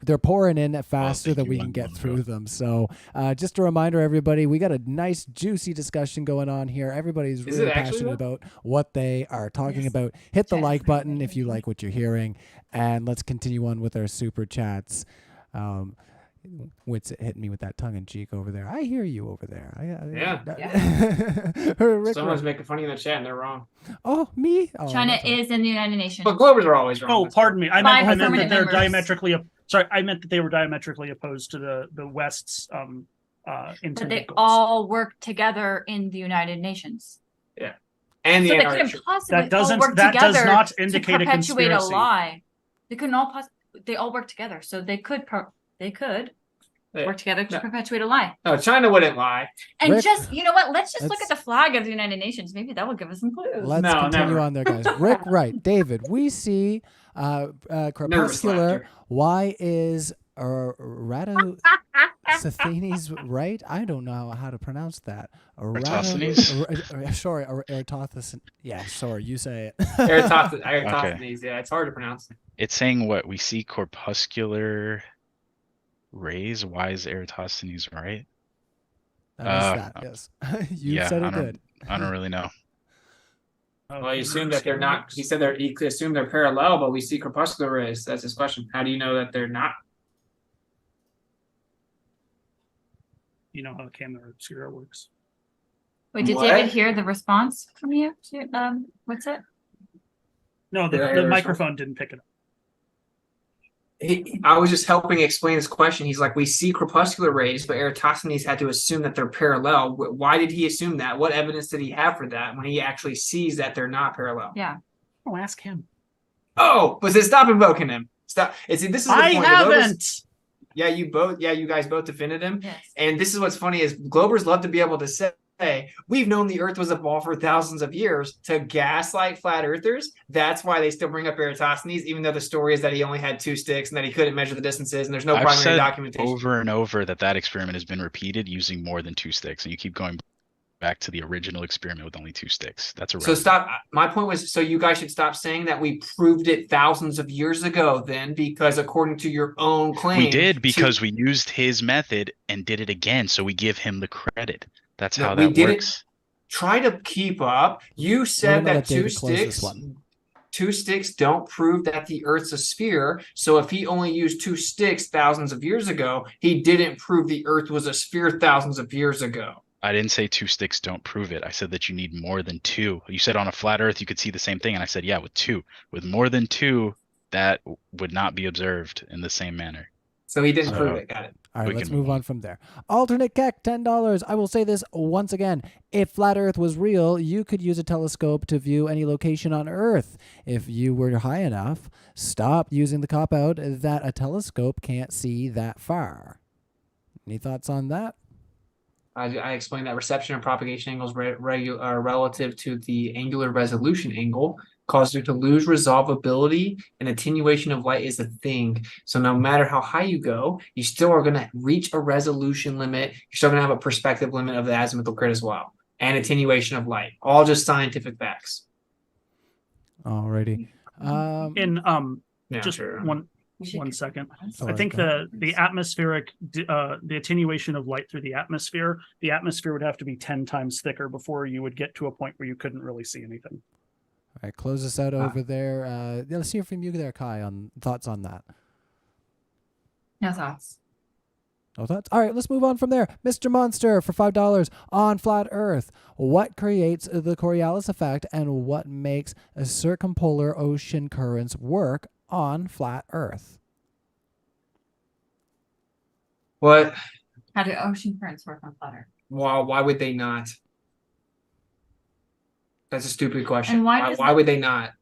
they're pouring in faster thank than you, we one can get logo. through them. So just a reminder, everybody, we got a nice juicy discussion going on here. Everybody's Is it really actually passionate about what they are talking Yes. about. Hit the Yes. like button if you like what you're hearing, and let's continue on with our super chats. Witsit hitting me with that tongue in cheek over there. I hear you over there. Rick, Someone's making funny in the chat and they're wrong. oh, me? Oh, China that's all right. is in the United Nations. But Globers are always wrong. Oh, That's pardon me. I meant that affirmative they're members. diametrically. Sorry, I meant that they were diametrically opposed to the West's But intended they goals. all work together in the United Nations. And the So they Antarctic. couldn't possibly That doesn't. all work That together does not to indicate a perpetuate a conspiracy. lie. They couldn't all they all work together, so they could Yeah. work together to No. perpetuate a lie. No, China wouldn't lie. And Rick, just you know what? Let's just look let's- at the flag of the United Nations. Maybe that will give us some clues. Let's No, continue never. on there, guys. Rick, right. David, we see crepuscular. laughter. Why is Eratosthenes right? I don't know how to pronounce that. Eratosthenes? Sorry, Eratosthenes. Yeah, sorry, you say it. Eratosthenes. Yeah, it's hard to pronounce. It's saying what we see corpuscular rays. Why is Eratosthenes right? That is that, yes. You yeah, said I it don't- good. I don't really know. Well, you assume that they're not. He said he assumed they're parallel, but we see corpuscular rays. That's his question. How do you know that they're not? You know how the camera obscura works. Wait, did What? David hear the response from you? What's it? No, Did I hear the the microphone didn't pick it up. I was just helping explain his question. He's like, we see corpuscular rays, but Eratosthenes had to assume that they're parallel. Why did he assume that? What evidence did he have for that when he actually sees that they're not parallel? Yeah. Oh, ask him. Oh, but stop invoking him. Stop. This is the I point. The Globers- haven't. Yeah, you guys both defended him. Yes. And this is what's funny is Globers love to be able to say, we've known the Earth was a ball for thousands of years to gaslight flat earthers. That's why they still bring up Eratosthenes, even though the story is that he only had 2 sticks and that he couldn't measure the distances and there's no I've primary said documentation. over and over that experiment has been repeated using more than 2 sticks, and you keep going back to the original experiment with only 2 sticks. That's a So stop. My point was, so you guys should stop saying that we proved it thousands of years ago then, because according to your own claim. We did because we used his method and did it again, so we give him the credit. That's No, how we that did it. works. Try to keep up. You said gonna let that 2 David close this sticks. one. 2 sticks don't prove that the Earth's a sphere. So if he only used 2 sticks thousands of years ago, he didn't prove the Earth was a sphere thousands of years ago. I didn't say 2 sticks don't prove it. I said that you need more than 2. You said on a flat Earth you could see the same thing, and I said yeah, with 2. With more than 2, that would not be observed in the same manner. So he didn't So- prove it. Got it. All right, We let's can move move on from there. Alternate Keck, $10. I will say this once again. If flat Earth was real, you could use a telescope to view any location on Earth. If you were high enough, stop using the cop-out that a telescope can't see that far. Any thoughts on that? I explained that reception and propagation angles are relative to the angular resolution angle, cause you to lose resolvability, and attenuation of light is a thing. So no matter how high you go, you still are going to reach a resolution limit. You're still going to have a perspective limit of the azimuthal grid as well, and attenuation of light. All just scientific facts. Alrighty. In Yeah, just sure. one second. Sorry, I think go the atmospheric the attenuation of light through the atmosphere would have to be 10 times thicker before you would get to a point where you couldn't really see anything. All right, close us out over there. Let's hear from you there, Kai, on thoughts on that. No thoughts. No thoughts? All right, let's move on from there. Mr. Monster for $5 on Flat Earth. What creates the Coriolis effect and what makes circumpolar ocean currents work on Flat Earth? What? How do ocean currents work on flat Earth? Why would they not? That's a stupid question. And why does Why would they not?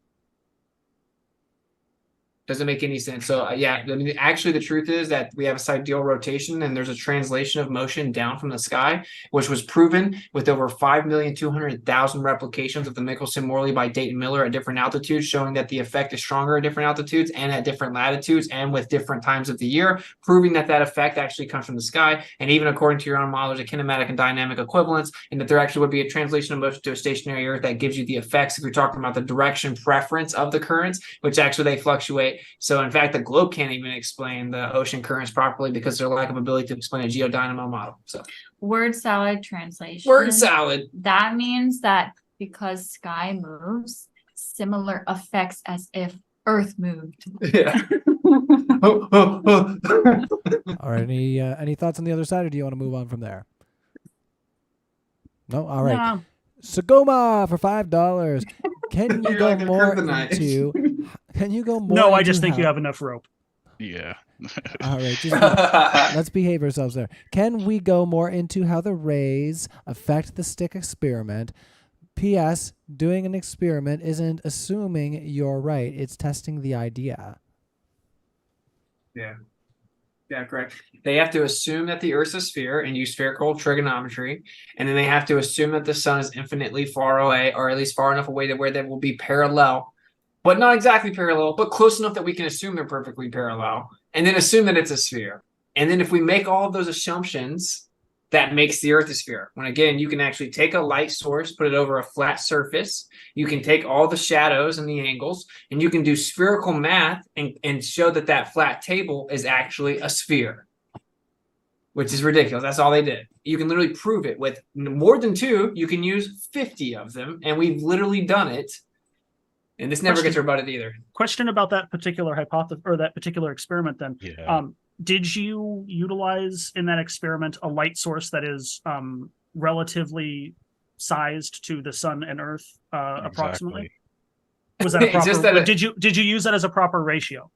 Doesn't make any sense. So yeah, I mean, actually, the truth is that we have a sidereal rotation, and there's a translation of motion down from the sky, which was proven with over 5,200,000 replications of the Michelson-Morley by Dayton Miller at different altitudes, showing that the effect is stronger at different altitudes and at different latitudes and with different times of the year, proving that that effect actually comes from the sky. And even according to your own model, there's a kinematic and dynamic equivalence, and that there actually would be a translation of motion to a stationary Earth that gives you the effects if you're talking about the direction preference of the currents, which actually they fluctuate. So in fact, the globe can't even explain the ocean currents properly because of their lack of ability to explain a geodynamo model. So Word salad translation. word salad. That means that because sky moves, similar effects as if Earth moved. Yeah. All right. Any thoughts on the other side, or do you want to move on from there? No. All right. No. Sagoma for $5. Can you You're go like a more kryptonite. into? Can you go more? No, I into just think how- you have enough rope. Yeah. All right. Let's behave ourselves there. Can we go more into how the rays affect the stick experiment? P.S. Doing an experiment isn't assuming you're right. It's testing the idea. Yeah, correct. They have to assume that the Earth's a sphere and use spherical trigonometry, and then they have to assume that the sun is infinitely far away, or at least far enough away that where they will be parallel, but not exactly parallel, but close enough that we can assume they're perfectly parallel, and then assume that it's a sphere. And then if we make all of those assumptions, that makes the Earth a sphere. When again, you can actually take a light source, put it over a flat surface. You can take all the shadows and the angles, and you can do spherical math and show that that flat table is actually a sphere, which is ridiculous. That's all they did. You can literally prove it with more than two. You can use 50 of them, and we've literally done it. And this never gets rebutted either. Question about that particular hypothesis or that particular experiment then. Yeah. Did you utilize in that experiment a light source that is relatively sized to the sun and Earth approximately? Was that a It's proper? just that did you use that as a proper ratio?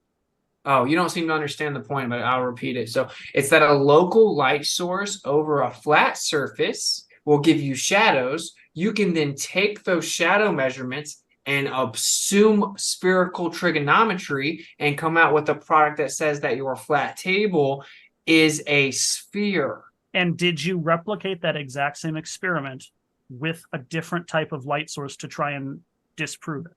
Oh, you don't seem to understand the point, but I'll repeat it. So it's that a local light source over a flat surface will give you shadows. You can then take those shadow measurements and assume spherical trigonometry and come out with a product that says that your flat table is a sphere. And did you replicate that exact same experiment with a different type of light source to try and disprove it?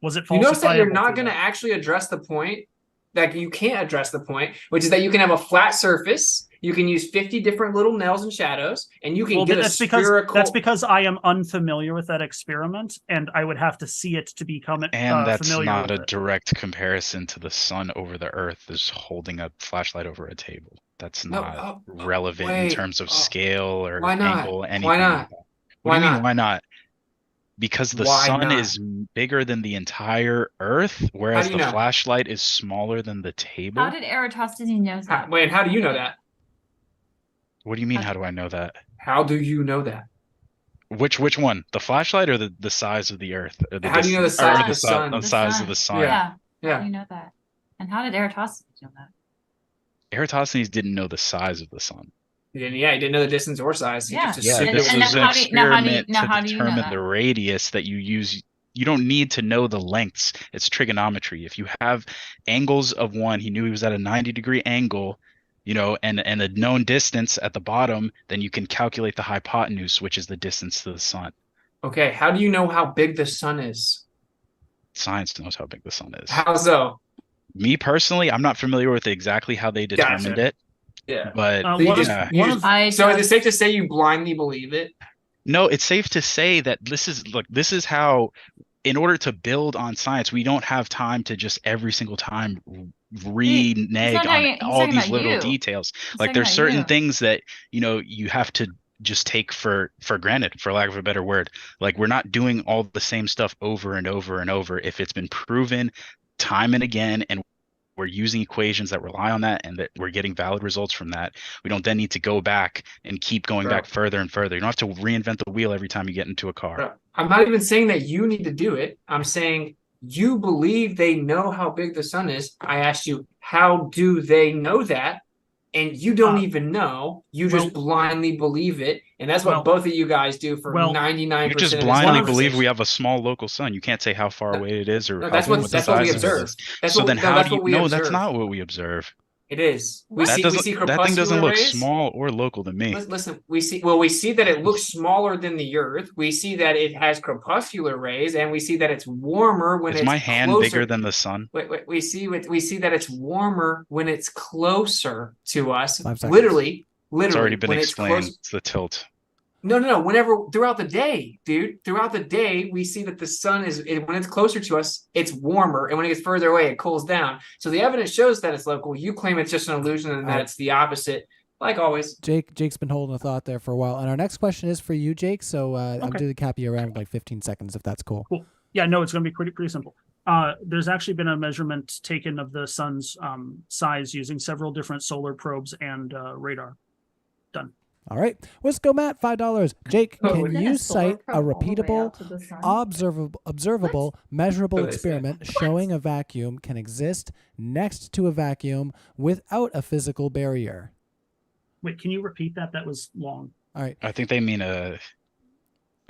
Was it falsifiable? You notice that you're not through going to that? actually address the point. That you can't address the point, which is that you can have a flat surface. You can use 50 different little nails and shadows, and you can Well, get a that's spherical. that's because I am unfamiliar with that experiment, and I would have to see it to become And that's familiar not with a it. direct comparison to the sun over the earth is holding a flashlight over a table. That's No, not relevant in wait, terms of scale or why not? angle, anything. Why not? Like that. What Why do you mean, not? why not? Because the Why sun not? is bigger than the entire earth, whereas do you the know? flashlight is smaller than the table. How did Eratosthenes know that? Wait, how do you know that? What do you mean, how do I know that? How do you know that? Which one? The flashlight or the size of the earth? Or the How do you know the distance- or size of the sun? The The size sun. of the sun. Yeah. How do Yeah. you know that? And how did Eratosthenes know that? Eratosthenes didn't know the size of the sun. He didn't know the distance or size. He Yeah. just Yeah, assumed this it and was was an how do you- now how do you- experiment now how to do you know determine that? the radius that you use. You don't need to know the lengths. It's trigonometry. If you have angles of one, he knew he was at a 90-degree angle, and a known distance at the bottom, then you can calculate the hypotenuse, which is the distance to the sun. Okay, how do you know how big the sun is? Science knows how big the sun is. How so? Me personally, I'm not familiar with exactly how they determined Gotcha. it, Yeah. but So you one of- just, yeah. you one just- I so is it just- safe to say you blindly believe it? No, it's safe to say that this is how, in order to build on science, we don't have time to just every single time renege not on talking- he's all talking these about little you. details. He's Like talking there's about certain you. things that you have to just take for granted, for lack of a better word. Like we're not doing all the same stuff over and over and over if it's been proven time and again, and we're using equations that rely on that and that we're getting valid results from that. We don't then need to go back and keep going Bro. back further and further. You don't have to reinvent the wheel every time you get into a car. Bro, I'm not even saying that you need to do it. I'm saying you believe they know how big the sun is. I asked you, how do they know that? and you don't Uh, even know. You just well- blindly believe it, and that's what well- both of you guys do for well, 99% You just of this blindly believe we conversation. have a small local sun. You can't say how far away it is or No, how what the that's what we size of it observe. is. That's So what then no, how that's do you? what we No, observe. that's not what we observe. It is. What? That We doesn't. see That thing doesn't crepuscular look rays. small or local to me. Listen, we see that it looks smaller than the Earth. We see that it has crepuscular rays, and we see that it's warmer when Is it's my hand closer. bigger than the sun? Wait, we see that it's warmer when it's closer to us. 5 seconds. Literally, It's already been when it's explained. close. It's the tilt. No. Whenever throughout the day, dude, throughout the day, we see that the sun when it's closer to us, it's warmer, and when it gets further away, it cools down. So the evidence shows that it's local. You claim it's just an illusion, and that it's the opposite. Like always. Jake's been holding a thought there for a while. And our next question is for you, Jake. So I'm Okay. going to cap you around like 15 seconds if that's cool. Cool. Yeah, no, it's going to be pretty simple. There's actually been a measurement taken of the sun's size using several different solar probes and radar. Done. All right. Wisco Matt, $5. Jake, can Isn't you a solar cite a probe all the way repeatable, out to the sun? observable, measurable What is that? experiment showing a vacuum can exist next to a vacuum without a physical barrier? Wait, can you repeat that? That was long. All right. I think they mean a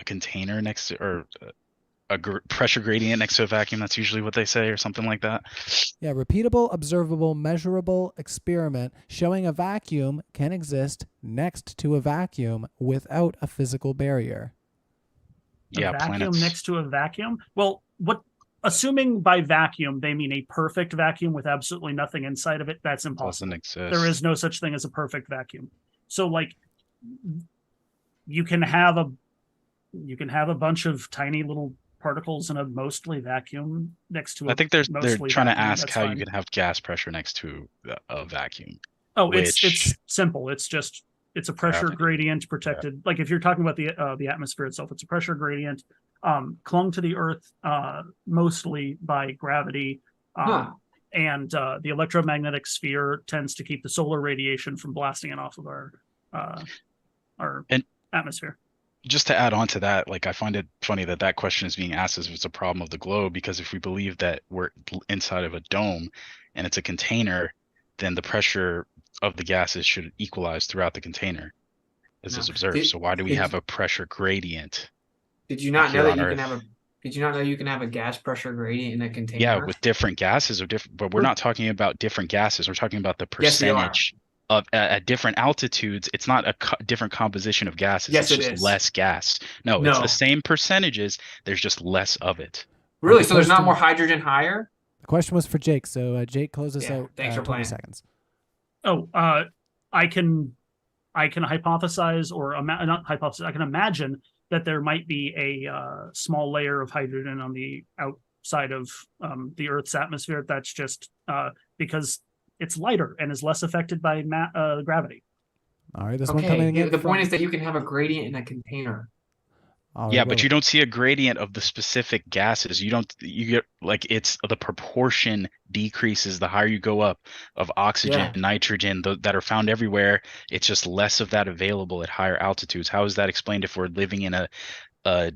container next to, or a pressure gradient next to a vacuum. That's usually what they say, or something like that. Yeah, repeatable, observable, measurable experiment showing a vacuum can exist next to a vacuum without a physical barrier. Yeah, vacuum planets. next to a vacuum. Well, assuming by vacuum they mean a perfect vacuum with absolutely nothing inside of it, that's impossible. Doesn't exist. There is no such thing as a perfect vacuum. So like you can have a bunch of tiny little particles in a mostly vacuum next to I think they're mostly trying to vacuum, ask that's how fine. you can have gas pressure next to a vacuum. Oh, it's which- simple. It's a pressure Gravity. gradient protected. Like if you're talking about the atmosphere itself, it's a pressure gradient clung to the Earth mostly by gravity. And the electromagnetic sphere tends to keep the solar radiation from blasting it off of our And- atmosphere. Just to add on to that, like I find it funny that question is being asked as if it's a problem of the globe, because if we believe that we're inside of a dome and it's a container, then the pressure of the gases should equalize throughout the container as is No. observed. So why do we Did- have a pressure gradient? Did you not Here know that on you Earth. can have a? Did you not know you can have a gas pressure gradient in a container? Yeah, with different gases or different, but we're not talking about different gases. We're talking about the Yes, we are. percentage of at different altitudes. It's not a different composition of gases. Yes, it's it just is. less gas. No, it's No. the same percentages. There's just less of it. Really? The So there's not question- more hydrogen higher? The question was for Jake. So Jake, close us Yeah, out. thanks for 20 playing. seconds. Oh, I can hypothesize or not hypothesize. I can imagine that there might be a small layer of hydrogen on the outside of the Earth's atmosphere. That's just because it's lighter and is less affected by gravity. All right. This one coming Okay. in. The from- point is that you can have a gradient in a container. All right, Yeah, go but with- you don't see a gradient of the specific gases. You get like it's the proportion decreases the higher you go up of oxygen, Yeah. nitrogen that are found everywhere. It's just less of that available at higher altitudes. How is that explained if we're living in a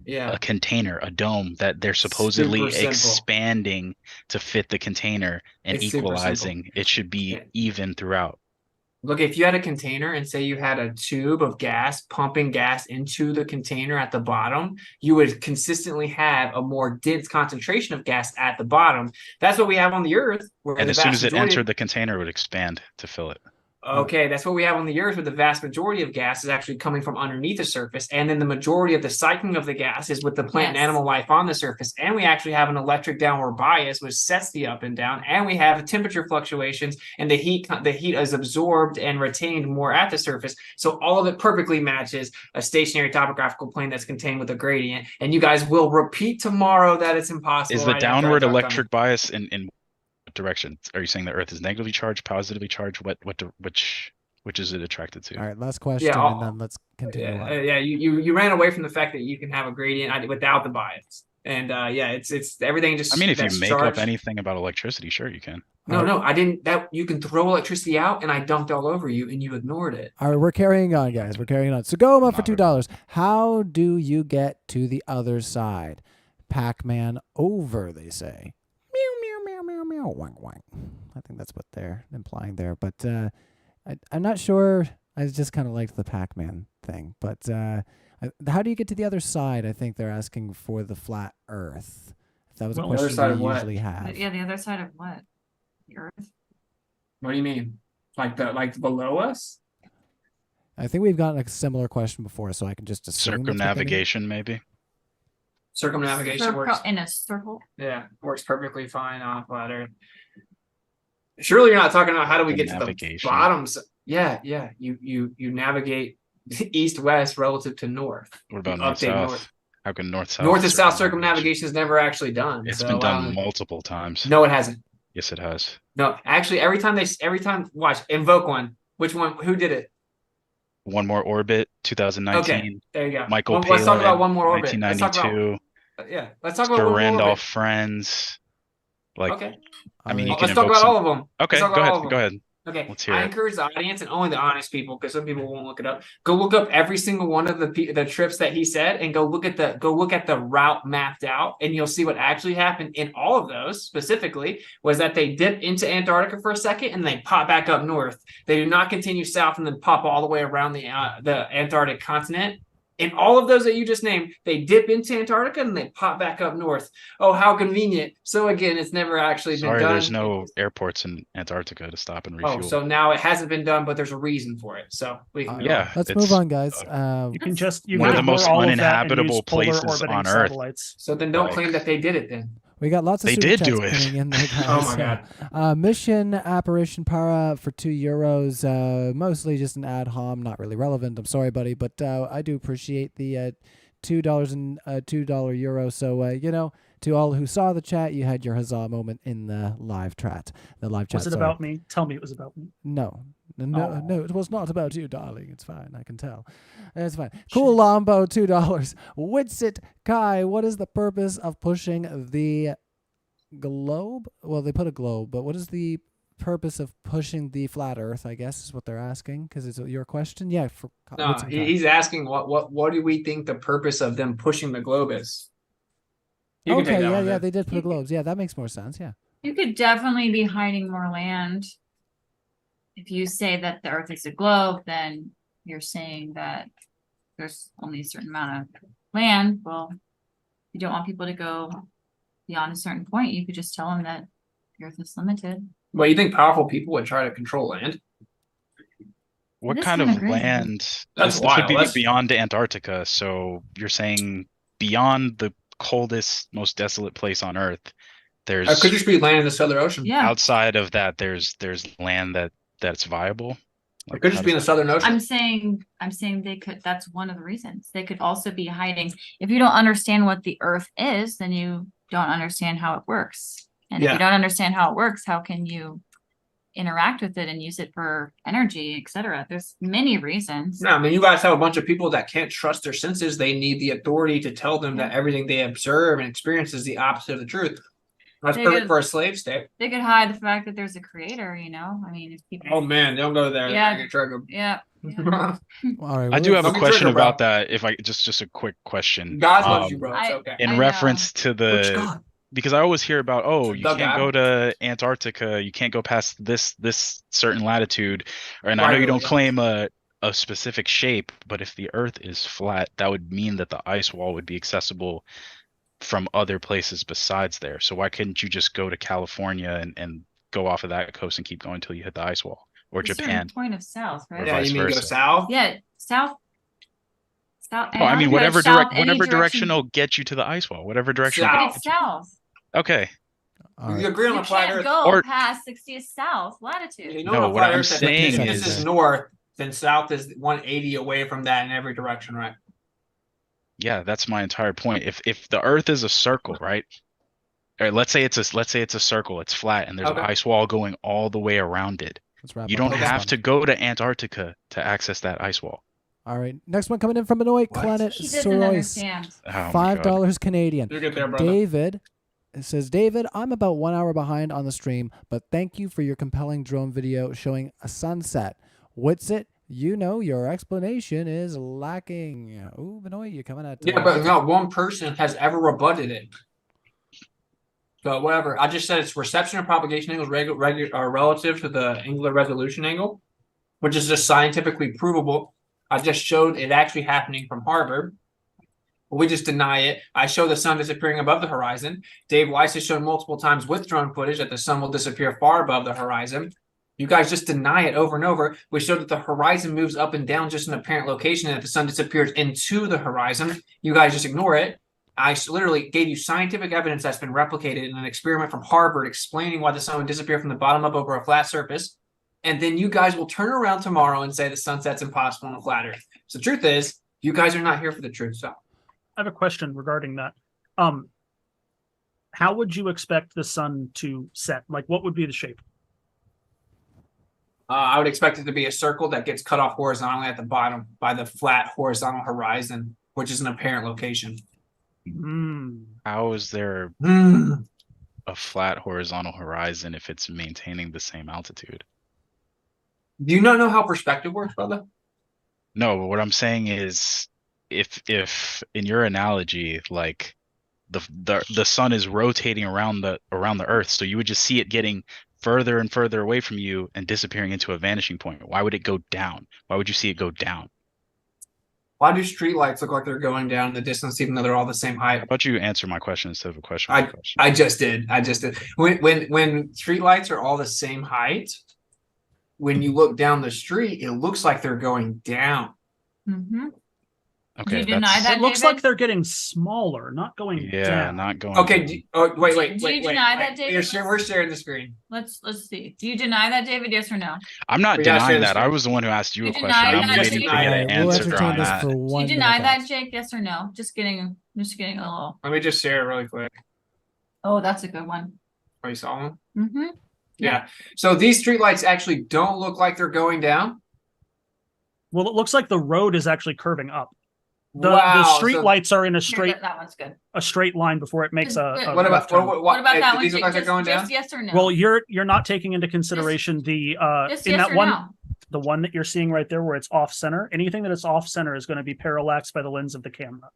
Yeah. container, a dome that they're supposedly Super simple. expanding to fit the container and It's super simple. equalizing? It should be Yeah. even throughout. Look, if you had a container and say you had a tube of gas pumping gas into the container at the bottom, you would consistently have a more dense concentration of gas at the bottom. That's what we have on the Earth. Where And the as soon vast as it majority- entered the container, it would expand to fill it. Okay, that's what we have on the Earth, where the vast majority of gas is actually coming from underneath the surface, and then the majority of the cycling of the gas is with the plant and Yes. animal life on the surface. And we actually have an electric downward bias, which sets the up and down, and we have temperature fluctuations, and the heat is absorbed and retained more at the surface. So all of it perfectly matches a stationary topographical plane that's contained with a gradient. And you guys will repeat tomorrow that it's impossible. Is the right after I downward talk on it. electric bias in what direction? Are you saying the Earth is negatively charged, positively charged? Which is it attracted to? All right. Last question, Yeah, and then let's continue on. Yeah, you ran away from the fact that you can have a gradient without the bias, and yeah, it's everything just. I mean, if you that's make charged. up anything about electricity, sure you can. No, I didn't. That you can throw electricity out, and I dumped all over you, and you ignored it. All right, we're carrying on, guys. We're carrying on. So go for Moderate. $2. How do you get to the other side? Pac-Man over, they say. Meow, meow, meow, meow, meow, wank, wank. I think that's what they're implying there. But I'm not sure. I just kind of liked the Pac-Man thing, but how do you get to the other side? I think they're asking for the flat Earth. If that was a Well, the other question side we of what? usually have. Yeah, the other side of what? The Earth. What do you mean? Like below us? I think we've gotten a similar question before, so I can just assume that's what they mean. Circumnavigation, maybe. Circumnavigation Circle works. in a circle. Yeah, works perfectly fine on flat Earth. Surely you're not talking about how do we get to the Circumnavigation. bottoms? Yeah. You navigate east west relative to north. What about You north update south? How can north south? North and south circumnavigation is never actually done. It's so, been done multiple times. No, it hasn't. Yes, it has. No, actually, every time watch, invoke one. Which one? Who did it? One More Orbit, 2019. Okay, there you go. Michael Well, let's talk about Palin, One More Orbit. Let's talk about 1992. let's talk about Sir One More Randolph Orbit. Friends. Like, Okay, I mean, All you right. can let's talk invoke about all of them. Okay, Let's talk go about all ahead. of them. Go ahead. Okay, Let's hear I it. encourage the audience and only the honest people, because some people won't look it up. Go look up every single one of the trips that he said, and go look at the route mapped out, and you'll see what actually happened in all of those. Specifically, was that they dip into Antarctica for a second and they pop back up north. They do not continue south and then pop all the way around the Antarctic continent. In all of those that you just named, they dip into Antarctica and they pop back up north. Oh, how convenient. So again, it's never actually been done. Sorry, there's no airports in Antarctica to stop and refuel. Oh, so now it hasn't been done, but there's a reason for it. So we can yeah, Let's move on, guys. You can just one of the most ignore all of that and uninhabitable use polar places orbiting on Earth. satellites. So then don't Like- claim that they did it then. We got lots of They super did chats do it. coming in there, guys. Oh my God. Mission Apparition Para for €2. Mostly just an ad hom, not really relevant. I'm sorry, buddy, but I do appreciate the $2 and $2 euro. So to all who saw the chat, you had your huzzah moment in the live chat. The live chat. Was it sorry. about me? Tell me it was about me. No, Oh. it was not about you, darling. It's fine. I can tell. It's fine. Cool Lombo, $2. Witsit Kai, what is the purpose of pushing the globe? Well, they put a globe, but what is the purpose of pushing the flat Earth? I guess is what they're asking, because it's your question. Yeah. No, Witsit Kai. he's asking what do we think the purpose of them pushing the globe is? You can take Okay. that Yeah. one, Yeah. then. They did put globes. Yeah, that makes more sense. Yeah. You could definitely be hiding more land. If you say that the Earth is a globe, then you're saying that there's only a certain amount of land. Well, you don't want people to go beyond a certain point. You could just tell them that the Earth is limited. Well, you think powerful people would try to control land? What This kind kinda of crazy. land? That's This would wild. be That's- beyond Antarctica. So you're saying beyond the coldest, most desolate place on Earth, there's It could just be land in the Southern Ocean. Yeah, outside of that, there's land that's viable. It could just how be in the does Southern Ocean. I'm saying they could, that's one of the reasons. They could also be hiding. If you don't understand what the Earth is, then you don't understand how it works. And if Yeah. you don't understand how it works, how can you interact with it and use it for energy, etc.? There's many reasons. No, I mean, you guys have a bunch of people that can't trust their senses. They need the authority to tell them that everything they observe and experience is the opposite of the truth. That's They perfect get- for a slave state. They could hide the fact that there's a creator, I mean, if people. Oh man, don't go there. Yeah. Get triggered. Yeah. God All right. I do have a Don't be question triggered, bro. about that. If I just a quick question. loves you, bro. It's I- okay. In I know. reference to Which the God? because I always hear about, oh, you Doug can't go Adams? to Antarctica, you can't go past this certain latitude, and I know Right, you don't yeah. claim a specific shape, but if the Earth is flat, that would mean that the ice wall would be accessible from other places besides there. So why couldn't you just go to California and go off of that coast and keep going until you hit the ice wall, or A certain Japan? point of south, right? Or Yeah, vice you mean go versa. south? Yeah, south. South. No, I mean Antarctica whatever is south, any whatever direction will get you to the ice wall, whatever direction. South. But it's south. Okay. All You right. agree on You the flat can't Earth? go Or- past 60th south latitude. You know No, on what flat I'm Earth that saying if this is- is north, then south is 180 away from that in every direction, right? Yeah, that's my entire point. If the Earth is a circle, right? Or let's say it's a circle, it's flat, and there's Okay. an ice wall going all the way around it. Let's wrap You up don't on this have one. to go to Antarctica to access that ice wall. All right. Next one coming in from Benoit What? Planet He doesn't Sorois. understand. Oh my God. $5 Canadian. You get there, brother. David, it says, David, I'm about 1 hour behind on the stream, but thank you for your compelling drone video showing a sunset. Witsit, your explanation is lacking. Ooh, Benoit, you're coming at Yeah, but not one person has ever rebutted it. So whatever. I just said it's reception and propagation angles regular are relative to the angular resolution angle. which is just scientifically provable. I just showed it actually happening from Harvard. We just deny it. I show the sun disappearing above the horizon. Dave Weiss has shown multiple times with drone footage that the sun will disappear far above the horizon. You guys just deny it over and over. We showed that the horizon moves up and down just in an apparent location and that the sun disappears into the horizon. You guys just ignore it. I literally gave you scientific evidence that's been replicated in an experiment from Harvard explaining why the sun would disappear from the bottom up over a flat surface. And then you guys will turn around tomorrow and say the sunset's impossible on a flat earth. So the truth is, you guys are not here for the truth. So I have a question regarding that. How would you expect the sun to set? Like, what would be the shape? I would expect it to be a circle that gets cut off horizontally at the bottom by the flat horizontal horizon, which is an apparent location. How is there Hmm. a flat horizontal horizon if it's maintaining the same altitude? Do you not know how perspective works, brother? No, but what I'm saying is if in your analogy, like the sun is rotating around the earth, so you would just see it getting further and further away from you and disappearing into a vanishing point. Why would it go down? Why would you see it go down? Why do streetlights look like they're going down in the distance even though they're all the same height? How about you answer my question instead of a question? I just did. When streetlights are all the same height, when you look down the street, it looks like they're going down. Mm-hmm. Okay, you deny that, It looks David? like they're getting smaller, not going down. not going Okay. down. Wait. Do you deny that, David? We're sharing the screen. Let's see. Do you deny that, David? Yes or no? I'm not We gotta share denying this that. I screen. was the one who asked you You a question. deny I'm that, waiting to David? get an Alright, we'll answer entertain on this that. for Do 1 you minute. deny that, guys. Jake? Yes or no? Just getting a little. Let me just share it really quick. Oh, that's a good one. Oh, you saw one? Mm-hmm. Yeah. So these streetlights actually don't look like they're going down. Well, it looks like the road is actually curving up. The Wow. street lights are in a straight That one's good. line before it makes a What about left turn. what about that do one? these look Jake? like they're going down? Just yes or no? Well, you're not taking into consideration the just in yes that or one no? the one that you're seeing right there where it's off center. Anything that is off center is going to be parallaxed by the lens of the camera.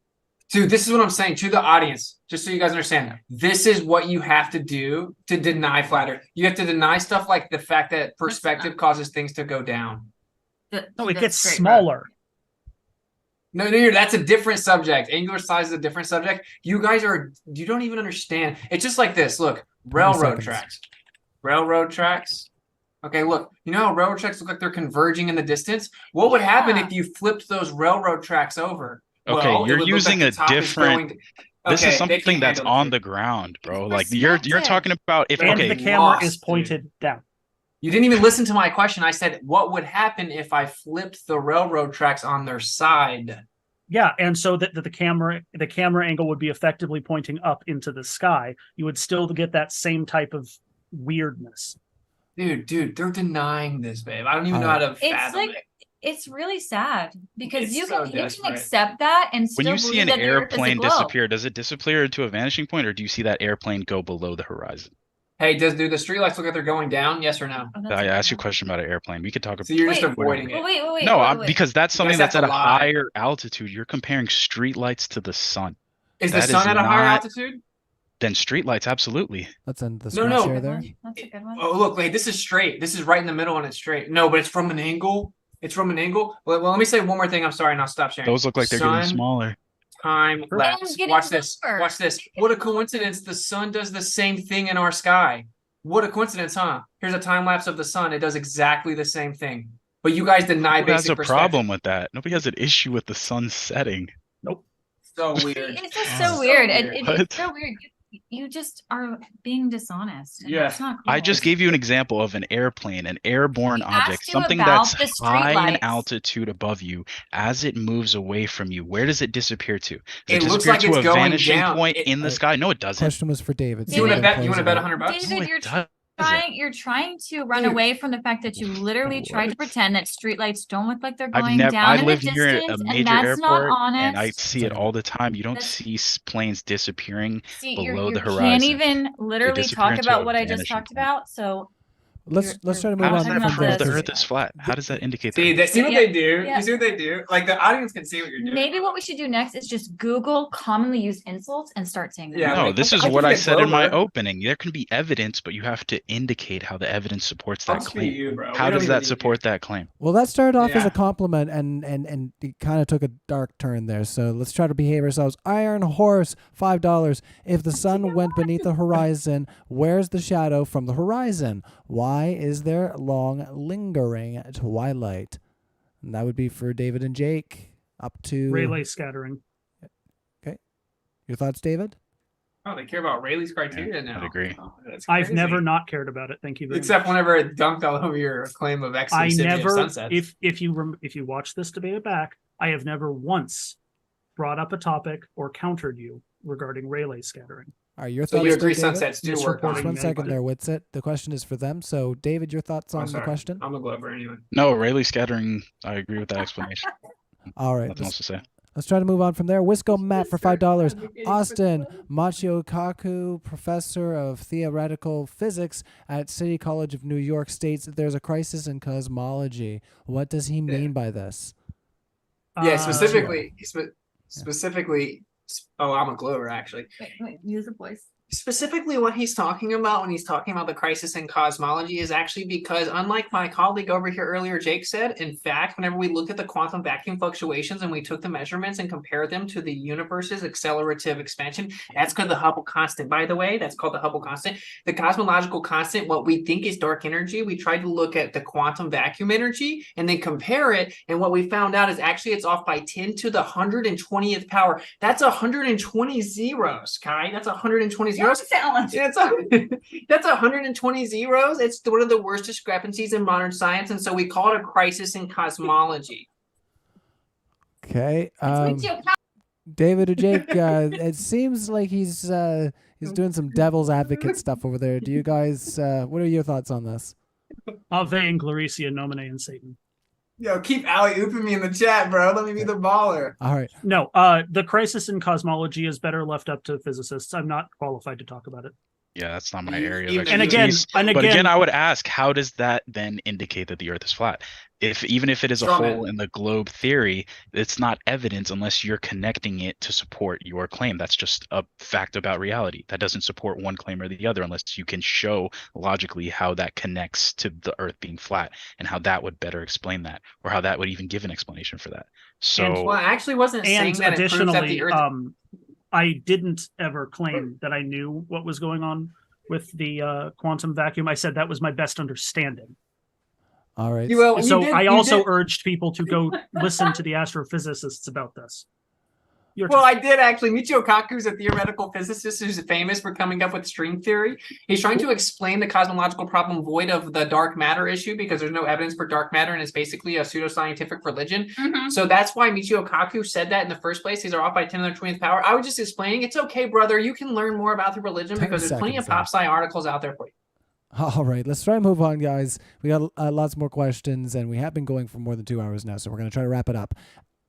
Dude, this is what I'm saying to the audience, just so you guys understand. This is what you have to do to deny flat Earth. You have to deny stuff like the fact that perspective causes things to go down. No, it That's gets great. smaller. No, that's a different subject. Angular size is a different subject. You don't even understand. It's just like this. Look, railroad seconds. tracks. Okay, look, you know how railroad tracks look like they're converging in the distance? What would happen Yeah. if you flipped those railroad tracks over? Okay, Well, it you're would look using like a the top is different. going- This Okay, is they something can't that's handle on truth. the ground, bro. Like you're Perspective. talking about if And And okay, the camera lost, is pointed down. You didn't even listen to my question. I said, what would happen if I flipped the railroad tracks on their side? Yeah, and so that the camera angle would be effectively pointing up into the sky. You would still get that same type of weirdness. Dude, they're denying this, babe. I don't even know how to It's fathom like it. it's really sad because It's you so can desperate. accept that and when still you see believe an that the Earth is a airplane globe. disappear, does it disappear into a vanishing point, or do you see that airplane go below the horizon? Hey, do the streetlights look like they're going down? Yes or no? Oh, that's I a good asked you a one. question about an airplane. We could talk So you're about just Wait, avoiding Well, it. wait. no, wait. because that's something guys have that's at to a lie. higher altitude. You're comparing streetlights to the sun. Is the that sun is at a higher not- altitude? Then streetlights, absolutely. Let's end the No, screen no. share Good there. one. That's a good one. Oh, look, wait, this is straight. This is right in the middle and it's straight. No, but it's from an angle. It's from an angle. Well, let me say one more thing. I'm sorry, and I'll stop sharing. Those look like they're getting Sun, smaller. Time lapse. getting Watch this. lower. Watch this. What a coincidence. The sun does the same thing in our sky. What a coincidence, huh? Here's a time lapse of the sun. It does exactly the same thing. But you guys deny Who has basic a perspective. problem with that? Nobody has an issue with the sun setting. So weird. It's just Oh. so weird. So weird. It's so weird. You just are being dishonest. And Yeah. that's not cool. I just gave you an example of an airplane, an airborne We asked object, you something about that's the high in streetlights. altitude above you. As it moves away from you, where does it disappear to? Does It looks disappear like to it's a going vanishing down. point It- in the sky? No, it doesn't. Question was for David. You want to David, bet? You want to bet $100? David, No, you're it doesn't. you're trying to run Dude. away from the fact that you literally tried to pretend that streetlights don't look like they're going I down in live the near a distance, and major that's not airport, honest. and I see it all the time. You don't That's- see planes disappearing See, below you the can't horizon. even literally disappear talk into about a what I just vanishing talked point. about. So Let's try to move How on does I'm that from not prove there. the 'cause- Earth is flat? How does that indicate See, that? see what Yeah, they do. yeah. You see what they do. Like the audience can see what you're doing. Maybe what we should do next is just Google commonly used insults and start saying them. Yeah, No, like, this is I what can I be a said in my Glover. opening. There can be evidence, but you have to indicate how the evidence supports I'll that just be claim. you, bro. We How don't does even that need support that claim? Well, that started off as Yeah. a compliment, and it kind of took a dark turn there. So let's try to behave ourselves. Iron Horse, $5. If the sun went beneath the horizon, where's the shadow from the horizon? Why is there long lingering twilight? And that would be for David and Jake. Up to Rayleigh scattering. your thoughts, David? Oh, they care about Rayleigh's criteria Yeah, now. I'd agree. Oh, that's I've crazy. never not cared about it. Thank you very Except much. whenever it dunked all over your claim of I exclusivity of never, sunsets. if you watch this debate back, I have never once brought up a topic or countered you regarding Rayleigh scattering. All right, your So thoughts, you there, agree David? sunsets do work Misreporting. Just on one second anybody. there, Witsit. The question is for them. So, David, your thoughts I'm on the sorry. question? I'm a Glover anyway. No, Rayleigh scattering. I agree with that explanation. All right, Nothing else to say. let's try to move on from there. Wisco Matt for $5. Austin Machio Kaku, professor of theoretical physics at City College of New York, states that there's a crisis in cosmology. What does he mean by this? Yeah, Uh, specifically. Oh, I'm a Glover actually. Wait, use the voice. Specifically, what he's talking about when he's talking about the crisis in cosmology is actually because, unlike my colleague over here earlier, Jake said, in fact, whenever we look at the quantum vacuum fluctuations and we took the measurements and compared them to the universe's accelerative expansion, that's called the Hubble constant, by the way. That's called the Hubble constant. The cosmological constant, what we think is dark energy, we tried to look at the quantum vacuum energy and then compare it. And what we found out is actually it's off by 10 to the 120th power. That's 120 zeros, Kai. That's 120 zeros. Sound. Yeah, that's 120 zeros. It's one of the worst discrepancies in modern science, and so we call it a crisis in cosmology. Okay. It's with you. David or Jake, it seems like he's doing some devil's advocate stuff over there. Do you guys, what are your thoughts on this? Ave and Gloricia nomine and Satan. Yo, keep alley-ooping me in the chat, bro. Let me be the baller. All right. No, the crisis in cosmology is better left up to physicists. I'm not qualified to talk about it. Yeah, that's not my You- area even- of And expertise. again, But again, I would ask, how does that then indicate that the Earth is flat? Even if it is a Straw man. hole in the globe theory, it's not evidence unless you're connecting it to support your claim. That's just a fact about reality. That doesn't support one claim or the other unless you can show logically how that connects to the Earth being flat and how that would better explain that, or how that would even give an explanation for that. So Well, I actually wasn't saying and that it proves that additionally, the Earth. I didn't ever claim that I knew what was going on with the quantum vacuum. I said that was my best understanding. All right. So I also urged people to go listen to the astrophysicists about this. Well, I did actually. Michio Kaku is a theoretical physicist who's famous for coming up with string theory. He's trying to explain the cosmological problem void of the dark matter issue because there's no evidence for dark matter and it's basically a pseudoscientific religion. Mhm. So that's why Michio Kaku said that in the first place. These are off by 10 to the 20th power. I was just explaining it's okay, brother. You can learn more about the religion 10 because there's plenty of seconds pop sci articles out there for you. All right, let's try and move on, guys. We got lots more questions, and we have been going for more than 2 hours now, so we're going to try to wrap it up.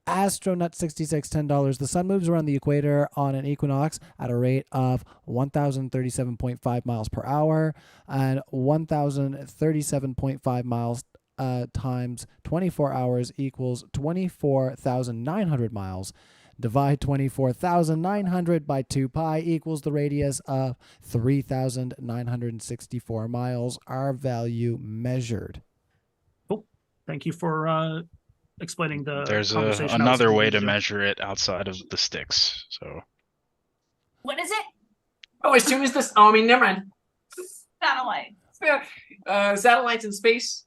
Astronut66, $10. The sun moves around the equator on an equinox at a rate of 1,037.5 miles per hour, and 1,037.5 miles times 24 hours equals 24,900 miles. Divide 24,900 by 2 pi equals the radius of 3,964 miles, our value measured. Cool. Thank you for explaining the there's conversation. I was another having way with to Joe. measure it outside of the sticks. So What is it? Oh, as soon as this. Oh, I mean, never mind. Satellite. Satellites in space.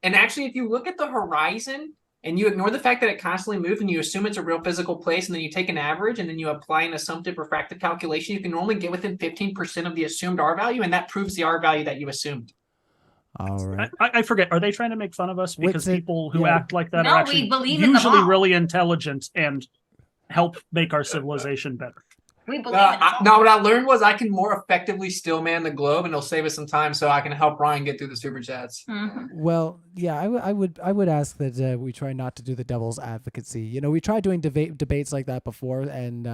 And actually, if you look at the horizon and you ignore the fact that it constantly moves and you assume it's a real physical place, and then you take an average and then you apply an assumptive refractive calculation, you can normally get within 15% of the assumed R value, and that proves the R value that you assumed. All right. I forget. Are they trying to make fun of us because Witsit, people who yeah. act like that No, are we actually believe in them usually all. really intelligent and help make our civilization better? We believe in it. No, what I learned was I can more effectively still man the globe, and it'll save us some time, so I can help Ryan get through the super chats. Mhm. Well, yeah, I would ask that we try not to do the devil's advocacy. You know, we tried doing debates like that before, and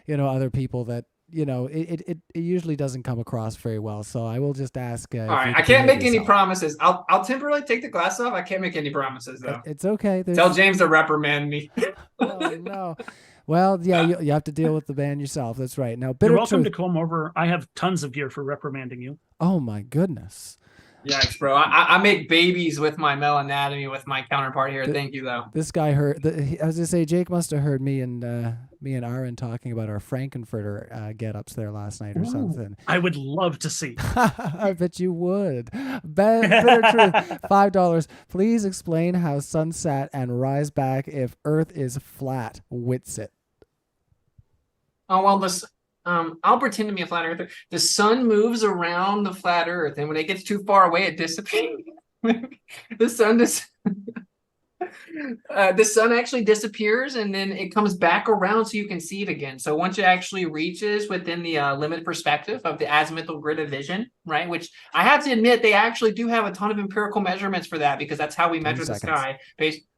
you know, other people that it usually doesn't come across very well. So I will just ask. All right, I can't make any promises. I'll temporarily take the glass off. I can't make any promises though. It's okay. Tell James to reprimand me. Oh no. Well, yeah, you have to deal with the ban yourself. That's right. Now, You're welcome to come over. I have tons of gear for reprimanding you. Oh my goodness. Yikes, bro. I make babies with my male anatomy with my counterpart here. Thank you, though. This guy heard. I was gonna say, Jake must have heard me and Aaron talking about our Frankenfurter get-ups there last night or something. I would love to see. I bet you would. Bitter Truth, $5. Please explain how sunset and rise back if Earth is flat. Witsit. Oh, well, I'll pretend to be a flat earther. The sun moves around the flat earth, and when it gets too far away, it disappears. The sun actually disappears, and then it comes back around so you can see it again. So once it actually reaches within the limited perspective of the azimuthal grid of vision, right? Which I have to admit, they actually do have a ton of empirical measurements for that, because that's how we measure the sky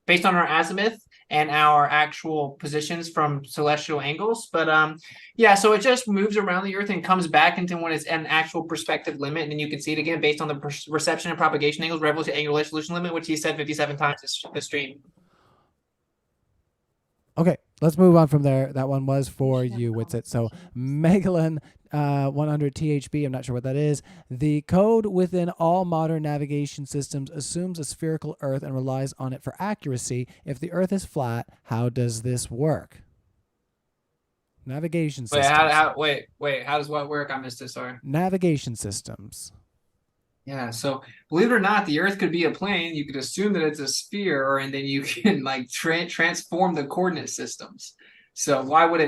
based on our azimuth and our actual positions from celestial angles. But yeah, so it just moves around the earth and comes back into when it's an actual perspective limit, and then you can see it again based on the reception and propagation angles, revolution angular solution limit, which he said 57 times this stream. Okay, let's move on from there. That one was for you, Witsit. So Megalon 100 THB, I'm not sure what that is. The code within all modern navigation systems assumes a spherical Earth and relies on it for accuracy. If the Earth is flat, how does this work? Navigation systems. Wait, how does what work? I missed it, sorry. Navigation systems. Yeah, so believe it or not, the Earth could be a plane. You could assume that it's a sphere, and then you can like transform the coordinate systems. So why would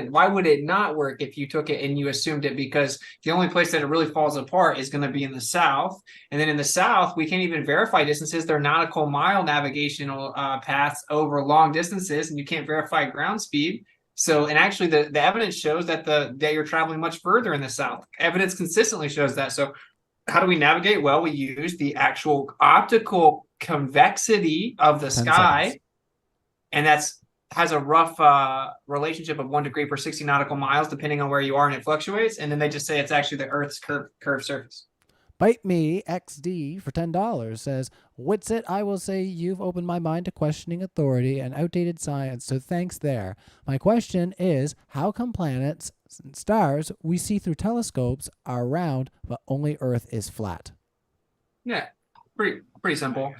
it not work if you took it and you assumed it? Because the only place that it really falls apart is going to be in the south, and then in the south we can't even verify distances. They're nautical mile navigational paths over long distances, and you can't verify ground speed. So, and actually the evidence shows that that you're traveling much further in the south. Evidence consistently shows that. So how do we navigate? Well, we use the actual optical convexity of the sky, seconds. And has a rough relationship of 1 degree per 60 nautical miles, depending on where you are, and it fluctuates. And then they just say it's actually the Earth's curved surface. Bite Me XD for $10 says, Witsit, I will say you've opened my mind to questioning authority and outdated science, so thanks there. My question is, how come planets and stars we see through telescopes are round, but only Earth is flat? Yeah, pretty simple.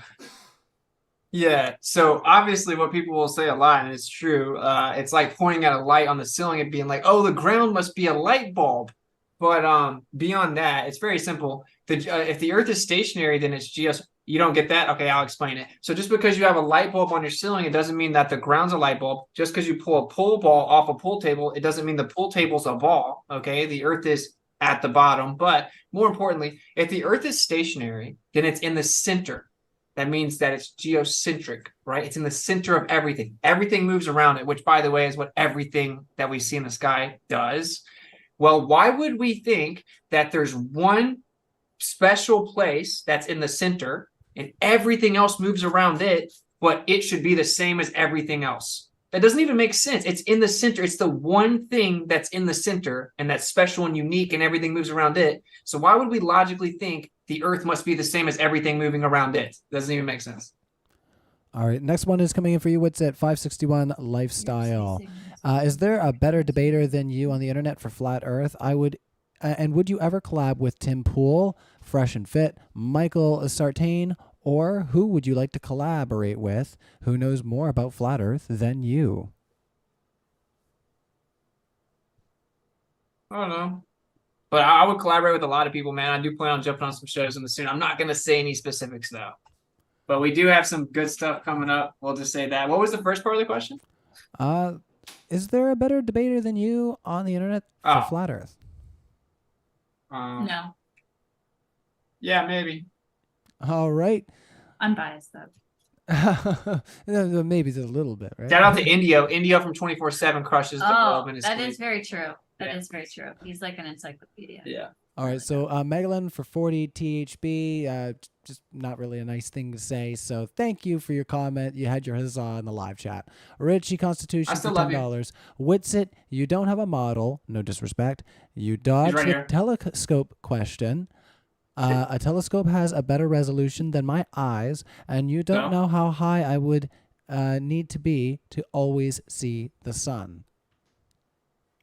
Yeah, so obviously what people will say a lot, and it's true, it's like pointing at a light on the ceiling and being like, oh, the ground must be a light bulb. But beyond that, it's very simple. If the Earth is stationary, then it's you don't get that? Okay, I'll explain it. So just because you have a light bulb on your ceiling, it doesn't mean that the ground's a light bulb. Just because you pull a pull ball off a pool table, it doesn't mean the pool table's a ball, okay? The Earth is at the bottom. But more importantly, if the Earth is stationary, then it's in the center. That means that it's geocentric, right? It's in the center of everything. Everything moves around it, which, by the way, is what everything that we see in the sky does. Well, why would we think that there's one special place that's in the center and everything else moves around it, but it should be the same as everything else? That doesn't even make sense. It's in the center. It's the one thing that's in the center and that's special and unique, and everything moves around it. So why would we logically think the Earth must be the same as everything moving around it? Doesn't even make sense. All right, next one is coming in for you. What's at 561 Lifestyle? Is there a better debater than you on the internet for flat Earth? Would you ever collab with Tim Pool, Fresh and Fit, Michael Sartain, or who would you like to collaborate with who knows more about flat Earth than you? I don't know. But I would collaborate with a lot of people, man. I do plan on jumping on some shows in the soon. I'm not going to say any specifics, though. But we do have some good stuff coming up. We'll just say that. What was the first part of the question? Is there a better debater than you on the internet for flat Earth? No. Yeah, maybe. All right. I'm biased, though. Maybe just a little bit, right? Shout out to Indio. Indio from 24/7 crushes the globe in his that sleep. Is very true. That is very true. He's like an encyclopedia. Yeah. All right, so Megalyn for 40 THB, just not really a nice thing to say. So thank you for your comment. You had your huzzah in the live chat. Richie Constitution I for still love you. $10. Witsit, you don't have a model. No disrespect. You dodged right the here. telescope question. A telescope has a better resolution than my eyes, and you don't No. know how high I would need to be to always see the sun.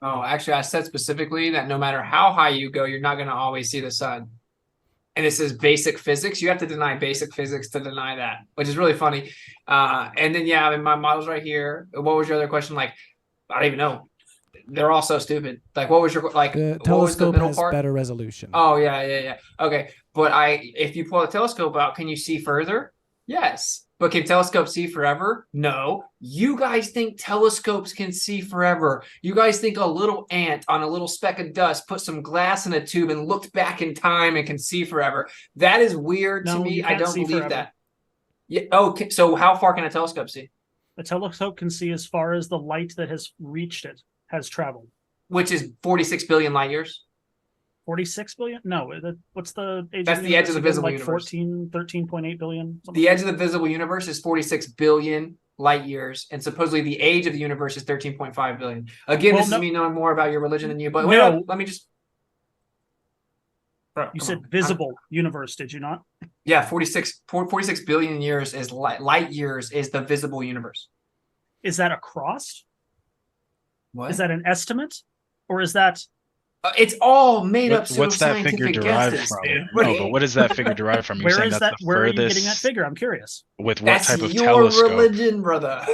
Oh, actually, I said specifically that no matter how high you go, you're not going to always see the sun. And it says basic physics. You have to deny basic physics to deny that, which is really funny. And then, yeah, I mean, my model's right here. What was your other question? Like, I don't even know. They're all so stupid. Like, what was your, like, The what was the telescope middle has part? better resolution. Oh, yeah. Okay. But if you pull the telescope out, can you see further? Yes. But can telescopes see forever? No. You guys think telescopes can see forever. You guys think a little ant on a little speck of dust put some glass in a tube and looked back in time and can see forever. That is weird to No, me. you I can't don't see believe forever. that. Yeah. Okay. So how far can a telescope see? A telescope can see as far as the light that has reached it has traveled. Which is 46 billion light years. 46 billion? No, what's the age That's of the edge of the universe visible again? Like universe. 13.8 billion? The edge of the visible universe is 46 billion light years, and supposedly the age of the universe is 13.5 billion. Again, Well, this is me knowing more about your religion than you, but No. wait up, let me just. Bro, You come said on. visible universe, did you not? Yeah, 46 billion years is light years is the visible universe. Is that across? What? Is that an estimate? Or is that It's all made up What's that figure pseudoscientific derived guesses, from? dude. No, but what is that figure derived from? You're where saying is that's that? the Where are you furthest getting that figure? I'm curious. with what That's type of your telescope? religion, brother.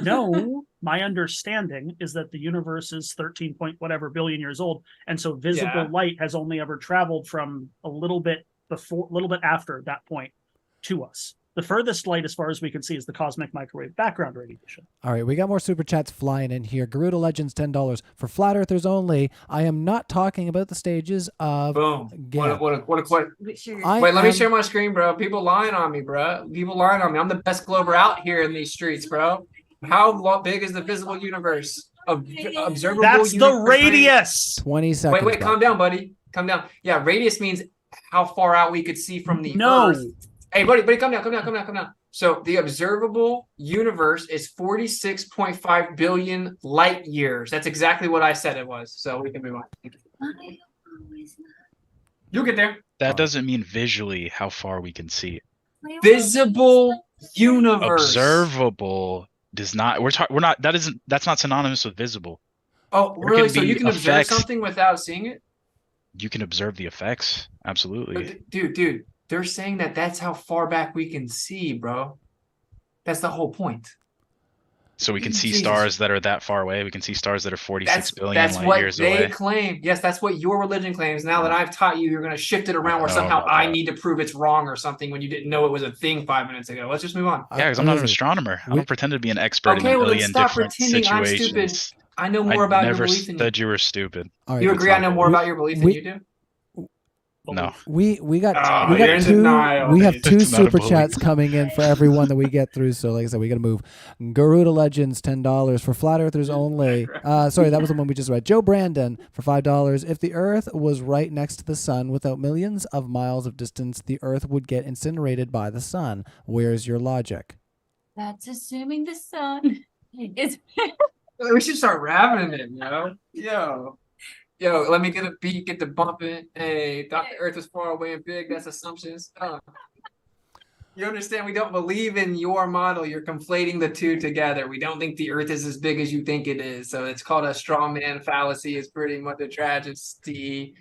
No, my understanding is that the universe is 13 point whatever billion years old, and so visible Yeah. light has only ever traveled from a little bit after that point to us. The furthest light, as far as we can see, is the cosmic microwave background radiation. All right, we got more super chats flying in here. Garuda Legends, $10 for flat earthers only. I am not talking about the stages of. Boom. Yeah. What a I Wait, let me am- share my screen, bro. People lying on me, bro. People lying on me. I'm the best glober out here in these streets, bro. How big is the visible universe? Observable That's the universe radius. 20 seconds. Wait, calm down, buddy. Calm down. Yeah, radius means how far out we could see from the No. Earth. Hey, buddy, calm down. So the observable universe is 46.5 billion light years. That's exactly what I said it was. So we can move on. You'll get there. That doesn't mean visually how far we can see. Visible universe. Observable does not. We're not. That's not synonymous with visible. Oh, There really? can So you be can observe effects. something without seeing it? You can observe the effects. Absolutely. But, dude, they're saying that that's how far back we can see, bro. That's the whole point. So we can see Jesus. stars that are that far away. We can see stars that are 46 billion That's light what years they away. claim. Yes, that's what your religion claims. Now that I've taught you, you're going to shift it around where I don't know somehow about I that. need to prove it's wrong or something when you didn't know it was a thing 5 minutes ago. Let's just move on. Yeah, because I'm not an Listen, astronomer. I we- don't pretend to be an expert Okay, in a well, then million stop different pretending I'm stupid. situations. I know more about your never belief than you. said you were stupid. All right, You agree I know more We- about your belief than we- you do? No. We got Oh, we you're got in two denial, we have dude. two It's not a super belief. chats coming in for everyone that we get through. So like I said, we got to move. Garuda Legends, $10 for flat earthers only. Sorry, that was the one we just read. Joe Brandon for $5. If the Earth was right next to the sun, without millions of miles of distance, the Earth would get incinerated by the sun. Where's your logic? That's assuming the sun is. We should start rapping it, Yo, let me get a beat, get the bumping. Hey, thought the Earth was far away and big. That's assumptions. You understand? We don't believe in your model. You're conflating the two together. We don't think the Earth is as big as you think it is. So it's called a straw man fallacy. It's pretty much a tragedy.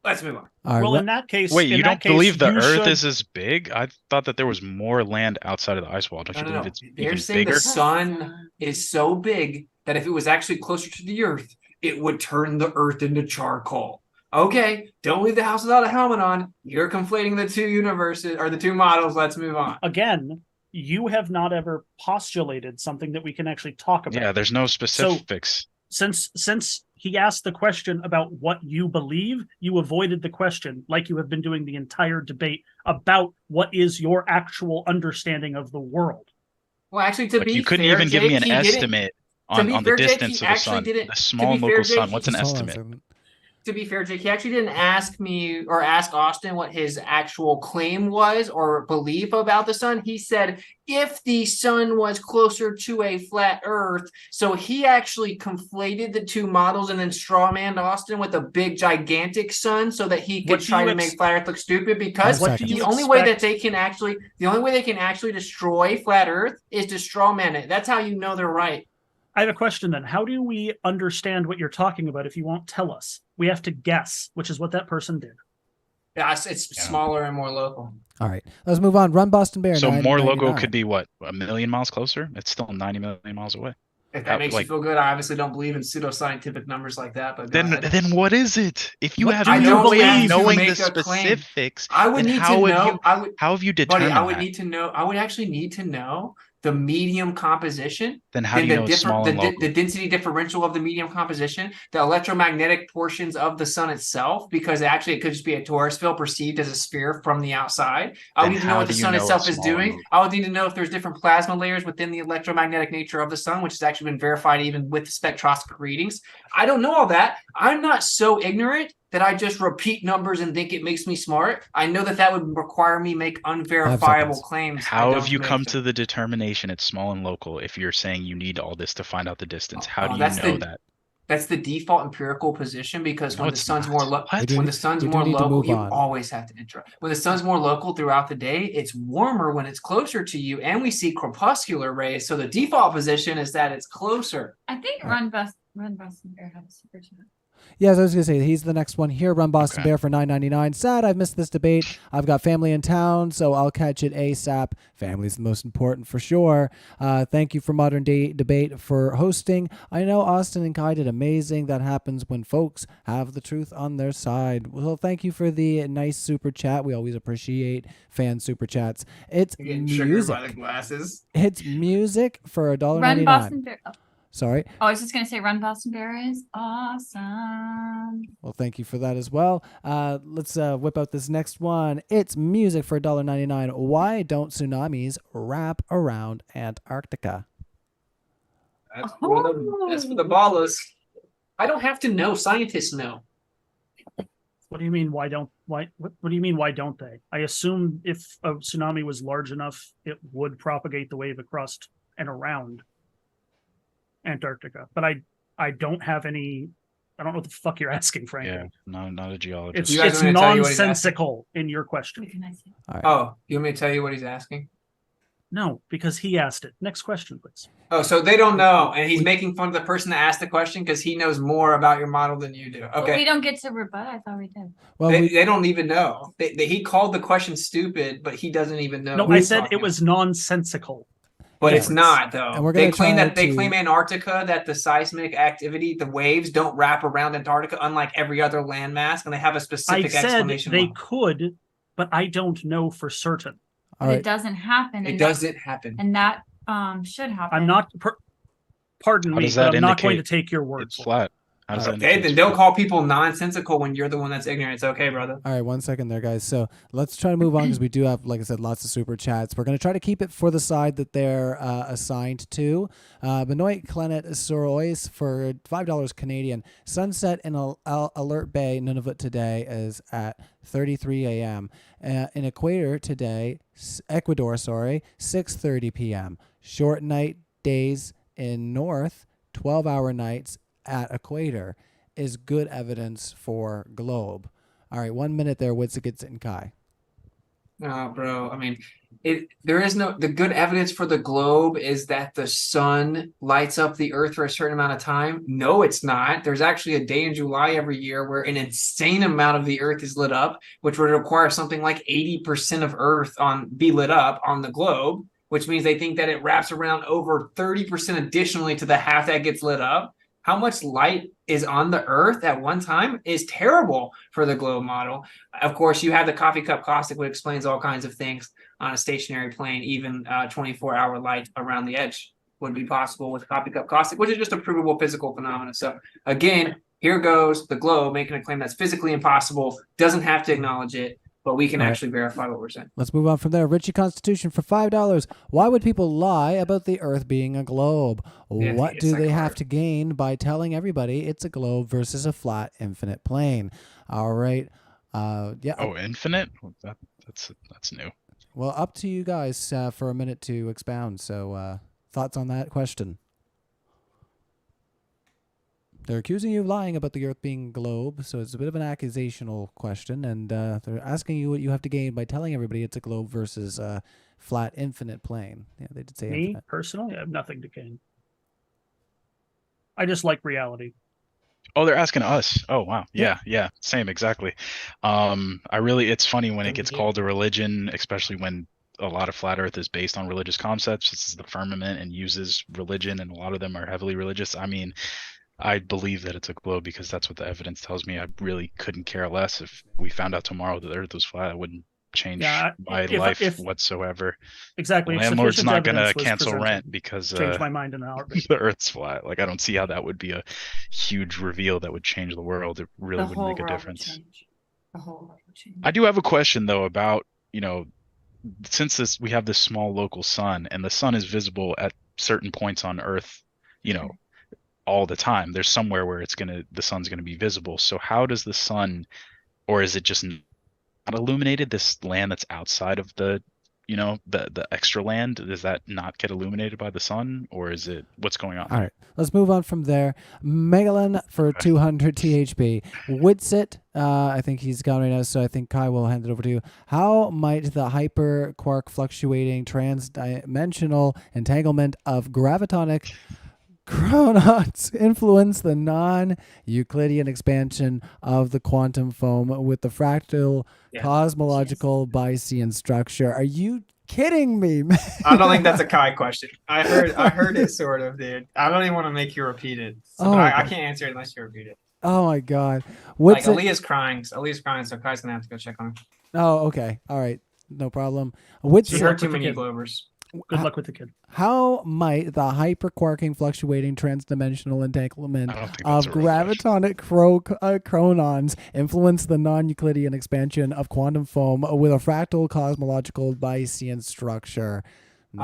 Let's move on. All right, Well, what- in that case, Wait, in you that don't case, believe the you Earth should- is as big? I thought that there was more land outside of the ice wall. Don't you No. believe it's They're even saying bigger? the sun is so big that if it was actually closer to the Earth, it would turn the Earth into charcoal. Okay, don't leave the house without a helmet on. You're conflating the two universes or the two models. Let's move on. Again, you have not ever postulated something that we can actually talk about. Yeah, there's no specifics. Since he asked the question about what you believe, you avoided the question like you have been doing the entire debate about what is your actual understanding of the world. Well, actually, to Like, be you couldn't fair, even give me Jake, an he didn't- estimate to on be the fair, Jake, distance he of the actually sun. didn't- The to small be fair, local Jake, sun. What's an just hold on a estimate? second. to be fair, Jake, he actually didn't ask me or ask Austin what his actual claim was or belief about the sun. He said if the sun was closer to a flat Earth. So he actually conflated the two models and then strawmanned Austin with a big, gigantic sun so that he could try to make flat Earth look stupid. Because the only way they can actually destroy flat Earth is to strawman it. That's how you know they're right. I have a question then. How do we understand what you're talking about if you won't tell us? We have to guess, which is what that person did. Yeah, it's smaller and more local. All right, let's move on. Run Boston Bear. So more local could be what, 1,000,000 miles closer? It's still 90 million miles away. If that makes you feel good, I obviously don't believe in pseudoscientific numbers like that. But then what is it? If you have no way of knowing the specifics, I would need to know. How have you determined I would need to know. I would actually need to know the medium composition. Then how do you know it's small and local? The density differential of the medium composition, the electromagnetic portions of the sun itself, because actually it could just be a torus field perceived as a sphere from the outside. I would need to know what the sun itself is doing. I would need to know if there's different plasma layers within the electromagnetic nature of the sun, which has actually been verified even with spectroscopic readings. I don't know all that. I'm not so ignorant that I just repeat numbers and think it makes me smart. I know that would require me make unverifiable claims. How have you come to the determination it's small and local if you're saying you need all this to find out the distance? How do you know that? That's the default empirical position, because when the sun's more local, you always have to interrupt. When the sun's more local throughout the day, it's warmer when it's closer to you, and we see crepuscular rays. So the default position is that it's closer. I think Run Boston Bear had a super chat. Yes, I was going to say, he's the next one here. Run Boston Bear for $9.99. Sad I've missed this debate. I've got family in town, so I'll catch it ASAP. Family's the most important for sure. Thank you for Modern Day Debate for hosting. I know Austin and Kai did amazing. That happens when folks have the truth on their side. Well, thank you for the nice super chat. We always appreciate fan super chats. It's music. By the glasses. It's music for $1.99. Run Boston Bear. Oh. Sorry. Oh, I was just going to say Run Boston Bear is awesome. Well, thank you for that as well. Let's whip out this next one. It's music for $1.99. Why don't tsunamis wrap around Antarctica? That's for the ballers. I don't have to know. Scientists know. What do you mean? What do you mean? Why don't they? I assume if a tsunami was large enough, it would propagate the wave across and around Antarctica, but I don't have any. I don't know what the fuck you're asking, frankly. Yeah, not a geologist. It's nonsensical in your question. All right. Oh, you want me to tell you what he's asking? No, because he asked it. Next question, please. Oh, so they don't know, and he's making fun of the person that asked the question because he knows more about your model than you do. Okay, well, we don't get to rebut. I thought we did. Well, they don't even know. He called the question stupid, but he doesn't even know. No, I said it was nonsensical. But it's not, though. And They claim Antarctica, that the seismic activity, the waves don't wrap around Antarctica, unlike every other landmass, and they have a specific explanation. They could, but I don't know for certain. But it doesn't happen. It doesn't happen. And that should happen. I'm not. Pardon me, but I'm not going to take your word. It's flat. How does that okay, then don't call people nonsensical when you're the one that's ignorant. It's okay, brother. All right, 1 second there, guys. So let's try to move on because we do have, like I said, lots of super chats. We're going to try to keep it for the side that they're assigned to. Benoit Clenet Sorois for $5 Canadian. Sunset in Alert Bay, Nunavut today is at 33 a.m. In Ecuador, 6:30 p.m. Short night days in North, 12-hour nights at Equator is good evidence for globe. All right, 1 minute there, Witsit and Kai. Oh, bro. I mean, the good evidence for the globe is that the sun lights up the earth for a certain amount of time. No, it's not. There's actually a day in July every year where an insane amount of the earth is lit up, which would require something like 80% of earth be lit up on the globe, which means they think that it wraps around over 30% additionally to the half that gets lit up. How much light is on the earth at one time is terrible for the globe model. Of course, you have the coffee cup caustic, which explains all kinds of things on a stationary plane. Even 24-hour light around the edge would be possible with coffee cup caustic, which is just a provable physical phenomenon. So again, here goes the globe making a claim that's physically impossible, doesn't have to acknowledge it. but we can All right. actually verify what we're saying. Let's move on from there. Richie Constitution for $5. Why would people lie about the Earth being a globe? Yeah, What it's do like they have hard. to gain by telling everybody it's a globe versus a flat, infinite plane? All right. Yeah. Oh, infinite? Well, that's new. Well, up to you guys for a minute to expound. So, thoughts on that question? They're accusing you of lying about the Earth being a globe, so it's a bit of an accusational question, and they're asking you what you have to gain by telling everybody it's a globe versus a flat, infinite plane. Yeah, they did say Me infinite. personally, I have nothing to gain. I just like reality. Oh, they're asking us. Oh, wow. Yeah, same, exactly. It's funny when it gets called a religion, especially when a lot of flat Earth is based on religious concepts. This is the firmament and uses religion, and a lot of them are heavily religious. I mean, I believe that it's a globe because that's what the evidence tells me. I really couldn't care less if we found out tomorrow that the Earth was flat. It wouldn't change my life whatsoever. Exactly. The If landlord's sufficient not going to evidence was cancel presented, rent because change my mind in an hour. the Earth's flat. Like, I don't see how that would be a huge reveal that would change the world. It really wouldn't make a difference. The whole world would change. I do have a question though about, since we have this small local sun and the sun is visible at certain points on Earth, all the time. There's somewhere where the sun's gonna be visible. So how does the sun, or is it just not illuminated? This land that's outside of the extra land, does that not get illuminated by the sun, or is it, what's going on? All right, let's move on from there. Megalon for 200 THB. Witsit, I think he's gone right now, so I think Kai will hand it over to you. How might the hyper quark fluctuating transdimensional entanglement of gravitonic chronons influence the non-Euclidean expansion of the quantum foam with the fractal cosmological Bayesian structure? Are you kidding me, man? I don't think that's a Kai question. I heard it sort of, dude. I don't even want to make you repeat it. So, but I can't answer it unless you repeat it. Oh my God. Like Aaliyah's crying. Aaliyah's crying, so Kai's gonna have to go check on her. Oh, okay. All right. No problem. She heard too many Glovers. Good luck with the kid. How might the hyperquarking fluctuating transdimensional entanglement of gravitonic chronons influence the non-Euclidean expansion of quantum foam with a fractal cosmological Bayesian structure?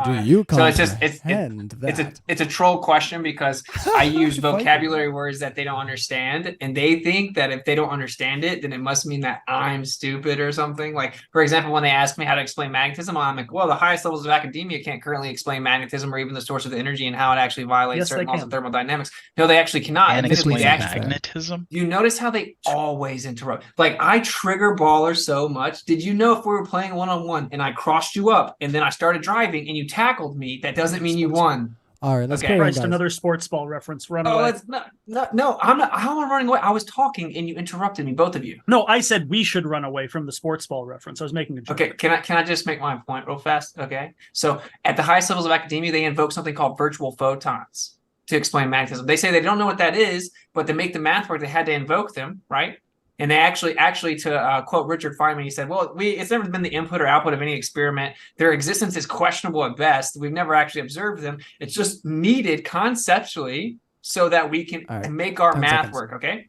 Do you comprehend that? It's a troll question because I use vocabulary words that they don't understand, and they think that if they don't understand it, then it must mean that I'm stupid or something. Like, for example, when they ask me how to explain magnetism, I'm like, well, the highest levels of academia can't currently explain magnetism or even the source of the energy and how it actually violates certain laws of thermodynamics. No, they actually cannot. And explain magnetism? You notice how they always interrupt. Like, I trigger Baller so much. Did you know if we were playing one-on-one and I crossed you up and then I started driving and you tackled me, that doesn't mean you won. All right, let's Christ, another sports ball reference. Run away. It's no, I'm not. How am I running away? I was talking and you interrupted me, both of you. No, I said we should run away from the sports ball reference. I was making a joke. Okay, can I just make my point real fast? Okay, so at the highest levels of academia, they invoke something called virtual photons to explain magnetism. They say they don't know what that is, but to make the math work, they had to invoke them, right? And they actually, to quote Richard Feynman, he said, well, it's never been the input or output of any experiment. Their existence is questionable at best. We've never actually observed them. It's just needed conceptually so that we can make our math work, okay?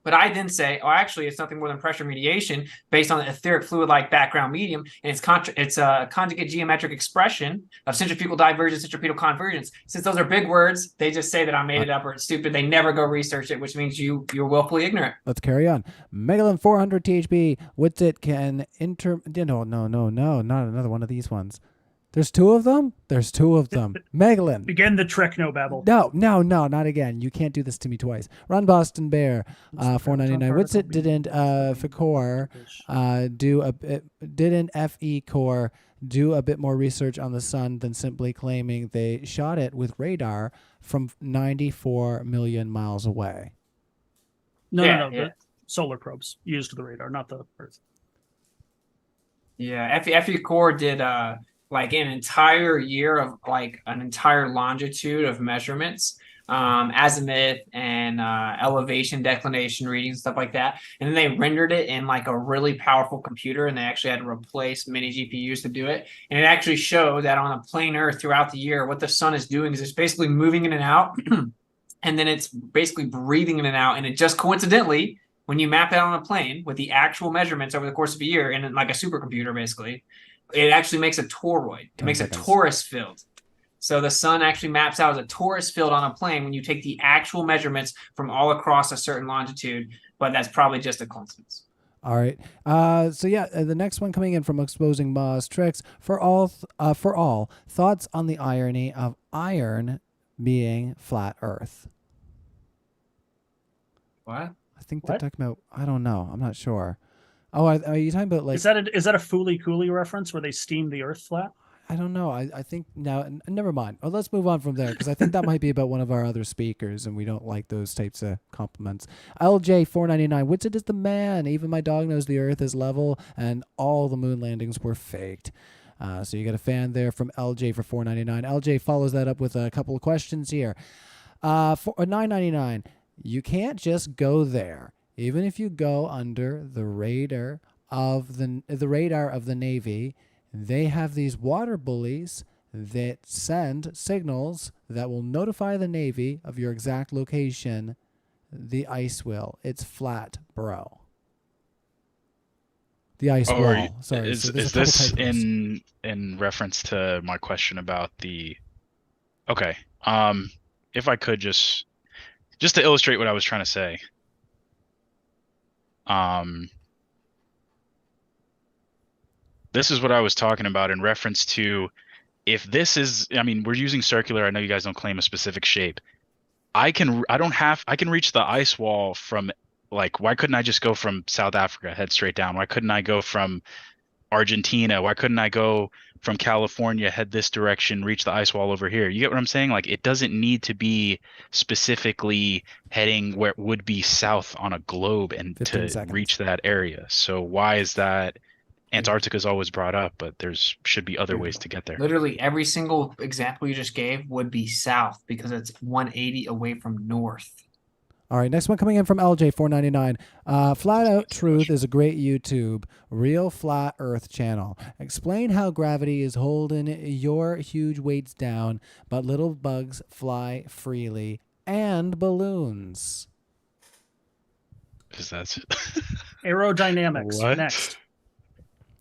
But I then say, actually, it's nothing more than pressure mediation based on the etheric fluid-like background medium, and it's a conjugate geometric expression of centrifugal divergence, centripetal convergence. Since those are big words, they just say that I made it up or it's stupid. They never go research it, which means you're willfully ignorant. Let's carry on. Megalon 400 THB. Witsit can No, not another one of these ones. There's two of them? There's two of them. Megalon. Begin the Trekno babble. No, not again. You can't do this to me twice. Run Boston Bear, 499. Witsit didn't didn't FE Core do a bit more research on the sun than simply claiming they shot it with radar from 94 million miles away? No. The solar probes used the radar, not the Earth. Yeah, FE Core did like an entire year of like an entire longitude of measurements, azimuth and elevation, declination readings, stuff like that. And then they rendered it in like a really powerful computer, and they actually had to replace mini GPUs to do it. And it actually showed that on a plain Earth throughout the year, what the sun is doing is it's basically moving in and out, and then it's basically breathing in and out. And it just coincidentally When you map it on a plane with the actual measurements over the course of a year, and like a supercomputer, basically, it actually makes a toroid. It makes a torus field. So the sun actually maps out as a torus field on a plane when you take the actual measurements from all across a certain longitude, but that's probably just a coincidence. All right. So yeah, the next one coming in from Exposing Ma's Tricks for all thoughts on the irony of iron being flat Earth. What? I think they're talking about. I don't know. I'm not sure. Oh, are you talking about like? Is that a Fooly Cooley reference where they steam the Earth flat? I don't know. I think now. Never mind. Oh, let's move on from there because I think that might be about one of our other speakers, and we don't like those types of compliments. LJ499. Witsit is the man. Even my dog knows the Earth is level, and all the moon landings were faked. So you got a fan there from LJ for $4.99. LJ follows that up with a couple of questions here. For $9.99. You can't just go there. Even if you go under the radar of the Navy, they have these water bullies that send signals that will notify the Navy of your exact location. The ice will. It's flat, bro. The ice wall. Sorry. Is this in reference to my question about the? Okay. If I could just to illustrate what I was trying to say. This is what I was talking about in reference to if this is, I mean, we're using circular. I know you guys don't claim a specific shape. I can reach the ice wall from, like, why couldn't I just go from South Africa, head straight down? Why couldn't I go from Argentina? Why couldn't I go from California, head this direction, reach the ice wall over here? You get what I'm saying? Like, it doesn't need to be specifically heading where it would be south on a globe and to reach that area. So why is that? Antarctica is always brought up, but should be other ways to get there. Literally every single example you just gave would be south because it's 180 away from north. All right, next one coming in from LJ499. Flat Out Truth is a great YouTube, real flat Earth channel. Explain how gravity is holding your huge weights down, but little bugs fly freely and balloons. Is that aerodynamics? What? Next.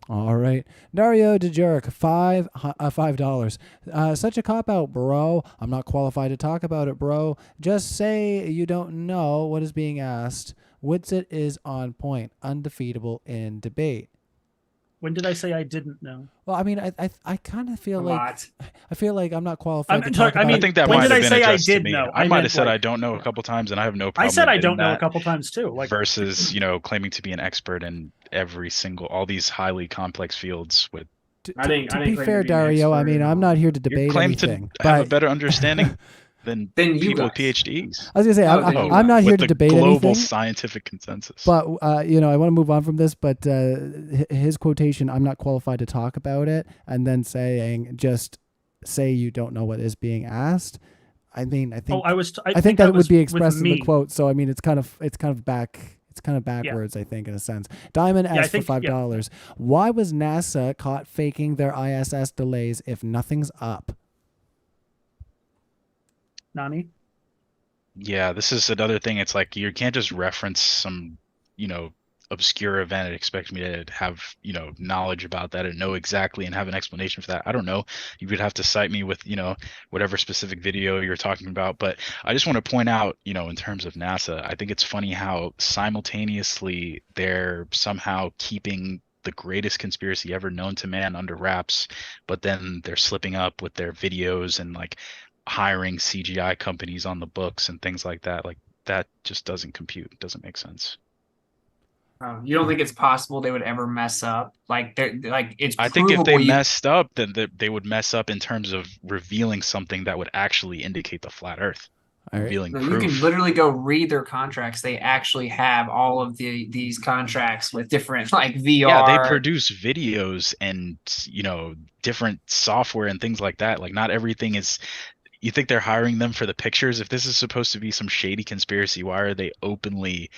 All right. Dario DeJerk, $5. Such a cop-out, bro. I'm not qualified to talk about it, bro. Just say you don't know what is being asked. Witsit is on point, undefeatable in debate. When did I say I didn't know? Well, I mean, I kind of feel I feel like I'm not qualified to I'm talk sorry, about I it. mean, think that when might did have I been say I addressed to did me. know? I might have said like- I don't know a couple times, and I have no problem. I said I admitting don't know a that couple times too. Like versus, claiming to be an expert in all these highly complex fields with. To claim be to fair, be an Dario, I expert mean, in I'm all. not here to You debate claim anything. to have a but better understanding than Than you people with guys. PhDs. I was gonna say, No, I'm not here with to the debate global anything. scientific consensus. But I want to move on from this. But his quotation, "I'm not qualified to talk about it," and then saying, "Just say you don't know what is being asked." I mean, I think I think that it would be expressed in the quote. So I mean, it's kind of backwards. I think in a sense. Diamond S for $5. Why was NASA caught faking their ISS delays if nothing's up? Nani? Yeah, this is another thing. It's like you can't just reference some, obscure event and expect me to have, knowledge about that and know exactly and have an explanation for that. I don't know. You would have to cite me with, whatever specific video you're talking about. But I just want to point out, in terms of NASA, I think it's funny how simultaneously they're somehow keeping the greatest conspiracy ever known to man under wraps, but then they're slipping up with their videos and like hiring CGI companies on the books and things like that. Like that just doesn't compute. It doesn't make sense. You don't think it's possible they would ever mess up? Like they're like it's. I think if they messed up, then they would mess up in terms of revealing something that would actually indicate the flat Earth. Revealing proof. You can literally go read their contracts. They actually have all of these contracts with different like VR. Yeah, they produce videos and different software and things like that. Like not everything is. You think they're hiring them for the pictures? If this is supposed to be some shady conspiracy, why are they openly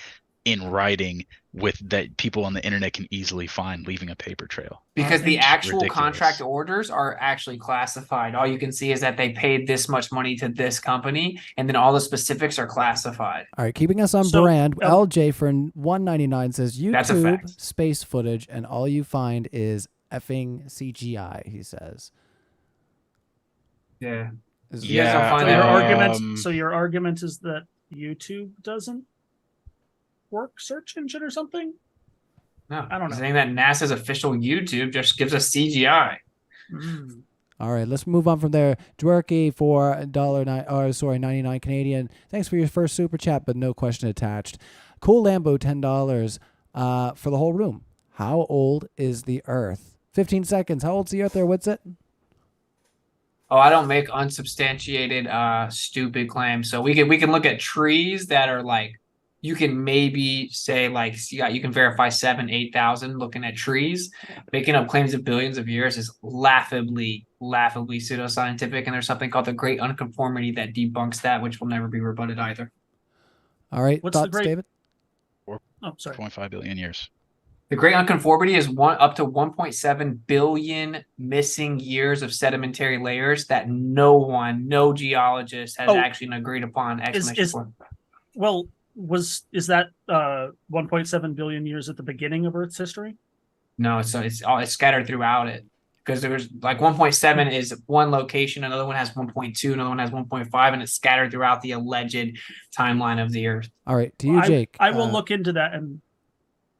in writing with that people on the internet can easily find, leaving a paper trail. Because the It's actual ridiculous. contract orders are actually classified. All you can see is that they paid this much money to this company, and then all the specifics are classified. All right, keeping us on So, brand, LJ for $1.99 says That's a YouTube fact. space footage, and all you find is effing CGI. He says. Yeah. Is- You guys don't Yeah, find So that your weird? argument, so your argument is that YouTube doesn't work search engine or something? No, I don't know. Saying that NASA's official YouTube just gives us CGI. Mm. All right, let's move on from there. Dwerky for $99 Canadian. Thanks for your first super chat, but no question attached. Cool Lambo, $10 for the whole room. How old is the Earth? 15 seconds. How old's the Earth there, Witsit? Oh, I don't make unsubstantiated, stupid claims. So we can look at trees that are like, you can maybe say like you can verify 7,000-8,000 looking at trees. Making up claims of billions of years is laughably pseudoscientific, and there's something called the Great Unconformity that debunks that, which will never be rebutted either. All right, What's the thoughts, great- David? Oh, sorry. 0.5 billion years. The Great Unconformity is up to 1.7 billion missing years of sedimentary layers that no geologist has Oh, actually agreed upon explanation is- for. Well, is that 1.7 billion years at the beginning of Earth's history? No, it's scattered throughout it, because there's like 1.7 is one location, another one has 1.2, another one has 1.5, and it's scattered throughout the alleged timeline of the Earth. All right, to you, Jake. I will look into that and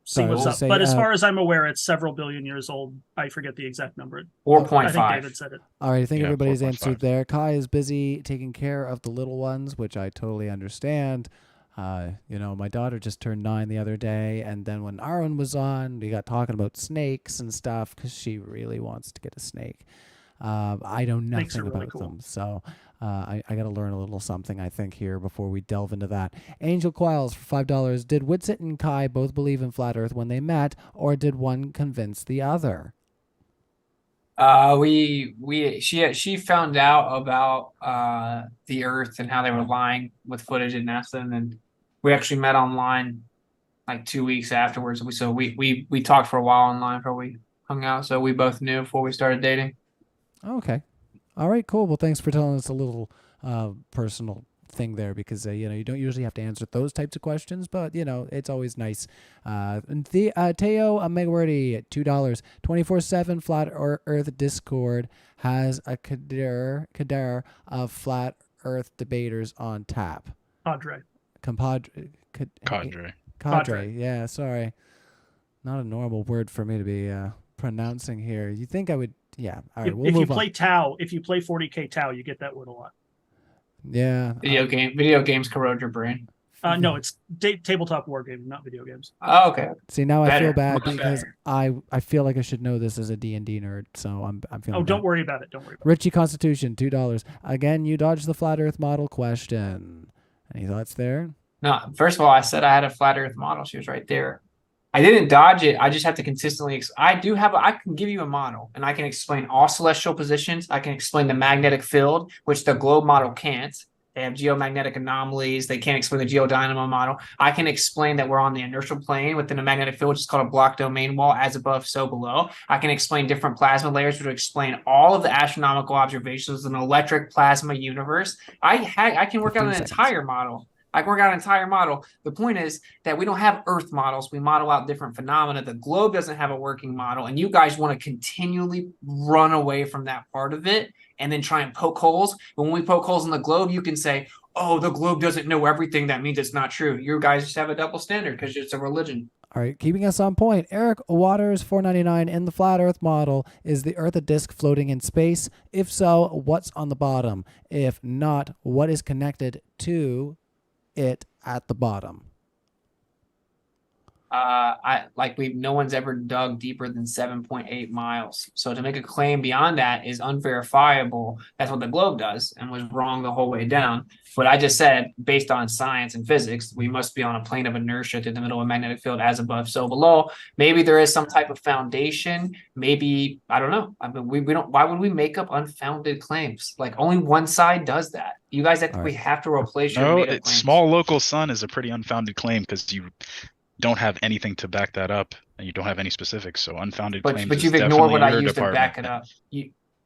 see sorry, what's I'll up. say, But as far as I'm aware, it's several billion years old. I forget the exact number. I think 4.5. David said it. All right, I think Yeah, everybody's 4.5. answered there. Kai is busy taking care of the little ones, which I totally understand. My daughter just turned 9 the other day, and then when Arwen was on, we got talking about snakes and stuff because she really wants to get a snake. I know Snakes nothing are really about cool. them, so I got to learn a little something, I think, here before we delve into that. Angel Quiles for $5. Did Witsit and Kai both believe in flat Earth when they met, or did one convince the other? She found out about the Earth and how they were lying with footage at NASA, and then we actually met online like 2 weeks afterwards. We talked for a while online before we hung out, so we both knew before we started dating. Okay. All right, cool. Well, thanks for telling us a little personal thing there, because you don't usually have to answer those types of questions, but it's always nice. And Teo Megawirdy at $2. 24/7 Flat Earth Discord has a cadre of flat Earth debaters on tap. Cadre. Cadre. Yeah, sorry, not a normal word for me to be pronouncing here. You think I would? Yeah. All right, we'll If you move on. play Tau, if you play 40K Tau, you get that word a lot. Yeah. Video games corrode your brain. No, it's tabletop war game, not video games. Oh, okay. See, now I feel Better. bad Much because better. I feel like I should know this as a D&D nerd, so I'm feeling Oh, don't bad. worry about it. Don't worry about it. Richie Constitution, $2. Again, you dodged the flat Earth model question. Any thoughts there? No, first of all, I said I had a flat Earth model. She was right there. I didn't dodge it. I just have to consistently. I can give you a model, and I can explain all celestial positions. I can explain the magnetic field, which the globe model can't. They have geomagnetic anomalies. They can't explain the geodynamo model. I can explain that we're on the inertial plane within a magnetic field, which is called a block domain wall, as above, so below. I can explain different plasma layers, which will explain all of the astronomical observations of an electric plasma universe. I can work out 15 an seconds. entire model. I can work out an entire model. The point is that we don't have Earth models. We model out different phenomena. The globe doesn't have a working model, and you guys want to continually run away from that part of it and then try and poke holes. But when we poke holes in the globe, you can say, oh, the globe doesn't know everything. That means it's not true. You guys just have a double standard because it's a religion. All right, keeping us on point. Eric Waters, $4.99. In the flat Earth model, is the Earth a disk floating in space? If so, what's on the bottom? If not, what is connected to it at the bottom? No one's ever dug deeper than 7.8 miles. So to make a claim beyond that is unverifiable. That's what the globe does, and was wrong the whole way down. But I just said, based on science and physics, we must be on a plane of inertia through the middle of a magnetic field, as above, so below. Maybe there is some type of foundation. Maybe, I don't know. I mean, we don't. Why would we make up unfounded claims? Like, only one side does that. You guys actually have to replace your No, made up claims. small local sun is a pretty unfounded claim because you don't have anything to back that up, and you don't have any specifics. So unfounded claims. But you've ignored what I used to back it up.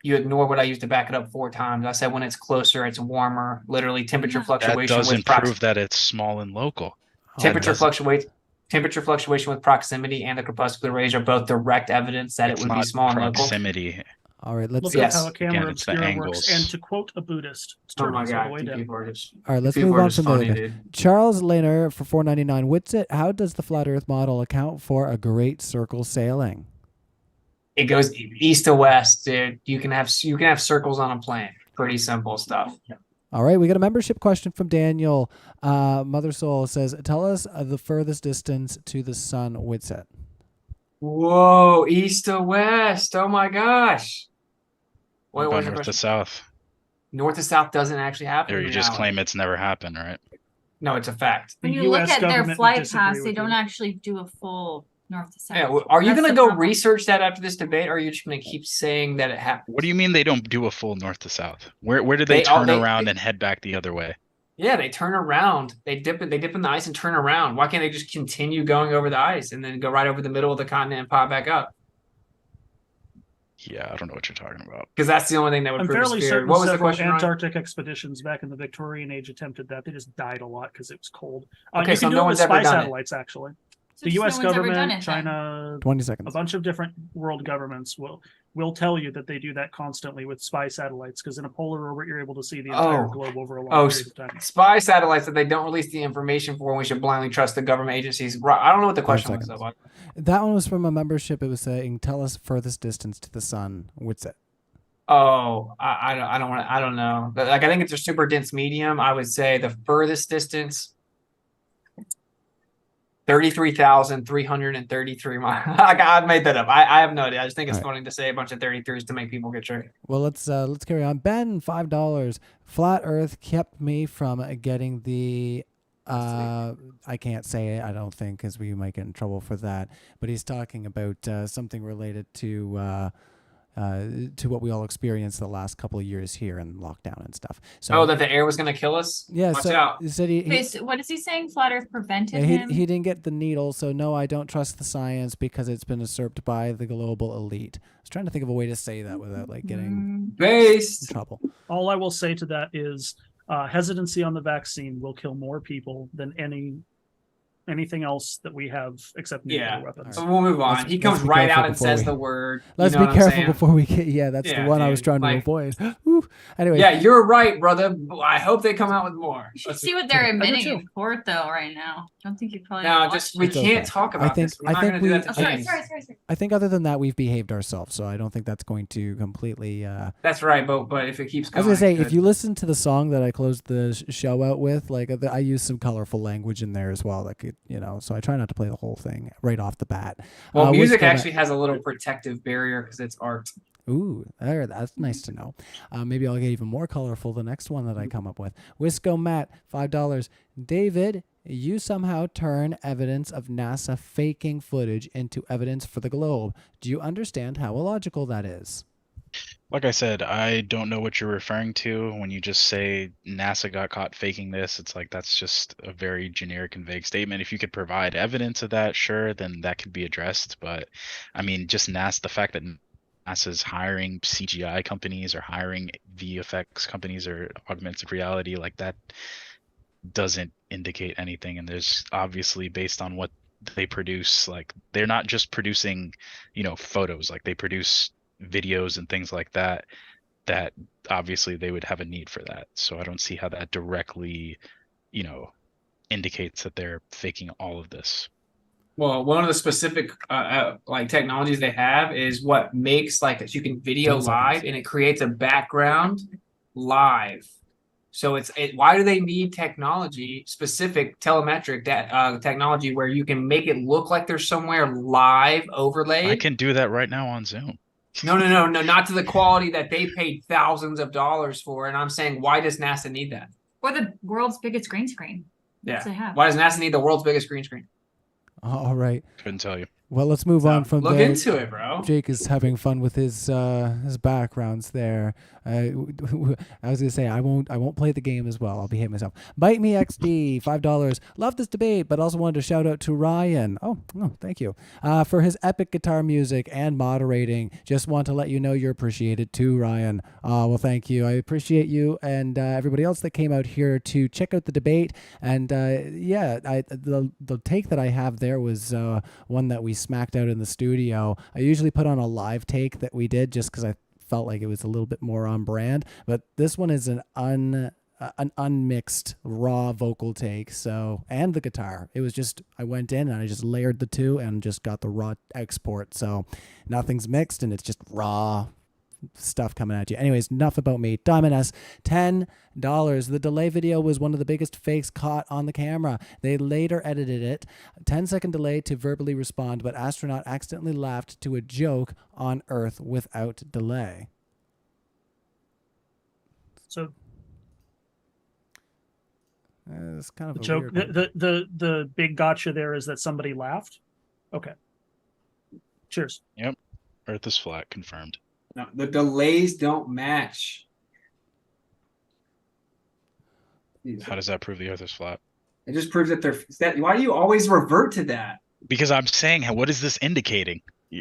You ignore what I used to back it up 4 times. I said when it's closer, it's warmer. Literally, temperature fluctuation. That doesn't prove that it's small and local. Temperature fluctuation with proximity and the crepuscular rays are both direct evidence that it would be small and local. Proximity. All right, let's Look see. at how a camera Again, it's the obscura angles. works. And to quote a Buddhist, it's Oh my turtles all the god, way you down. people are just. All right, let's people move are on just from funny, the dude. Charles Lehner for $4.99. Witsit, how does the flat Earth model account for a great circle sailing? It goes east to west, dude. You can have circles on a plane. Pretty simple stuff. All right, we got a membership question from Daniel. Mother Soul says, tell us the furthest distance to the sun, Witsit. Whoa, east to west. Oh my gosh. What What about was the north to question? south? North to south doesn't actually happen. Or in you just reality. claim it's never happened, right? No, it's a fact. When The you look US at their government would flight disagree paths, they with don't you. actually do a full north to south. Yeah, well, are you That's going to the go problem. research that after this debate, or are you just going to keep saying that it happened? What do you mean they don't do a full north to south? Where do they turn around and head back the other way? Yeah, they turn around. They dip in the ice and turn around. Why can't they just continue going over the ice and then go right over the middle of the continent and pop back up? Yeah, I don't know what you're talking about. Because that's the only thing that would I'm prove fairly us certain What was the several question, Ryan? Antarctic expeditions back in the Victorian age attempted that. They just died a lot because it was cold. Okay, You so can do no it with one's ever spy done it. satellites, actually. So The just U.S. no one's ever done government, it then. China, 20 a seconds. bunch of different world governments will tell you that they do that constantly with spy satellites, because in a polar orbit you're able to see the entire globe over a long period of time. Spy satellites that they don't release the information for, and we should blindly trust the government agencies. I don't know what the question was, though. That one was from a membership. It was saying, tell us furthest distance to the sun, Witsit. Oh, I don't know. Like, I think it's a super dense medium. I would say the furthest distance, 33,333 miles. I made that up. I have no idea. I just think it's funny to say a bunch of 33s to make people get tricked. Well, let's carry on. Ben, $5. Flat Earth kept me from getting the. I can't say it, I don't think, because we might get in trouble for that. But he's talking about something related to what we all experienced the last couple of years here in lockdown and stuff. So, that the air was going to kill us? yeah. Watch So out. he said Wait, so what is he saying? Flat Earth prevented he him? didn't get the needle. So no, I don't trust the science because it's been usurped by the global elite. I was trying to think of a way to say that without like getting Based. in trouble. All I will say to that is hesitancy on the vaccine will kill more people than anything else that we have except nuclear weapons. So we'll move on. Let's- He comes let's be right careful out and before says we- the word. Let's You know be what I'm careful saying? before we get. Yeah, that's Yeah, the one I was dude, trying to like- avoid. Whew. Anyway, Yeah, you're right, brother. I hope they come out with more. You should see what they're do admitting too. in court, though, right now. I don't think you probably No, watched just we it. It's can't okay. talk I about think- this. We're I not think going to do we- that to Oh, sorry, James. sorry. I think other than that, we've behaved ourselves. So I don't think that's going to completely. That's right, but if it keeps I was going, gonna say, good. if you listen to the song that I closed the show out with, like I use some colorful language in there as well. Like so I try not to play the whole thing right off the bat. Well, music Wisco- actually has a little protective barrier because it's art. Ooh, that's nice to know. Maybe I'll get even more colorful the next one that I come up with. Wisco Matt, $5. David, you somehow turn evidence of NASA faking footage into evidence for the globe. Do you understand how illogical that is? Like I said, I don't know what you're referring to when you just say NASA got caught faking this. It's like that's just a very generic and vague statement. If you could provide evidence of that, sure, then that could be addressed. But I mean, just NASA, the fact that NASA's hiring CGI companies or hiring VFX companies or augmented reality, like that doesn't indicate anything. And there's obviously, based on what they produce, like they're not just producing, photos, like they produce videos and things like that obviously they would have a need for that. So I don't see how that directly indicates that they're faking all of this. Well, one of the specific like technologies they have is what makes like that you can video 10 live seconds. and it creates a background live. So why do they need technology, specific telemetric technology where you can make it look like there's somewhere live I overlaid? can do that right now on Zoom. No, not to the quality that they paid thousands of dollars for. And I'm saying, why does NASA need that? Or the world's biggest green screen. Yeah. They have. Why does NASA need the world's biggest green screen? All right. Couldn't tell you. Well, let's move on from Look there. into it, bro. Jake is having fun with his backgrounds there. I was gonna say I won't play the game as well. I'll behave myself. Bite me XD $5. Love this debate, but also wanted to shout out to Ryan. Oh, thank you for his epic guitar music and moderating. Just want to let you know you're appreciated too, Ryan. Well, thank you. I appreciate you and everybody else that came out here to check out the debate. And the take that I have there was one that we smacked out in the studio. I usually put on a live take that we did just because I felt like it was a little bit more on brand, but this one is an unmixed raw vocal take. So, and the guitar, it was just, I went in and I just layered the two and just got the raw export. So nothing's mixed and it's just raw stuff coming at you. Anyways, enough about me. Diamond S, $10. The delay video was one of the biggest fakes caught on the camera. They later edited it. 10-second delay to verbally respond, but astronaut accidentally laughed to a joke on Earth without delay. So It's kind of the a joke, weird one. the big gotcha there is that somebody laughed. Okay. Cheers. Yep. Earth is flat, confirmed. No, the delays don't match. How does that prove the Earth is flat? It just proves that why do you always revert to that? Because I'm saying, what is this indicating?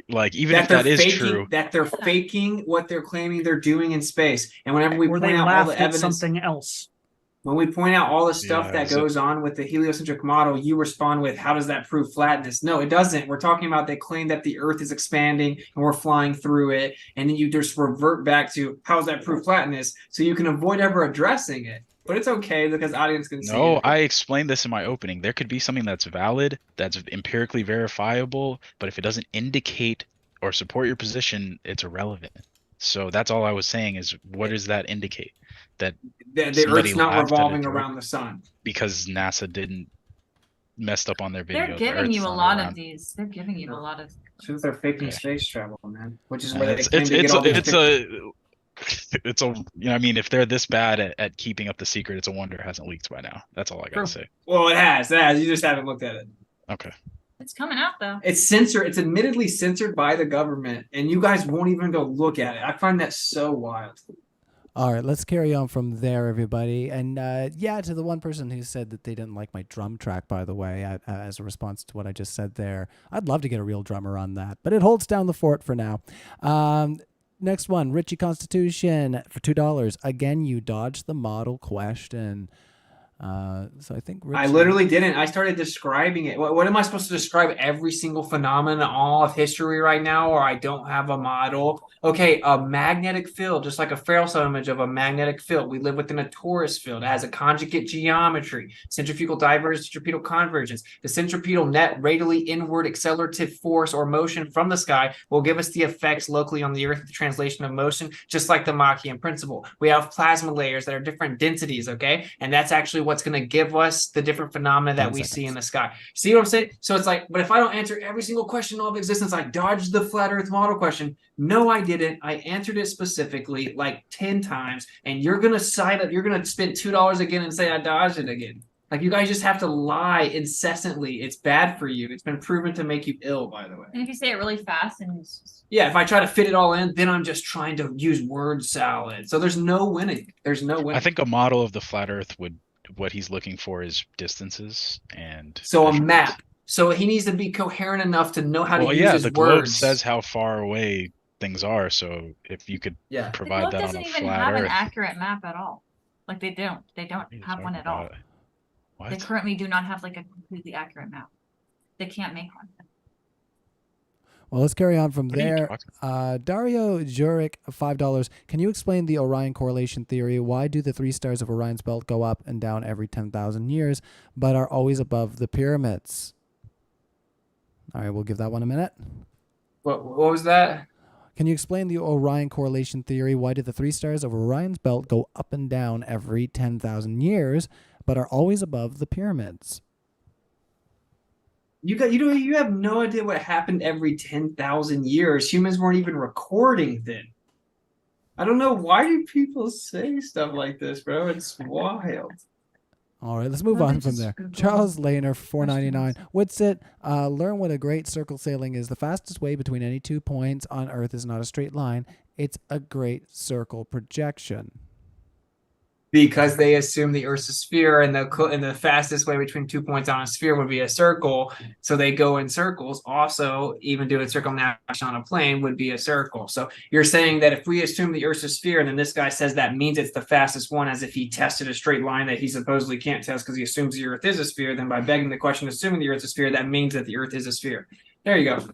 Like, even if they're that is faking, true, that they're faking what they're claiming they're doing in space. And whenever we Or point they out all laughed the at evidence, something else. when we point out all the stuff Yeah, that is it- goes on with the heliocentric model, you respond with, how does that prove flatness? No, it doesn't. We're talking about they claim that the Earth is expanding and we're flying through it. And then you just revert back to, how does that prove flatness? So you can avoid ever addressing it. But it's okay because audience can see no, it. I explained this in my opening. There could be something that's valid, that's empirically verifiable, but if it doesn't indicate or support your position, it's irrelevant. So that's all I was saying is, what does that indicate? That The somebody Earth's not laughed at a revolving joke around the sun. because NASA didn't messed up on their video. They're The giving Earth's you a not lot around. of these. They're giving you a lot of. Since they're faking Okay. space travel, man. Which is Yeah, where they it's claim to get all these it's a you know, I mean, if they're this bad at keeping up the secret, it's a wonder it hasn't leaked by now. That's all I gotta say. Well, it has. You just haven't looked at it. Okay. It's coming out though. It's censored. It's admittedly censored by the government, and you guys won't even go look at it. I find that so wild. All right, let's carry on from there, everybody. And to the one person who said that they didn't like my drum track, by the way, as a response to what I just said there, I'd love to get a real drummer on that, but it holds down the fort for now. Next one, Richie Constitution for $2. Again, you dodged the model question. So I think Richie... I literally didn't. I started describing it. What am I supposed to describe? Every single phenomenon, all of history right now, or I don't have a model? Okay, a magnetic field, just like a Farrell image of a magnetic field. We live within a torus field. It has a conjugate geometry, centrifugal divergence, centripetal convergence. The centripetal net radially inward accelerative force or motion from the sky will give us the effects locally on the Earth, the translation of motion, just like the Machian principle. We have plasma layers that are different densities, okay? And that's actually what's going to give us the different phenomena that we see in the sky. See what I'm saying? So it's like, but if I don't answer every single question in all of existence, I dodged the flat Earth model question. No, I didn't. I answered it specifically like 10 times, and you're going to sign up. You're going to spend $2 again and say I dodged it again. Like, you guys just have to lie incessantly. It's bad for you. It's been proven to make you ill, by the way. And if you say it really fast and it's just... Yeah, if I try to fit it all in, then I'm just trying to use word salad. So there's no winning. There's no winning. I think a model of the flat Earth would, what he's looking for is distances and so a measurements. map. So he needs to be coherent enough to know how to use yeah, his the globe words. says how far away things are. So if you could Yeah. The provide globe that on doesn't a even flat have Earth, an accurate map at all. Like they don't What are you have one talking at all. about? They What? currently do not have like a completely accurate map. They can't make one. Well, let's carry on from What are you there. talking- Dario Jurek, $5. Can you explain the Orion correlation theory? Why do the three stars of Orion's belt go up and down every 10,000 years, but are always above the pyramids? All right, we'll give that one a minute. What was that? Can you explain the Orion correlation theory? Why do the three stars of Orion's belt go up and down every 10,000 years, but are always above the pyramids? You have no idea what happened every 10,000 years. Humans weren't even recording then. I don't know, why do people say stuff like this, bro? It's wild. All right, let's move Let me on from just there. Google Charles Lehner, $4.99. Witsit, learn what a great circle sailing is. The fastest way between any 2 points on Earth is not a straight line. It's a great circle projection. Because they assume the Earth's a sphere, and the fastest way between 2 points on a sphere would be a circle. So they go in circles. Also, even doing circumnavigation on a plane would be a circle. So you're saying that if we assume the Earth's a sphere, and then this guy says that means it's the fastest one, as if he tested a straight line that he supposedly can't test because he assumes the Earth is a sphere, then by begging the question, assuming the Earth's a sphere, that means that the Earth is a sphere. There you go.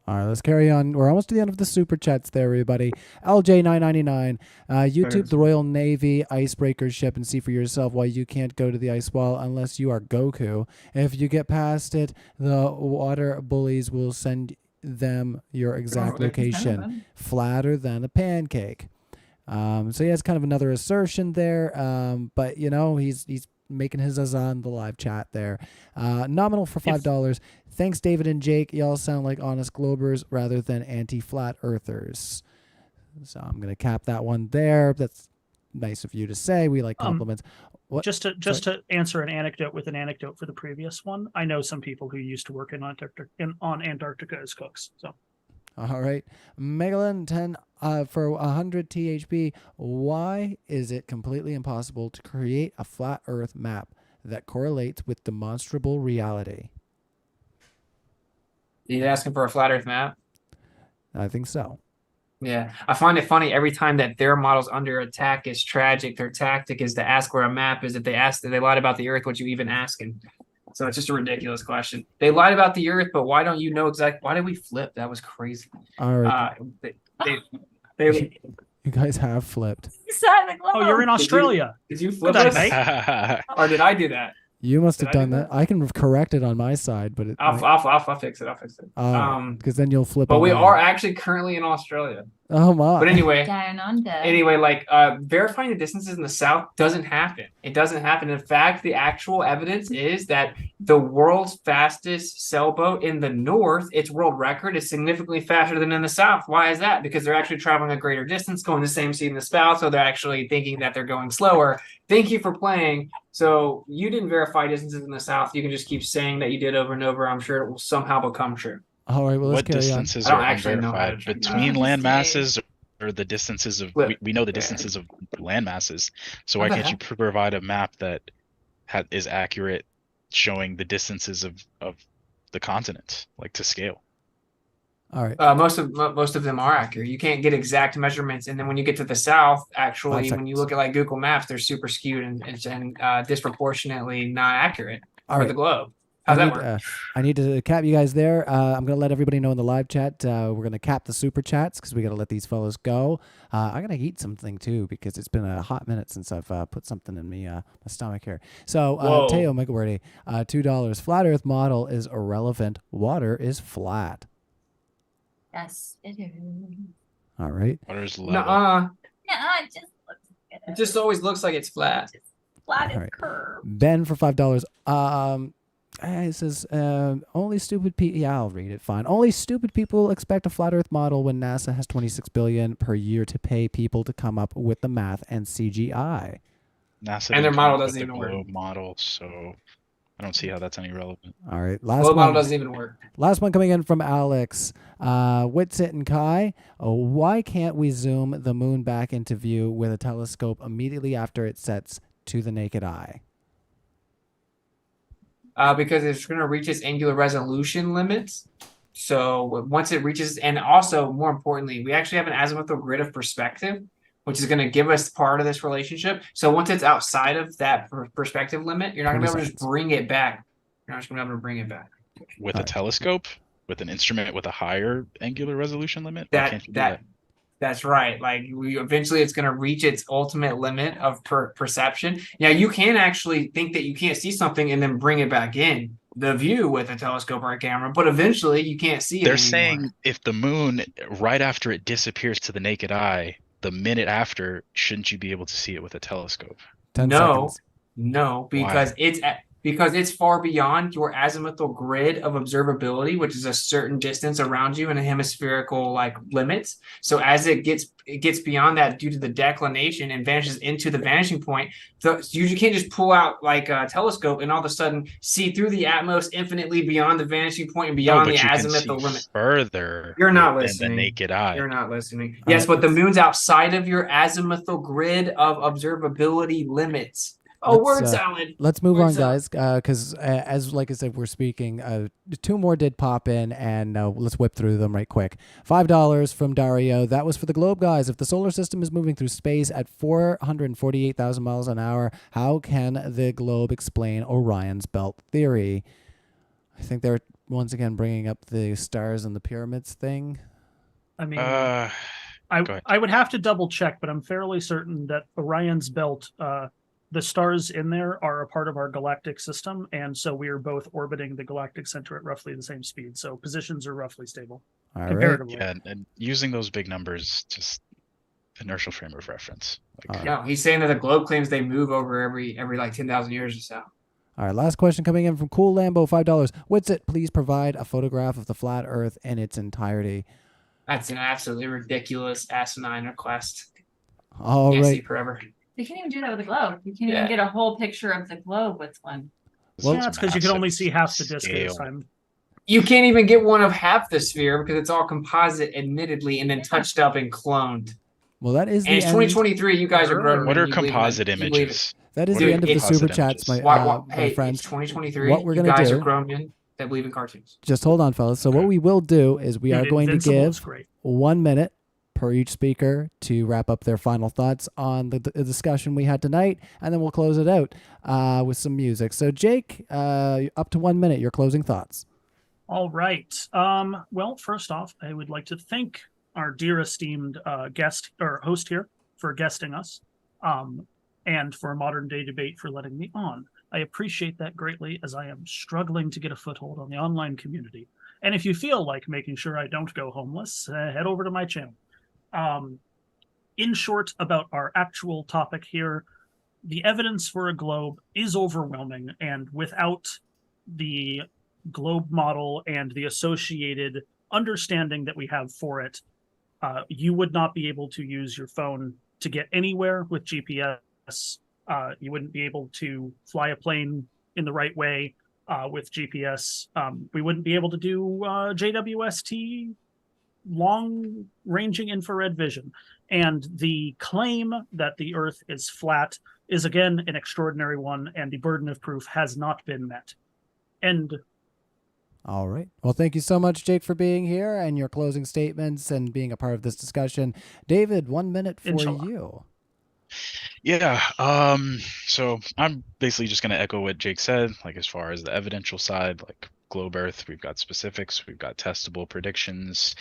All right, let's carry on. We're almost to the end of the super chats there, everybody. LJ999, YouTube the Royal Navy icebreaker ship and see for yourself why you can't go to the ice wall unless you are Goku. If you get past it, the water bullies will send them your exact location, flatter than a pancake. So he has kind of another assertion there, but you know he's making his on the live chat there. Nominal for $5. Thanks, David and Jake. Y'all sound like honest Globers rather than anti-flat earthers. So I'm going to cap that one there. That's nice of you to say. We like compliments. Just to answer an anecdote with an anecdote for the previous one, I know some people who used to work on Antarctica as cooks. So. All right. Megalon 10 for 100 THP. Why is it completely impossible to create a flat Earth map that correlates with demonstrable reality? You're asking for a flat Earth map? I think so. Yeah, I find it funny every time that their model's under attack is tragic. Their tactic is to ask where a map is. If they lied about the Earth, what you even asking? So it's just a ridiculous question. They lied about the Earth, but why don't you know exactly? Why did we flip? That was crazy. All right. They You guys have flipped. Oh, you're in Australia. Did you flip Good us? night, Or did I do that? You must Did have I done do that. I can correct it on my side, but I'll fix it. I'll fix it. because then you'll flip. But on we mine. are actually currently in Australia. Oh my. But anyway, Down under. like verifying the distances in the south doesn't happen. It doesn't happen. In fact, the actual evidence is that the world's fastest sailboat in the north, its world record, is significantly faster than in the south. Why is that? Because they're actually traveling a greater distance, going the same speed in the south, so they're actually thinking that they're going slower. Thank you for playing. So you didn't verify distances in the south. You can just keep saying that you did over and over. I'm sure it will somehow become true. All right. Well, let's What carry distances I don't are actually know how to unverified check between that. land masses, or the distances of we know the Yeah. distances of land masses. So why What the can't you heck? provide a map that is accurate, showing the distances of the continents, like to scale? on. All right. Most of them are accurate. You can't get exact measurements, and then when you get to the south, actually, when you look at like Google Maps, they're super skewed and disproportionately not accurate All for right. the globe. How's that work? I need to cap you guys there. I'm going to let everybody know in the live chat. We're going to cap the super chats because we got to let these fellows go. I'm going to eat something too because it's been a hot minute since I've put something in my stomach here. So, Teo McWordy, $2. Flat Earth model is irrelevant. Water is flat. Yes, it is. All right. Water's level. Nuh-uh. Yeah, it just looks good. It just always looks like it's flat. Flat All is right. curved. Ben for $5. It says only stupid people. Yeah, I'll read it. Fine. Only stupid people expect a flat Earth model when NASA has $26 billion per year to pay people to come up with the math and CGI. NASA And their didn't come model up with doesn't the even work. globe model, so I don't see how that's any relevant. All right. Last Globe model one. doesn't even work. Last one coming in from Alex. Witsit and Kai. Why can't we zoom the moon back into view with a telescope immediately after it sets to the naked eye? Because it's going to reach its angular resolution limits. So once it reaches, and also more importantly, we actually have an azimuthal grid of perspective, which is going to give us part of this relationship. So once it's outside of that perspective limit, you're not going to be able to just bring it back. You're not just going to be able to bring it back. With a telescope, with an instrument with a higher angular resolution limit, why can't you do that? That's right. Like eventually it's going to reach its ultimate limit of perception. Now you can actually think that you can't see something and then bring it back in. the view with a telescope or a camera, but eventually you can't see it They're anymore. saying if the moon, right after it disappears to the naked eye, the minute after, shouldn't you be able to see it with a telescope? 10 No, seconds. no, Why? because it's far beyond your azimuthal grid of observability, which is a certain distance around you in a hemispherical like limits. So as it gets beyond that due to the declination and vanishes into the vanishing point, you can't just pull out like a telescope and all of a sudden see through the atmos infinitely beyond the vanishing point and No, beyond the but you can see azimuthal limit. further You're not than the listening. naked eye. You're not listening. All Yes, right, but the let's- moon's outside of your azimuthal grid of observability limits. Oh, Let's, word uh, salad. Let's move Word on, salad. guys, because as like I said, we're speaking. Two more did pop in, and let's whip through them right quick. $5 from Dario. That was for the globe, guys. If the solar system is moving through space at 448,000 miles an hour, how can the globe explain Orion's belt theory? I think they're once again bringing up the stars and the pyramids thing. I mean, Go ahead. I would have to double check, but I'm fairly certain that Orion's belt, the stars in there are a part of our galactic system, and so we are both orbiting the galactic center at roughly the same speed. So positions are roughly stable All right. comparatively. Yeah, and using those big numbers, just inertial frame of reference. Like, All right. No, he's saying that the globe claims they move over every like 10,000 years or so. All right, last question coming in from Cool Lambo, $5. Witsit, please provide a photograph of the flat Earth in its entirety. That's an absolutely ridiculous asinine request. All Can't see right. forever. You can't even do that with a globe. You can't Yeah. even get a whole picture of the globe with one. Well, Yeah, it's because you can only see half the massive disc at a scale. time. You can't even get one of half the sphere because it's all composite, admittedly, and then touched up and cloned. Well, that is And the it's end. 2023. You guys are grown. What men. are You believe in composite it. You believe it. images? That is What the Dude, end of the it's super composite chats, images? my Hey, friends. it's 2023. What we're you gonna guys do- are grown men that believe in cartoons. Just hold on, fellas. So what Okay. we will do is we are Dude, going to Invincible is give great. 1 minute per each speaker to wrap up their final thoughts on the discussion we had tonight, and then we'll close it out with some music. So, Jake, up to 1 minute, your closing thoughts. All right. Well, first off, I would like to thank our dear esteemed guest or host here for guesting us, and for Modern Day Debate for letting me on. I appreciate that greatly, as I am struggling to get a foothold on the online community. And if you feel like making sure I don't go homeless, head over to my channel. In short, about our actual topic here, the evidence for a globe is overwhelming, and without the globe model and the associated understanding that we have for it, you would not be able to use your phone to get anywhere with GPS. You wouldn't be able to fly a plane in the right way with GPS. We wouldn't be able to do JWST, long ranging infrared vision. And the claim that the Earth is flat is, again, an extraordinary one, and the burden of proof has not been met. And All right. Well, thank you so much, Jake, for being here and your closing statements and being a part of this discussion. David, 1 minute for Inshallah. you. Yeah. So I'm basically just going to echo what Jake said. Like, as far as the evidential side, like globe Earth, we've got specifics, we've got testable predictions.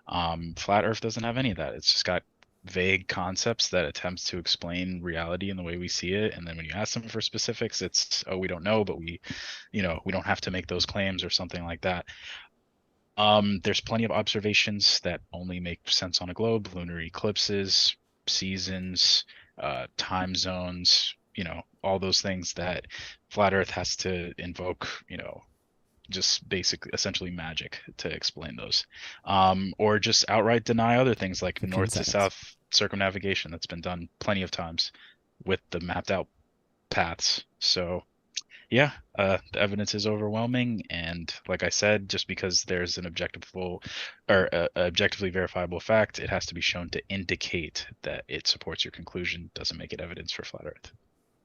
Flat Earth doesn't have any of that. It's just got vague concepts that attempts to explain reality in the way we see it. And then when you ask them for specifics, it's, oh, we don't know, but we don't have to make those claims or something like that. There's plenty of observations that only make sense on a globe: lunar eclipses, seasons, time zones, all those things that flat Earth has to invoke, just basically essentially magic to explain those, or just outright deny other things like 15 north seconds. to south circumnavigation. That's been done plenty of times with the mapped out paths. So yeah, the evidence is overwhelming, and like I said, just because there's an objectively verifiable fact, it has to be shown to indicate that it supports your conclusion. Doesn't make it evidence for flat Earth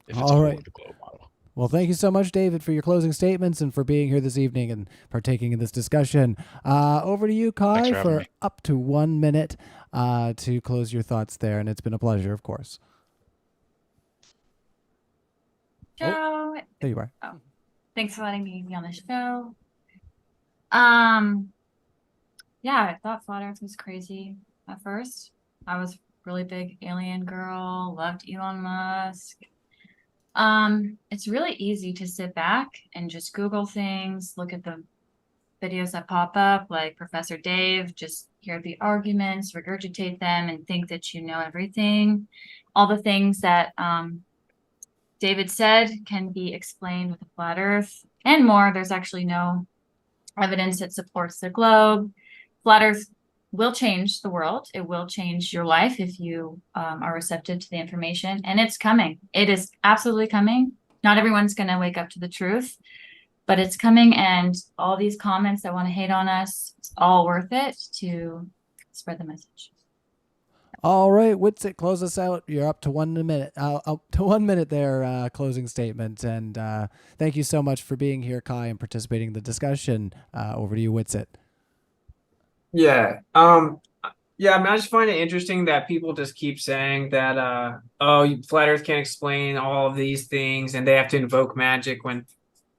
if it's All a right. the globe model. Well, thank you so much, David, for your closing statements and for being here this evening and partaking in this discussion. Over to you, Thanks Kai, for having for me. up to 1 minute to close your thoughts there. And it's been a pleasure, of course. Joe, There you are. thanks for letting me be on the show. Yeah, I thought Flat Earth was crazy at first. I was really big alien girl, loved Elon Musk. It's really easy to sit back and just Google things, look at the videos that pop up, like Professor Dave, just hear the arguments, regurgitate them, and think that you know everything. All the things that David said can be explained with a flat earth and more. There's actually no evidence that supports the globe. Flat earth will change the world. It will change your life if you are receptive to the information, and it's coming. It is absolutely coming. Not everyone's going to wake up to the truth, but it's coming, and all these comments that want to hate on us, it's all worth it to spread the message. All right, Witsit, close us out. You're up to 1 minute. Up to 1 minute there, closing statement. And thank you so much for being here, Kai, and participating in the discussion. Over to you, Witsit. Yeah. Yeah, I mean, I just find it interesting that people just keep saying that, flat earth can't explain all of these things and they have to invoke magic, when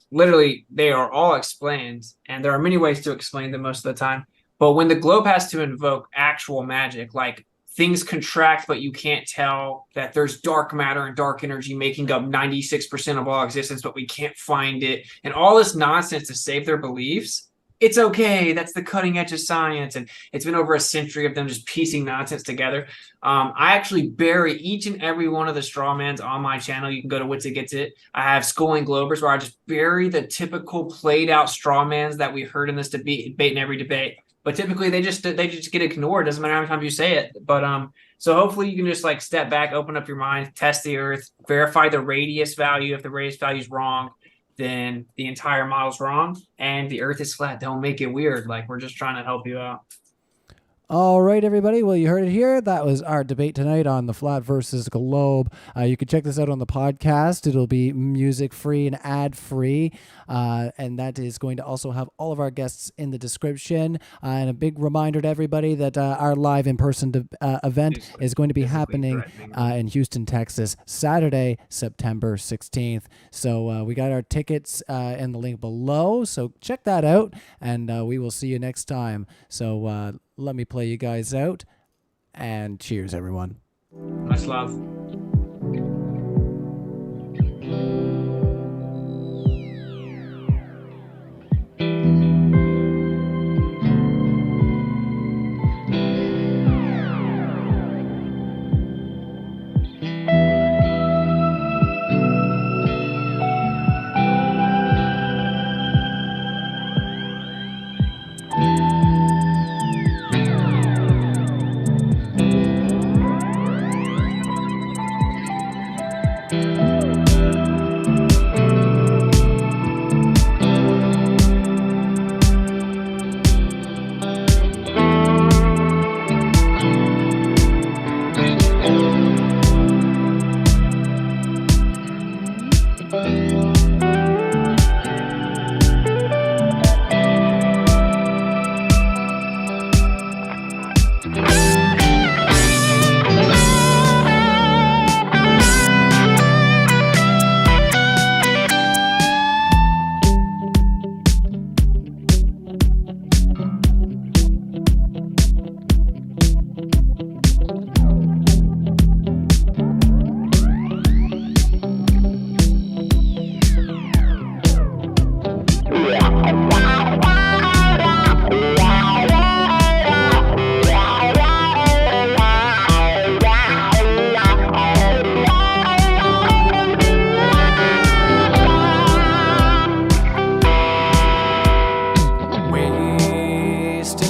literally they are all explained, and there are many ways to explain them most of the time. But when the globe has to invoke actual magic, like things contract, but you can't tell that there's dark matter and dark energy making up 96% of all existence, but we can't find it, and all this nonsense to save their beliefs, it's okay. That's the cutting edge of science. And it's been over a century of them just piecing nonsense together. I actually bury each and every one of the straw mans on my channel. You can go to Witsit Gets It. I have Schooling Globers, where I just bury the typical played out straw mans that we heard in this debate in every debate. But typically they just get ignored. Doesn't matter how many times you say it. But so hopefully you can just like step back, open up your mind, test the earth, verify the radius value. If the radius value is wrong, then the entire model's wrong, and the earth is flat. Don't make it weird. Like, we're just trying to help you out. All right, everybody. Well, you heard it here. That was our debate tonight on the flat versus globe. You can check this out on the podcast. It'll be music-free and ad-free. And that is going to also have all of our guests in the description. And a big reminder to everybody that our live in-person event is going to be happening in Houston, Texas, Saturday, September 16th. So we got our tickets in the link below. So check that out, and we will see you next time. So let me play you guys out, and cheers, everyone. Much love.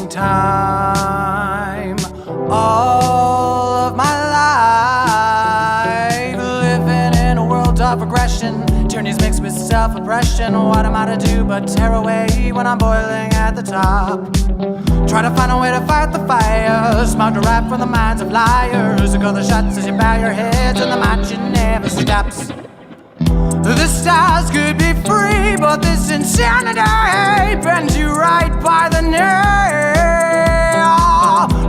Time, all of my life, living in a world of aggression, tyranny's mixed with self-oppression. What am I to do but tear away when I'm boiling at the top? Try to find a way to fight the fire, smart to rap from the minds of liars, and call the shots as you bow your heads, and the march never stops. The stars could be free, but this insanity bends you right by the knee.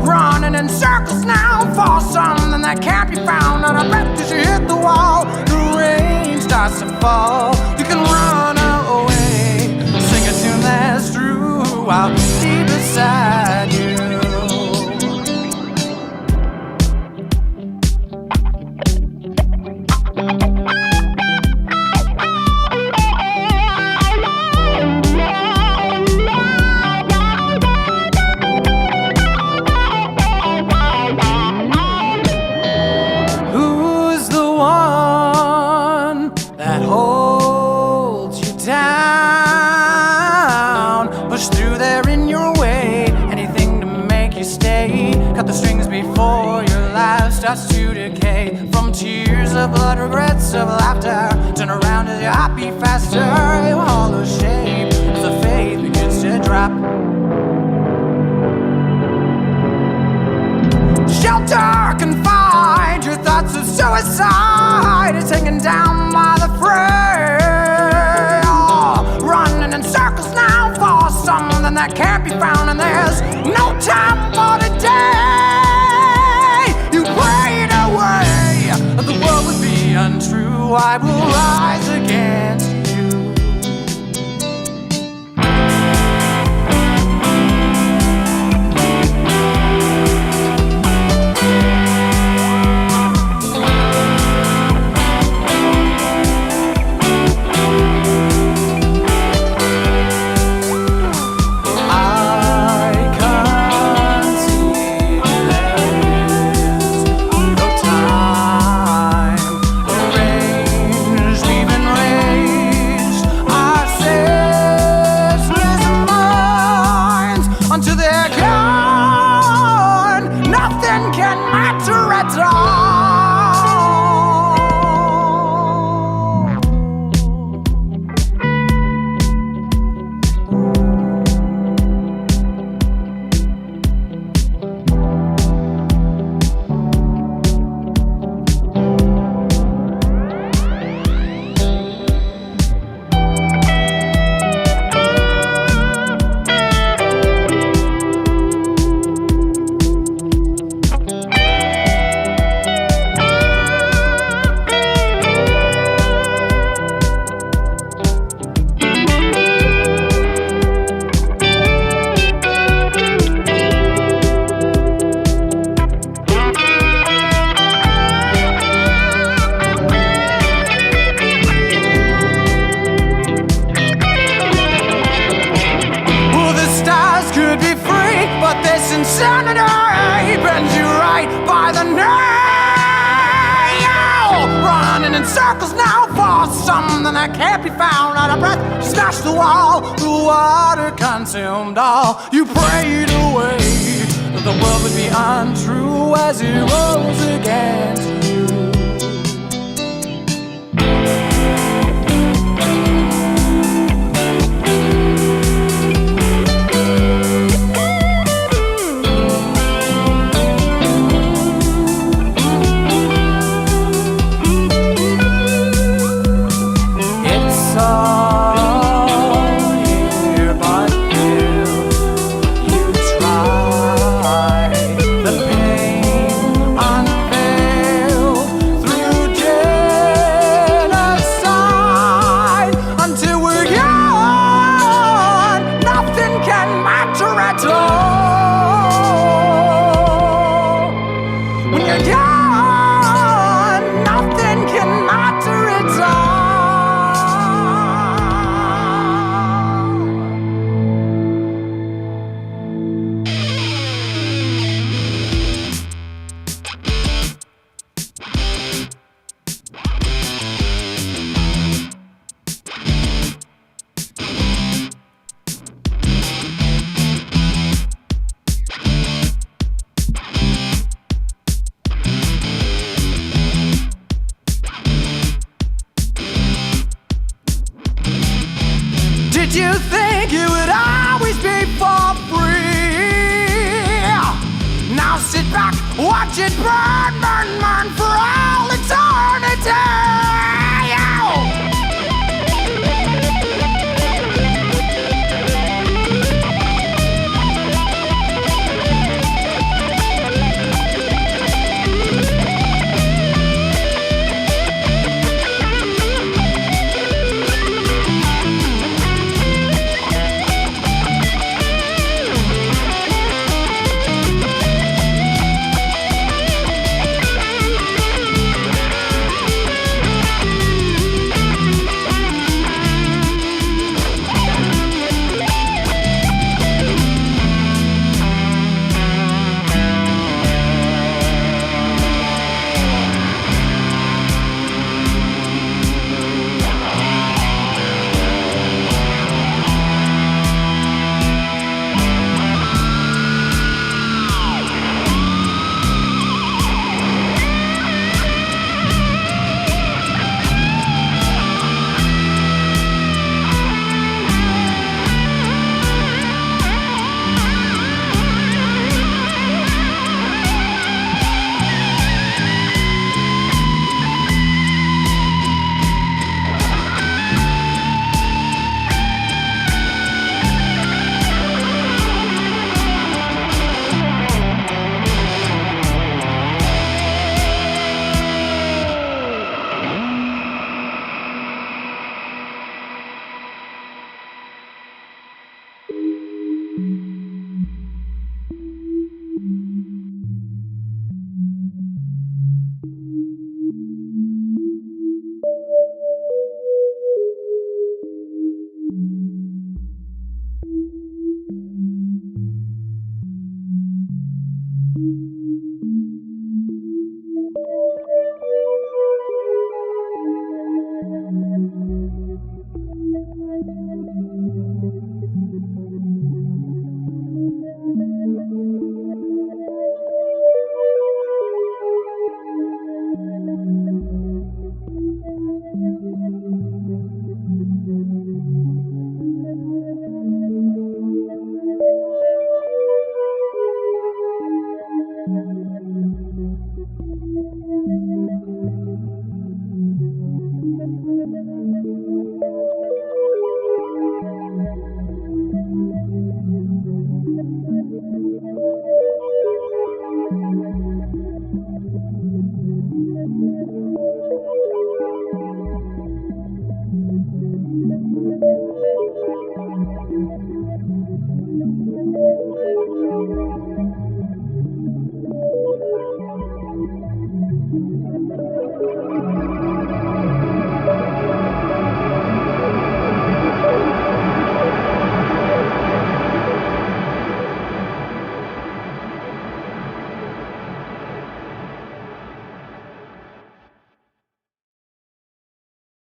Running in circles now for something that can't be found, and I bet as you hit the wall, the rain starts to fall. You can run away, sing a tune that's true, I'll be beside you. decay. From tears of blood, regrets of laughter, turn around as your heart beat faster. You hollow shape as the faith begins to drop. Shelter confined, your thoughts of suicide is hanging down by the fray. Oh, running in circles now for something that can't be found, and there's no time for today. You prayed away that the world would be untrue. I will rise against you. Insanity bends you right by the nail. Running in circles now for something that can't be found. Out of breath, smash the wall. The water consumed all. You prayed away that the world would be untrue as it rose against you. Did you think it would always be for free? Now sit back, watch it burn, burn, burn for all eternity.